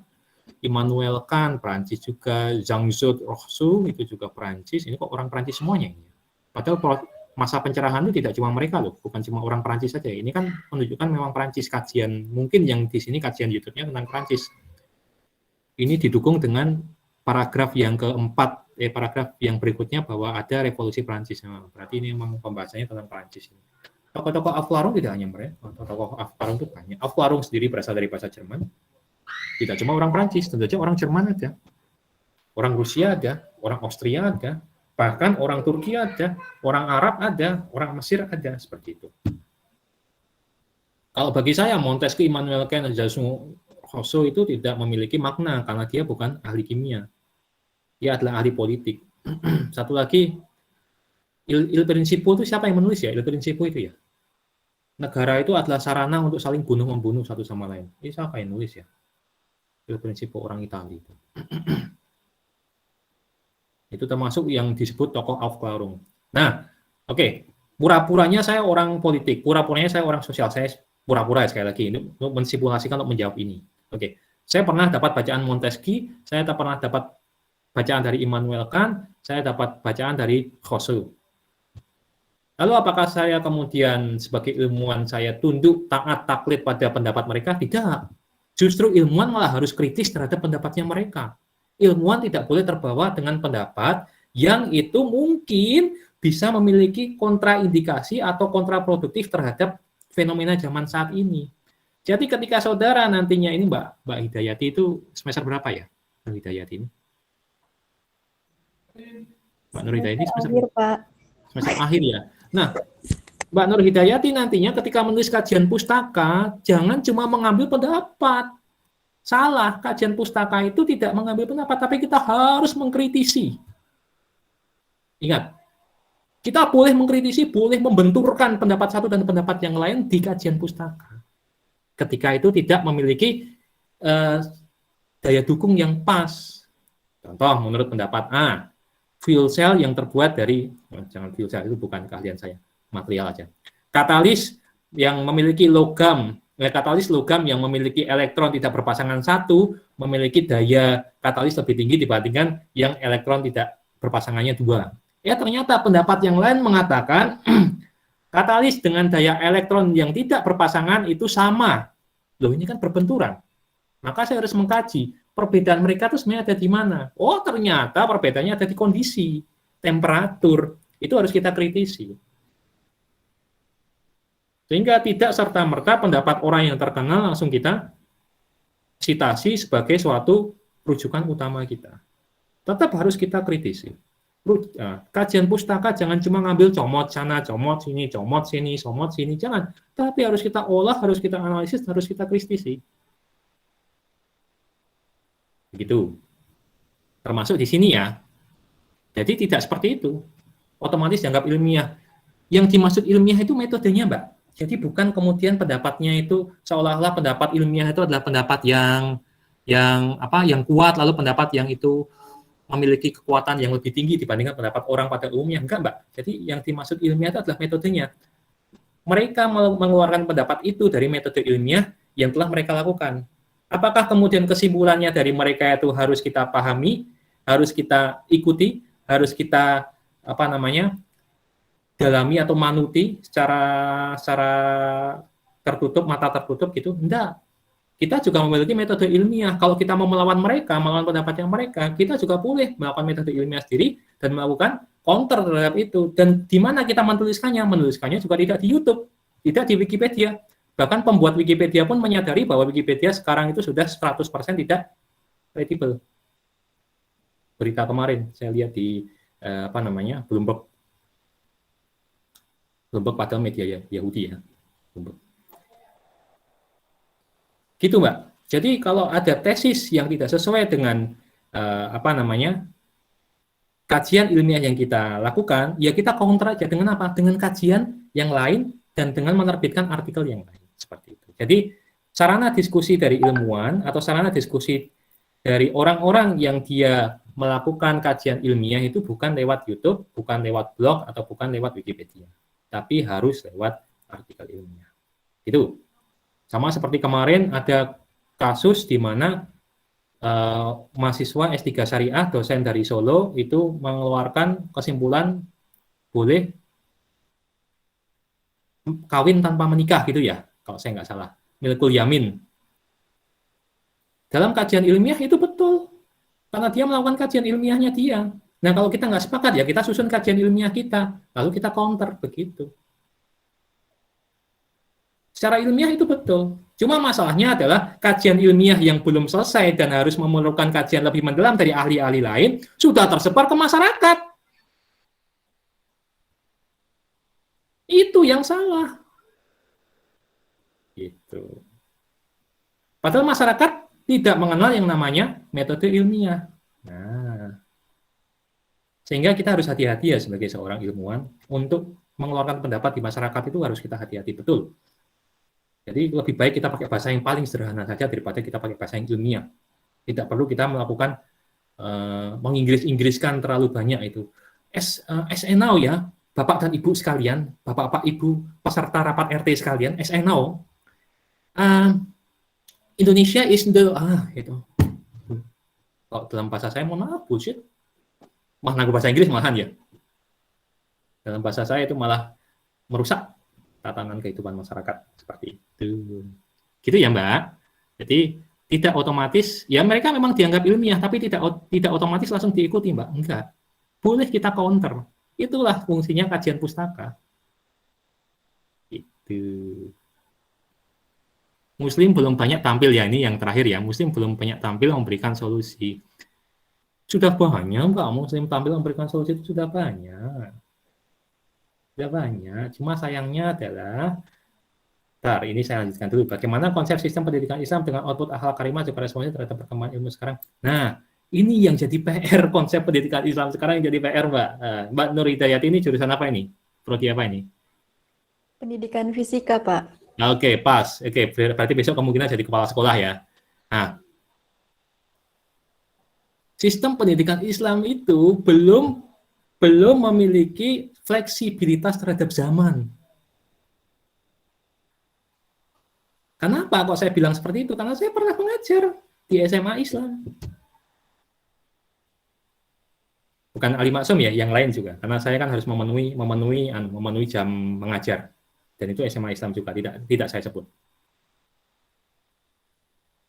Immanuel Kant Perancis juga, Jean-Jacques Rousseau itu juga Perancis, ini kok orang Perancis semuanya ini. Padahal masa pencerahan itu tidak cuma mereka loh, bukan cuma orang Perancis saja. Ini kan menunjukkan memang Perancis kajian, mungkin yang di sini kajian YouTube-nya tentang Perancis. Ini didukung dengan paragraf yang keempat, paragraf yang berikutnya bahwa ada revolusi Perancis. Nah, berarti ini memang pembahasannya tentang Perancis. Tokoh-tokoh Aufklärung tidak hanya mereka, tokoh Aufklärung itu banyak. Aufklärung sendiri berasal dari bahasa Jerman. Tidak cuma orang Perancis, tentu saja orang Jerman ada, orang Rusia ada, orang Austria ada, bahkan orang Turki ada, orang Arab ada, orang Mesir ada, seperti itu. Kalau bagi saya, Montesquieu, Immanuel Kant, Jean-Jacques Rousseau itu tidak memiliki makna karena dia bukan ahli kimia. Dia adalah ahli politik. Satu lagi, Il Principio itu siapa yang menulis ya? Il Principio itu ya. Negara itu adalah sarana untuk saling bunuh-membunuh satu sama lain. Ini siapa yang nulis ya? Il Principio orang Italia itu. Itu termasuk yang disebut tokoh Aufklärung. Nah, oke. Pura-puranya saya orang politik, pura-puranya saya orang sosial. Saya pura-pura sekali lagi ini untuk mensimulasikan untuk menjawab ini. Oke. Saya pernah dapat bacaan Montesquieu, saya pernah dapat bacaan dari Immanuel Kant, saya dapat bacaan dari Rousseau. Lalu apakah saya kemudian sebagai ilmuwan saya tunduk, taat, taklid pada pendapat mereka? Tidak. Justru ilmuwan malah harus kritis terhadap pendapatnya mereka. Ilmuwan tidak boleh terbawa dengan pendapat yang itu mungkin bisa memiliki kontraindikasi atau kontraproduktif terhadap fenomena zaman saat ini. Jadi ketika saudara nantinya ini Mbak Hidayati itu semester berapa ya? Mbak Hidayati ini? Mbak Nur Hidayati semester akhir, Pak. Semester akhir ya. Nah, Mbak Nur Hidayati nantinya ketika menulis kajian pustaka, jangan cuma mengambil pendapat. Salah, kajian pustaka itu tidak mengambil pendapat, tapi kita harus mengkritisi. Ingat, kita boleh mengkritisi, boleh membenturkan pendapat satu dan pendapat yang lain di kajian pustaka. Ketika itu tidak memiliki daya dukung yang pas. Contoh, menurut pendapat A, fuel cell yang terbuat dari, jangan fuel cell, itu bukan keahlian saya, material aja. Katalis yang memiliki logam yang memiliki elektron tidak berpasangan satu, memiliki daya katalis lebih tinggi dibandingkan yang elektron tidak berpasangannya dua. Ya ternyata pendapat yang lain mengatakan katalis dengan daya elektron yang tidak berpasangan itu sama. Loh ini kan berbenturan. Maka saya harus mengkaji perbedaan mereka itu sebenarnya ada di mana. Oh ternyata perbedaannya ada di kondisi, temperatur. Itu harus kita kritisi. Sehingga tidak serta-merta pendapat orang yang terkenal langsung kita sitasi sebagai suatu rujukan utama kita. Tetap harus kita kritisi. Kajian pustaka jangan cuma ngambil comot sana, comot sini, comot sini, jangan. Tapi harus kita olah, harus kita analisis, harus kita kritisi. Begitu. Termasuk di sini ya. Jadi tidak seperti itu. Otomatis dianggap ilmiah. Yang dimaksud ilmiah itu metodenya, Mbak. Jadi bukan kemudian pendapatnya itu seolah-olah pendapat ilmiah itu adalah pendapat yang kuat, lalu pendapat yang itu memiliki kekuatan yang lebih tinggi dibandingkan pendapat orang pada umumnya. Enggak, Mbak. Jadi yang dimaksud ilmiah itu adalah metodenya. Mereka mengeluarkan pendapat itu dari metode ilmiah yang telah mereka lakukan. Apakah kemudian kesimpulannya dari mereka itu harus kita pahami, harus kita ikuti, harus kita dalami atau manuti secara tertutup, mata tertutup gitu? Enggak. Kita juga memiliki metode ilmiah. Kalau kita mau melawan mereka, melawan pendapatnya mereka, kita juga boleh melakukan metode ilmiah sendiri dan melakukan counter terhadap itu. Dan di mana kita menuliskannya? Menuliskannya juga tidak di YouTube, tidak di Wikipedia. Bahkan pembuat Wikipedia pun menyadari bahwa Wikipedia sekarang itu sudah 100% tidak kredibel. Berita kemarin saya lihat di Bloomberg pada media Yahudi ya. Bloomberg. Gitu Mbak. Jadi kalau ada tesis yang tidak sesuai dengan kajian ilmiah yang kita lakukan, ya kita counter aja dengan apa? Dengan kajian yang lain dan dengan menerbitkan artikel yang lain. Seperti itu. Jadi sarana diskusi dari ilmuwan atau sarana diskusi dari orang-orang yang dia melakukan kajian ilmiah itu bukan lewat YouTube, bukan lewat blog, atau bukan lewat Wikipedia. Tapi harus lewat artikel ilmiah. Itu. Sama seperti kemarin ada kasus di mana mahasiswa S3 Syariah, dosen dari Solo, itu mengeluarkan kesimpulan boleh kawin tanpa menikah gitu ya. Kalau saya nggak salah, milkul yamin. Dalam kajian ilmiah itu betul, karena dia melakukan kajian ilmiahnya dia. Nah kalau kita nggak sepakat ya kita susun kajian ilmiah kita, lalu kita counter begitu. Secara ilmiah itu betul. Cuma masalahnya adalah kajian ilmiah yang belum selesai dan harus memerlukan kajian lebih mendalam dari ahli-ahli lain sudah tersebar ke masyarakat. Itu yang salah. Gitu. Padahal masyarakat tidak mengenal yang namanya metode ilmiah. Nah, sehingga kita harus hati-hati ya sebagai seorang ilmuwan untuk mengeluarkan pendapat di masyarakat itu harus kita hati-hati betul. Jadi lebih baik kita pakai bahasa yang paling sederhana saja daripada kita pakai bahasa yang ilmiah. Tidak perlu kita melakukan menginggris-inggriskan terlalu banyak itu. As I know ya, Bapak dan Ibu sekalian, Bapak-bapak Ibu peserta rapat RT sekalian, as I know, Indonesia is the itu. Kalau dalam bahasa saya mohon maaf bullshit. Malah bahasa Inggris malahan ya. Dalam bahasa saya itu malah merusak tatanan kehidupan masyarakat seperti itu. Gitu ya, Mbak. Jadi tidak otomatis ya mereka memang dianggap ilmiah tapi tidak otomatis langsung diikuti, Mbak. Enggak. Boleh kita counter. Itulah fungsinya kajian pustaka. Itu. Muslim belum banyak tampil ya, ini yang terakhir ya. Muslim belum banyak tampil memberikan solusi. Sudah banyak Mbak, Muslim tampil memberikan solusi itu sudah banyak. Sudah banyak. Cuma sayangnya adalah ini saya lanjutkan dulu. Bagaimana konsep sistem pendidikan Islam dengan output akhlak karimah juga responsif terhadap perkembangan ilmu sekarang. Nah, ini yang jadi PR konsep pendidikan Islam sekarang yang jadi PR, Mbak. Mbak Nur Hidayati ini jurusan apa ini? Prodi apa ini? Pendidikan fisika, Pak. Oke, pas. Oke, berarti besok kemungkinan jadi kepala sekolah ya. Nah, sistem pendidikan Islam itu belum memiliki fleksibilitas terhadap zaman. Kenapa kok saya bilang seperti itu? Karena saya pernah mengajar di SMA Islam. Bukan Ali Maksum ya, yang lain juga. Karena saya kan harus memenuhi jam mengajar. Dan itu SMA Islam juga, tidak saya sebut.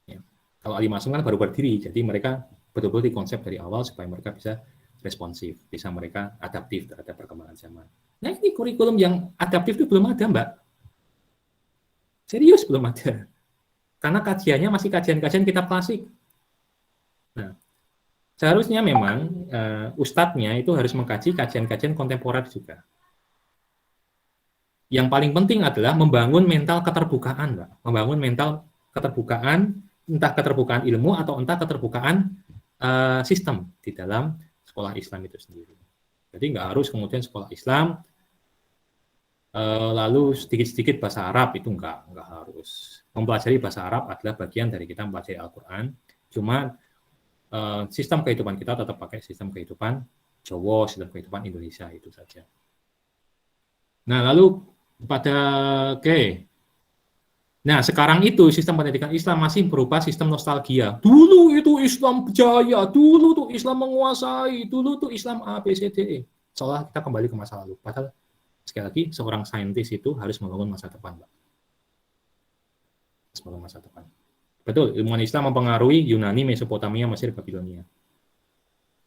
Ya. Kalau Ali Maksum kan baru berdiri, jadi mereka betul-betul dikonsep dari awal supaya mereka bisa responsif, bisa mereka adaptif terhadap perkembangan zaman. Nah ini kurikulum yang adaptif itu belum ada, Mbak. Serius belum ada. Karena kajiannya masih kajian-kajian kitab klasik. Nah, seharusnya memang ustadznya itu harus mengkaji kajian-kajian kontemporer juga. Yang paling penting adalah membangun mental keterbukaan, Mbak. Membangun mental keterbukaan, entah keterbukaan ilmu atau entah keterbukaan sistem di dalam sekolah Islam itu sendiri. Jadi nggak harus kemudian sekolah Islam lalu sedikit-sedikit bahasa Arab, itu nggak harus. Mempelajari bahasa Arab adalah bagian dari kita mempelajari Al-Quran. Cuma sistem kehidupan kita tetap pakai sistem kehidupan Jawa, sistem kehidupan Indonesia itu saja. Nah lalu Nah, sekarang itu sistem pendidikan Islam masih berupa sistem nostalgia. Dulu itu Islam jaya, dulu tuh Islam menguasai, dulu tuh Islam A, B, C, D, E. Seolah kita kembali ke masa lalu. Padahal, sekali lagi, seorang saintis itu harus membangun masa depan, Pak. Harus membangun masa depan. Betul, ilmuwan Islam mempengaruhi Yunani, Mesopotamia, Mesir, Babilonia.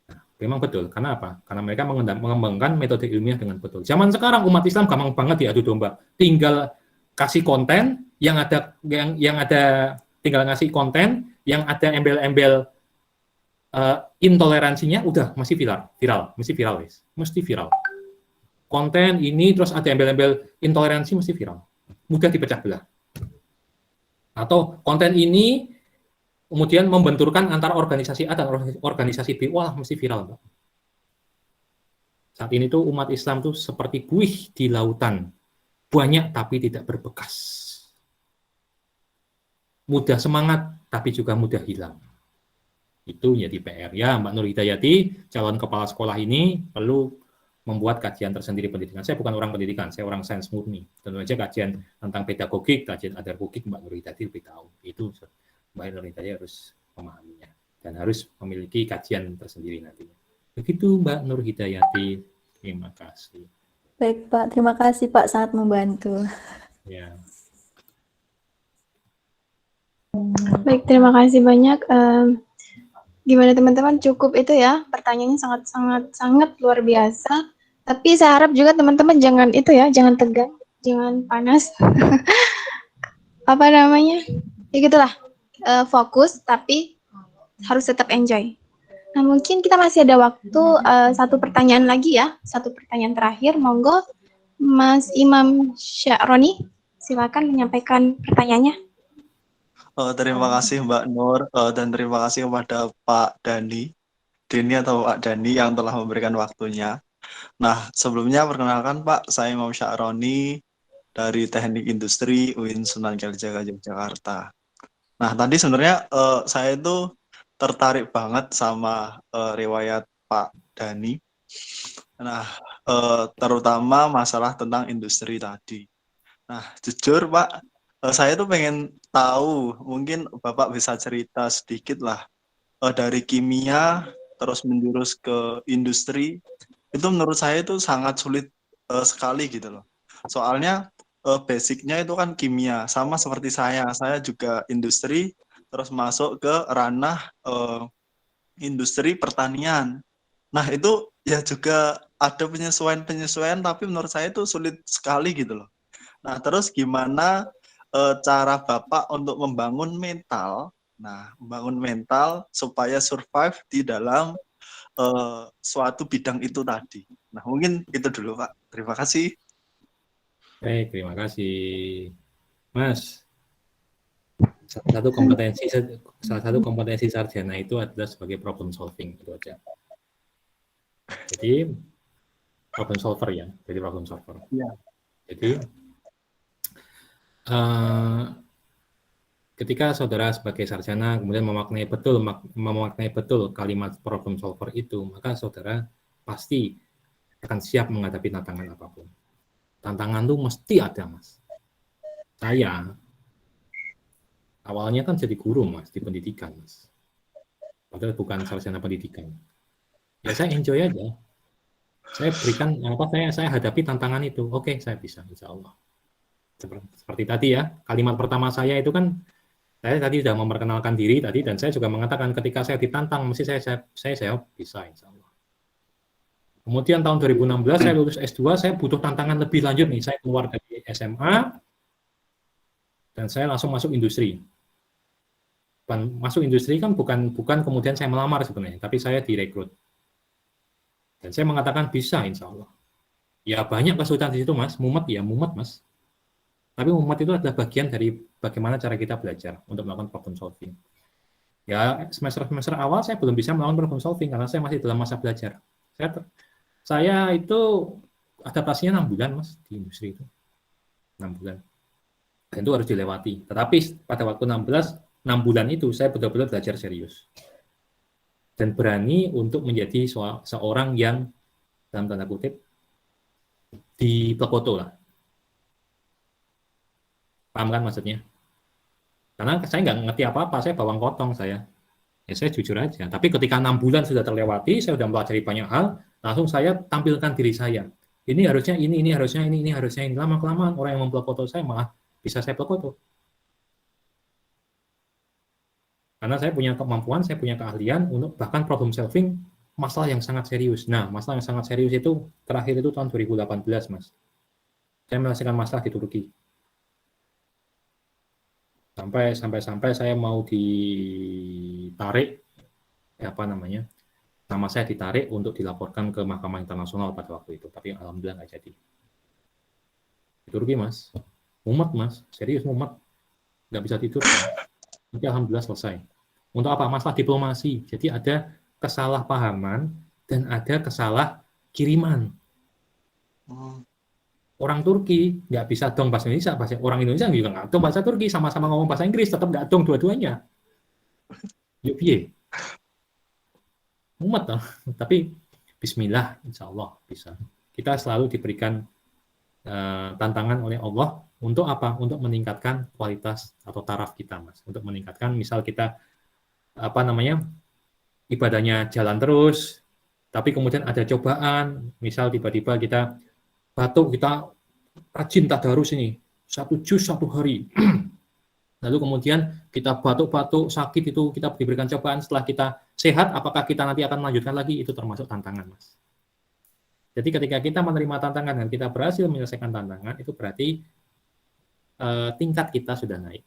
Nah, memang betul. Karena apa? Karena mereka mengembangkan metode ilmiah dengan betul. Zaman sekarang umat Islam gampang banget diadu domba. Tinggal kasih konten yang ada tinggal ngasih konten yang ada embel-embel intoleransinya udah mesti mesti viral. Konten ini terus ada embel-embel intoleransi mesti viral. Mudah dipecah belah. Atau konten ini kemudian membenturkan antara organisasi A dan organisasi B, wah mesti viral, Pak. Saat ini tuh umat Islam tuh seperti buih di lautan. Banyak tapi tidak berbekas. Mudah semangat, tapi juga mudah hilang. Itu jadi PR. Ya, Mbak Nur Hidayati, calon kepala sekolah ini perlu membuat kajian tersendiri pendidikan. Saya bukan orang pendidikan, saya orang sains murni. Tentu saja kajian tentang pedagogik, kajian adargogik, Mbak Nur Hidayati lebih tahu. Itu Mbak Nur Hidayati harus memahaminya. Dan harus memiliki kajian tersendiri nantinya. Begitu Mbak Nur Hidayati. Terima kasih. Baik Pak, terima kasih Pak, sangat membantu. Ya. Baik, terima kasih banyak. Gimana teman-teman, cukup itu ya, pertanyaannya sangat luar biasa. Tapi saya harap juga teman-teman jangan itu ya, jangan tegang, jangan panas. Apa namanya? Ya gitulah, fokus tapi harus tetap enjoy. Nah, mungkin kita masih ada waktu satu pertanyaan lagi ya, satu pertanyaan terakhir. Monggo Mas Imam Sya'roni, silakan menyampaikan pertanyaannya. Terima kasih Mbak Nur dan terima kasih kepada Pak Dani atau Pak Dani yang telah memberikan waktunya. Nah, sebelumnya perkenalkan Pak, saya Imam Sya'roni dari Teknik Industri UIN Sunan Kalijaga Yogyakarta. Nah, tadi sebenarnya saya itu tertarik banget sama riwayat Pak Dani. Nah, terutama masalah tentang industri tadi. Nah, jujur Pak, saya tuh pengen tahu, mungkin Bapak bisa cerita sedikit lah, dari kimia terus menjurus ke industri, itu menurut saya itu sangat sulit sekali gitu loh. Soalnya basicnya itu kan kimia, sama seperti saya juga industri, terus masuk ke ranah industri pertanian. Nah itu ya juga ada penyesuaian, tapi menurut saya itu sulit sekali gitu loh. Nah terus gimana cara Bapak untuk membangun mental, supaya survive di dalam suatu bidang itu tadi. Nah mungkin itu dulu Pak. Terima kasih. Baik, terima kasih, Mas. Salah satu kompetensi sarjana itu adalah sebagai problem solving, itu aja. Jadi problem solver ya, jadi problem solver. Ya. Jadi ketika saudara sebagai sarjana kemudian memaknai betul kalimat problem solver itu, maka saudara pasti akan siap menghadapi tantangan apapun. Tantangan itu mesti ada, Mas. Saya awalnya kan jadi guru, Mas, di pendidikan, Mas. Padahal bukan sarjana pendidikan. Ya saya enjoy aja. Saya berikan saya hadapi tantangan itu. Oke, saya bisa, insya Allah. Seperti tadi ya, kalimat pertama saya itu kan, saya tadi sudah memperkenalkan diri tadi, dan saya juga mengatakan ketika saya ditantang, mesti saya bisa, insya Allah. Kemudian tahun 2016 saya lulus S2, saya butuh tantangan lebih lanjut nih, saya keluar dari SMA, dan saya langsung masuk industri. Masuk industri kan bukan kemudian saya melamar sebenarnya, tapi saya direkrut. Dan saya mengatakan bisa, insya Allah. Ya banyak kesulitan di situ, Mas, mumet, Mas. Tapi mumet itu adalah bagian dari bagaimana cara kita belajar untuk melakukan problem solving. Ya, semester awal saya belum bisa melakukan problem solving karena saya masih dalam masa belajar. Saya itu adaptasinya 6 bulan, Mas, di industri itu. 6 bulan. Dan itu harus dilewati. Tetapi pada waktu 6 bulan itu saya betul-betul belajar serius. Dan berani untuk menjadi seorang yang, dalam tanda kutip, diplekoto lah. Paham kan maksudnya? Karena saya nggak ngerti apa-apa, saya bawang potong saya. Ya saya jujur aja. Tapi ketika 6 bulan sudah terlewati, saya sudah mempelajari banyak hal, langsung saya tampilkan diri saya. Ini harusnya ini harusnya ini harusnya ini. Lama-kelamaan orang yang memplot foto saya malah bisa saya plot foto. Karena saya punya kemampuan, saya punya keahlian untuk bahkan problem solving masalah yang sangat serius. Nah, masalah yang sangat serius itu terakhir itu tahun 2018, Mas. Saya menyelesaikan masalah di Turki. Sampai saya mau ditarik, nama saya ditarik untuk dilaporkan ke Mahkamah Internasional pada waktu itu. Tapi alhamdulillah nggak jadi. Di Turki, Mas. Mumet, Mas. Serius mumet. Nggak bisa tidur. Tapi alhamdulillah selesai. Untuk apa? Masalah diplomasi. Jadi ada kesalahpahaman dan ada kesalah kiriman. Orang Turki nggak bisa dong bahasa Indonesia, orang Indonesia juga nggak dong bahasa Turki, sama-sama ngomong bahasa Inggris, tetap nggak dong dua-duanya. Yuk, piye. Mumet toh. Tapi bismillah, insya Allah bisa. Kita selalu diberikan tantangan oleh Allah untuk apa? Untuk meningkatkan kualitas atau taraf kita, Mas. Untuk meningkatkan, misal kita ibadahnya jalan terus, tapi kemudian ada cobaan, misal tiba-tiba kita batuk, kita rajin tadarus ini, 1 juz 1 hari. Lalu kemudian kita batuk-batuk, sakit itu kita diberikan cobaan, setelah kita sehat, apakah kita nanti akan melanjutkan lagi? Itu termasuk tantangan, Mas. Jadi ketika kita menerima tantangan dan kita berhasil menyelesaikan tantangan, itu berarti tingkat kita sudah naik.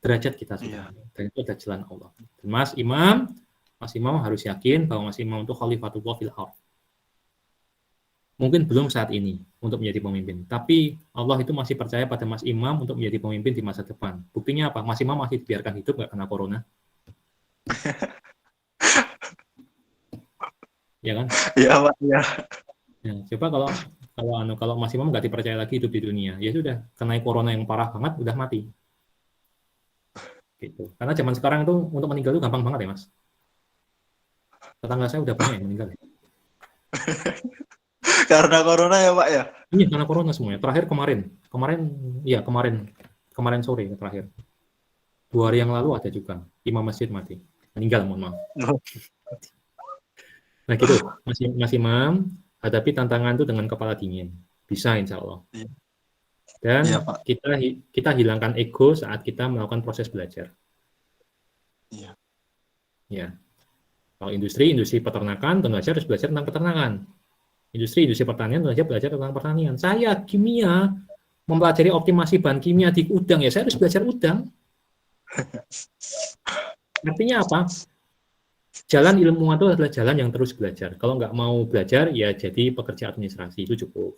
Derajat kita sudah naik. Dan itu adalah jalan Allah. Dan Mas Imam harus yakin bahwa Mas Imam itu khalifatullah fil ardh. Mungkin belum saat ini untuk menjadi pemimpin, tapi Allah itu masih percaya pada Mas Imam untuk menjadi pemimpin di masa depan. Buktinya apa? Mas Imam masih dibiarkan hidup nggak kena corona. Ya kan? Iya, Pak. Ya. Ya, coba kalau Mas Imam nggak dipercaya lagi hidup di dunia, ya sudah, kena corona yang parah banget, udah mati. Gitu. Karena zaman sekarang itu untuk meninggal itu gampang banget ya, Mas. Tetangga saya udah banyak yang meninggal. Karena corona ya, Pak ya? Iya, karena corona semuanya. Terakhir kemarin sore terakhir. 2 hari yang lalu ada juga imam masjid mati, meninggal, mohon maaf. Nah gitu, Mas Imam, hadapi tantangan itu dengan kepala dingin, bisa insya Allah. Dan kita hilangkan ego saat kita melakukan proses belajar. Iya. Ya. Kalau industri peternakan, tentu saja harus belajar tentang peternakan. Industri pertanian, tentu saja belajar tentang pertanian. Saya kimia, mempelajari optimasi bahan kimia di udang, ya saya harus belajar udang. Artinya apa? Jalan ilmuwan itu adalah jalan yang terus belajar. Kalau nggak mau belajar, ya jadi pekerja administrasi, itu cukup.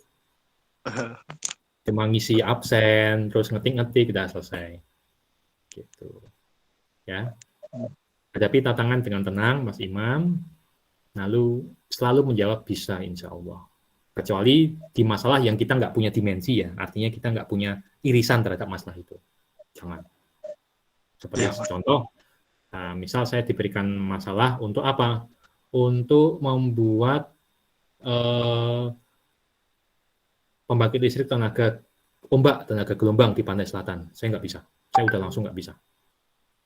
Cuma ngisi absen, terus ngetik-ngetik, udah selesai. Gitu. Ya. Hadapi tantangan dengan tenang, Mas Imam, lalu selalu menjawab bisa, insya Allah. Kecuali di masalah yang kita nggak punya dimensi ya, artinya kita nggak punya irisan terhadap masalah itu. Jangan. Seperti contoh, misal saya diberikan masalah untuk apa? Untuk membuat pembangkit listrik tenaga gelombang di pantai selatan. Saya nggak bisa. Saya udah langsung nggak bisa.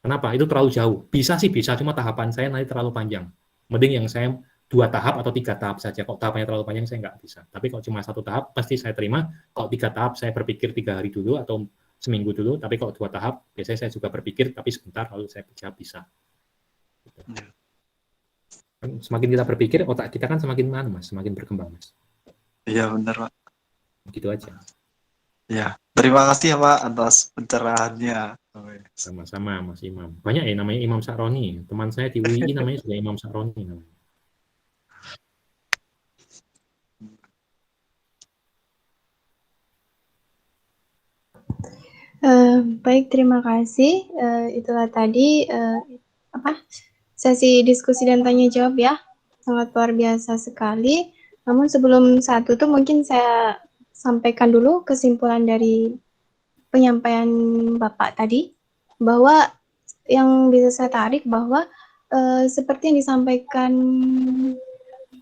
Kenapa? Itu terlalu jauh. Bisa sih bisa, cuma tahapan saya nanti terlalu panjang. Mending yang saya 2 tahap atau 3 tahap saja. Kalau tahapannya terlalu panjang, saya nggak bisa. Tapi kalau cuma 1 tahap, pasti saya terima. Kalau 3 tahap, saya berpikir 3 hari dulu atau seminggu dulu. Tapi kalau 2 tahap, biasanya saya juga berpikir, tapi sebentar, lalu saya bisa. Semakin kita berpikir, otak kita kan semakin semakin berkembang, Mas. Iya, benar, Pak. Gitu aja. Ya, terima kasih ya Pak atas pencerahannya. Sama-sama Mas Imam. Banyak ya namanya Imam Sa'roni. Teman saya di UI namanya juga Imam Sa'roni namanya. Baik, terima kasih. Itulah tadi sesi diskusi dan tanya jawab ya. Sangat luar biasa sekali. Namun sebelum saat itu mungkin saya sampaikan dulu kesimpulan dari penyampaian Bapak tadi, bahwa yang bisa saya tarik bahwa seperti yang disampaikan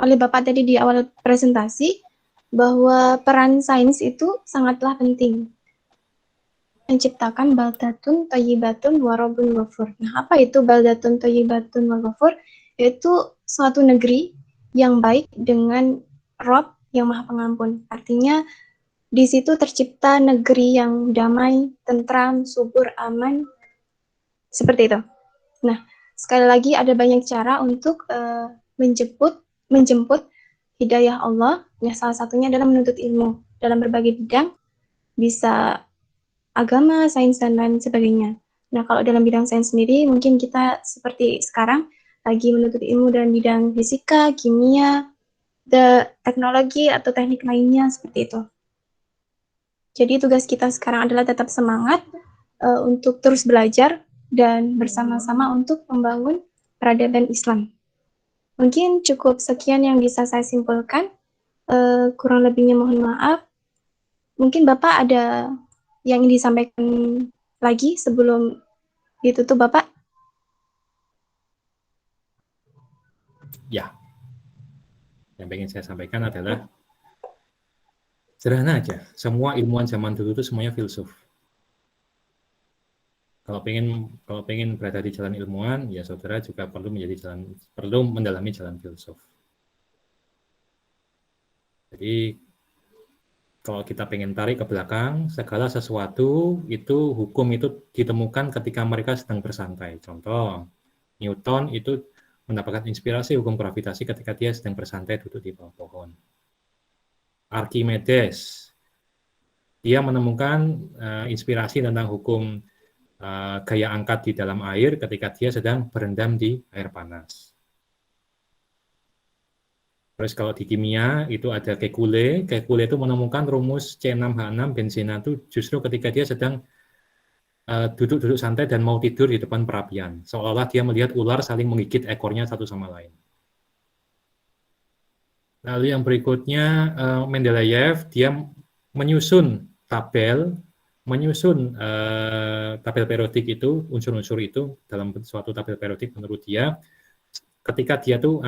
oleh Bapak tadi di awal presentasi, bahwa peran sains itu sangatlah penting. menciptakan baldatun thayyibatun wa rabbun ghafur. Nah, apa itu baldatun thayyibatun wa ghafur? Yaitu suatu negeri yang baik dengan Rob yang Maha Pengampun. Artinya di situ tercipta negeri yang damai, tentram, subur, aman, seperti itu. Nah, sekali lagi ada banyak cara untuk menjemput hidayah Allah. Ya, salah satunya adalah menuntut ilmu dalam berbagai bidang, bisa agama, sains, dan lain sebagainya. Nah, kalau dalam bidang sains sendiri, mungkin kita seperti sekarang lagi menuntut ilmu dalam bidang fisika, kimia, teknologi, atau teknik lainnya, seperti itu. Jadi tugas kita sekarang adalah tetap semangat untuk terus belajar dan bersama-sama untuk membangun peradaban Islam. Mungkin cukup sekian yang bisa saya simpulkan. Kurang lebihnya mohon maaf. Mungkin Bapak ada yang ingin disampaikan lagi sebelum ditutup, Bapak? Ya, yang ingin saya sampaikan adalah sederhana aja. Semua ilmuwan zaman dulu itu semuanya filsuf. Kalau pengen berada di jalan ilmuwan, ya saudara juga perlu mendalami jalan filsuf. Jadi kalau kita pengen tarik ke belakang, segala sesuatu itu hukum itu ditemukan ketika mereka sedang bersantai. Contoh, Newton itu mendapatkan inspirasi hukum gravitasi ketika dia sedang bersantai duduk di bawah pohon. Archimedes, dia menemukan inspirasi tentang hukum gaya angkat di dalam air ketika dia sedang berendam di air panas. Terus kalau di kimia itu ada Kekulé itu menemukan rumus C6H6 benzena itu justru ketika dia sedang duduk santai dan mau tidur di depan perapian, seolah-olah dia melihat ular saling menggigit ekornya satu sama lain. Lalu yang berikutnya Mendeleyev, dia menyusun tabel periodik itu, unsur-unsur itu dalam suatu tabel periodik menurut dia, ketika dia tuh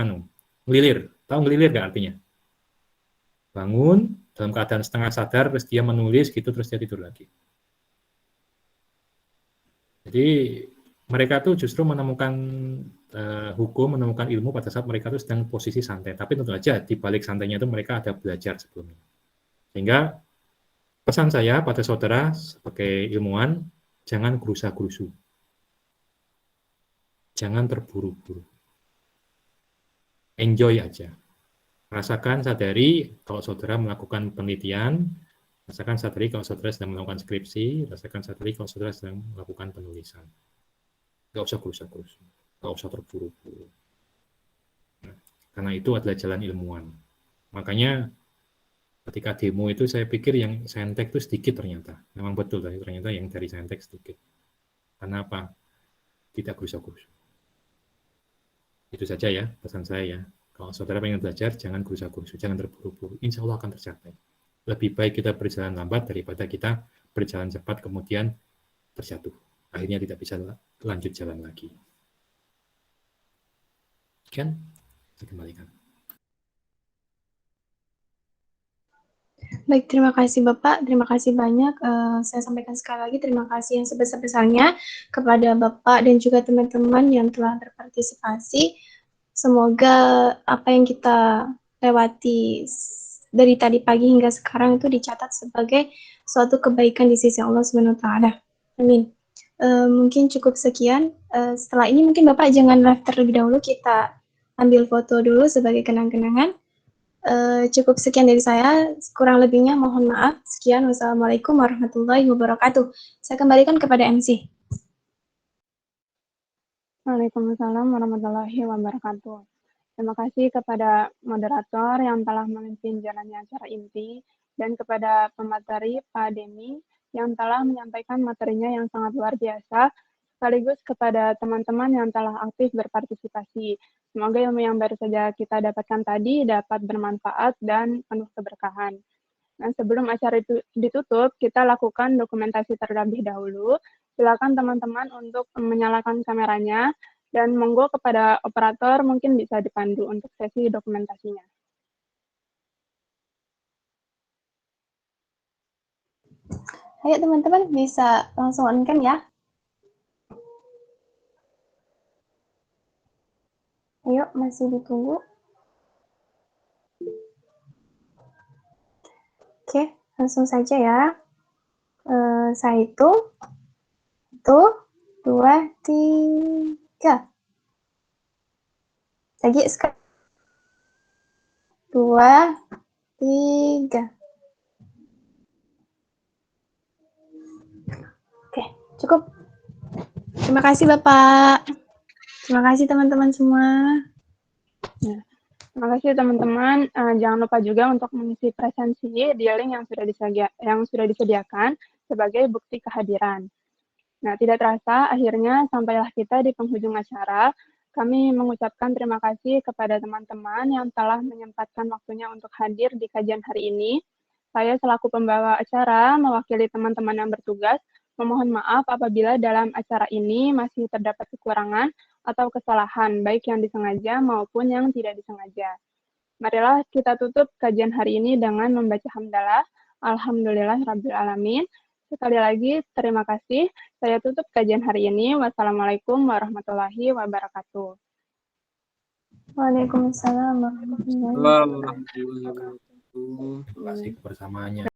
ngelilir. Tahu ngelilir nggak artinya? Bangun dalam keadaan setengah sadar, terus dia menulis gitu, terus dia tidur lagi. Jadi mereka tuh justru menemukan hukum, menemukan ilmu pada saat mereka tuh sedang posisi santai. Tapi tentu saja di balik santainya itu mereka ada belajar sebelumnya. Sehingga pesan saya pada saudara sebagai ilmuwan, jangan gerusa-gerusu. Jangan terburu-buru. Enjoy aja. Rasakan, sadari kalau saudara melakukan penelitian, rasakan, sadari kalau saudara sedang melakukan skripsi, rasakan, sadari kalau saudara sedang melakukan penulisan. Nggak usah gerusa-gerusu, nggak usah terburu-buru. Nah, karena itu adalah jalan ilmuwan. Makanya ketika demo itu saya pikir yang saintek itu sedikit ternyata. Memang betul, ternyata yang dari saintek sedikit. Karena apa? Tidak gerusa-gerusu. Itu saja ya pesan saya ya. Kalau saudara pengen belajar, jangan gerusa-gerusu, jangan terburu-buru. Insya Allah akan tercapai. Lebih baik kita berjalan lambat daripada kita berjalan cepat kemudian terjatuh. Akhirnya tidak bisa lanjut jalan lagi. Kan? Saya kembalikan. Baik, terima kasih Bapak. Terima kasih banyak. Saya sampaikan sekali lagi terima kasih yang sebesar-besarnya kepada Bapak dan juga teman-teman yang telah berpartisipasi. Semoga apa yang kita lewati dari tadi pagi hingga sekarang itu dicatat sebagai suatu kebaikan di sisi Allah Subhanahu wa taala. Amin. Mungkin cukup sekian. Setelah ini mungkin Bapak jangan live terlebih dahulu, kita ambil foto dulu sebagai kenang-kenangan. Cukup sekian dari saya, kurang lebihnya mohon maaf. Sekian, wassalamualaikum warahmatullahi wabarakatuh. Saya kembalikan kepada MC. Waalaikumsalam warahmatullahi wabarakatuh. Terima kasih kepada moderator yang telah memimpin jalannya acara inti dan kepada pemateri Pak Deni yang telah menyampaikan materinya yang sangat luar biasa, sekaligus kepada teman-teman yang telah aktif berpartisipasi. Semoga ilmu yang baru saja kita dapatkan tadi dapat bermanfaat dan penuh keberkahan. Nah, sebelum acara itu ditutup, kita lakukan dokumentasi terlebih dahulu. Silakan teman-teman untuk menyalakan kameranya, dan monggo kepada operator mungkin bisa dipandu untuk sesi dokumentasinya. Ayo teman-teman bisa langsung on-cam ya. Ayo, masih ditunggu. Oke, langsung saja ya. Saya hitung. 1, 2, 3. Lagi sekali. 2, 3. Oke, cukup. Terima kasih Bapak. Terima kasih teman-teman semua. Nah, terima kasih teman-teman. Jangan lupa juga untuk mengisi presensi di link yang sudah disediakan sebagai bukti kehadiran. Nah, tidak terasa, akhirnya sampailah kita di penghujung acara. Kami mengucapkan terima kasih kepada teman-teman yang telah menyempatkan waktunya untuk hadir di kajian hari ini. Saya selaku pembawa acara, mewakili teman-teman yang bertugas, memohon maaf apabila dalam acara ini masih terdapat kekurangan atau kesalahan, baik yang disengaja maupun yang tidak disengaja. Marilah kita tutup kajian hari ini dengan membaca hamdalah. Alhamdulillahirrabbilalamin. Sekali lagi, terima kasih. Saya tutup kajian hari ini. Wassalamualaikum warahmatullahi wabarakatuh. Waalaikumsalam warahmatullahi wabarakatuh. Terima kasih kebersamaannya.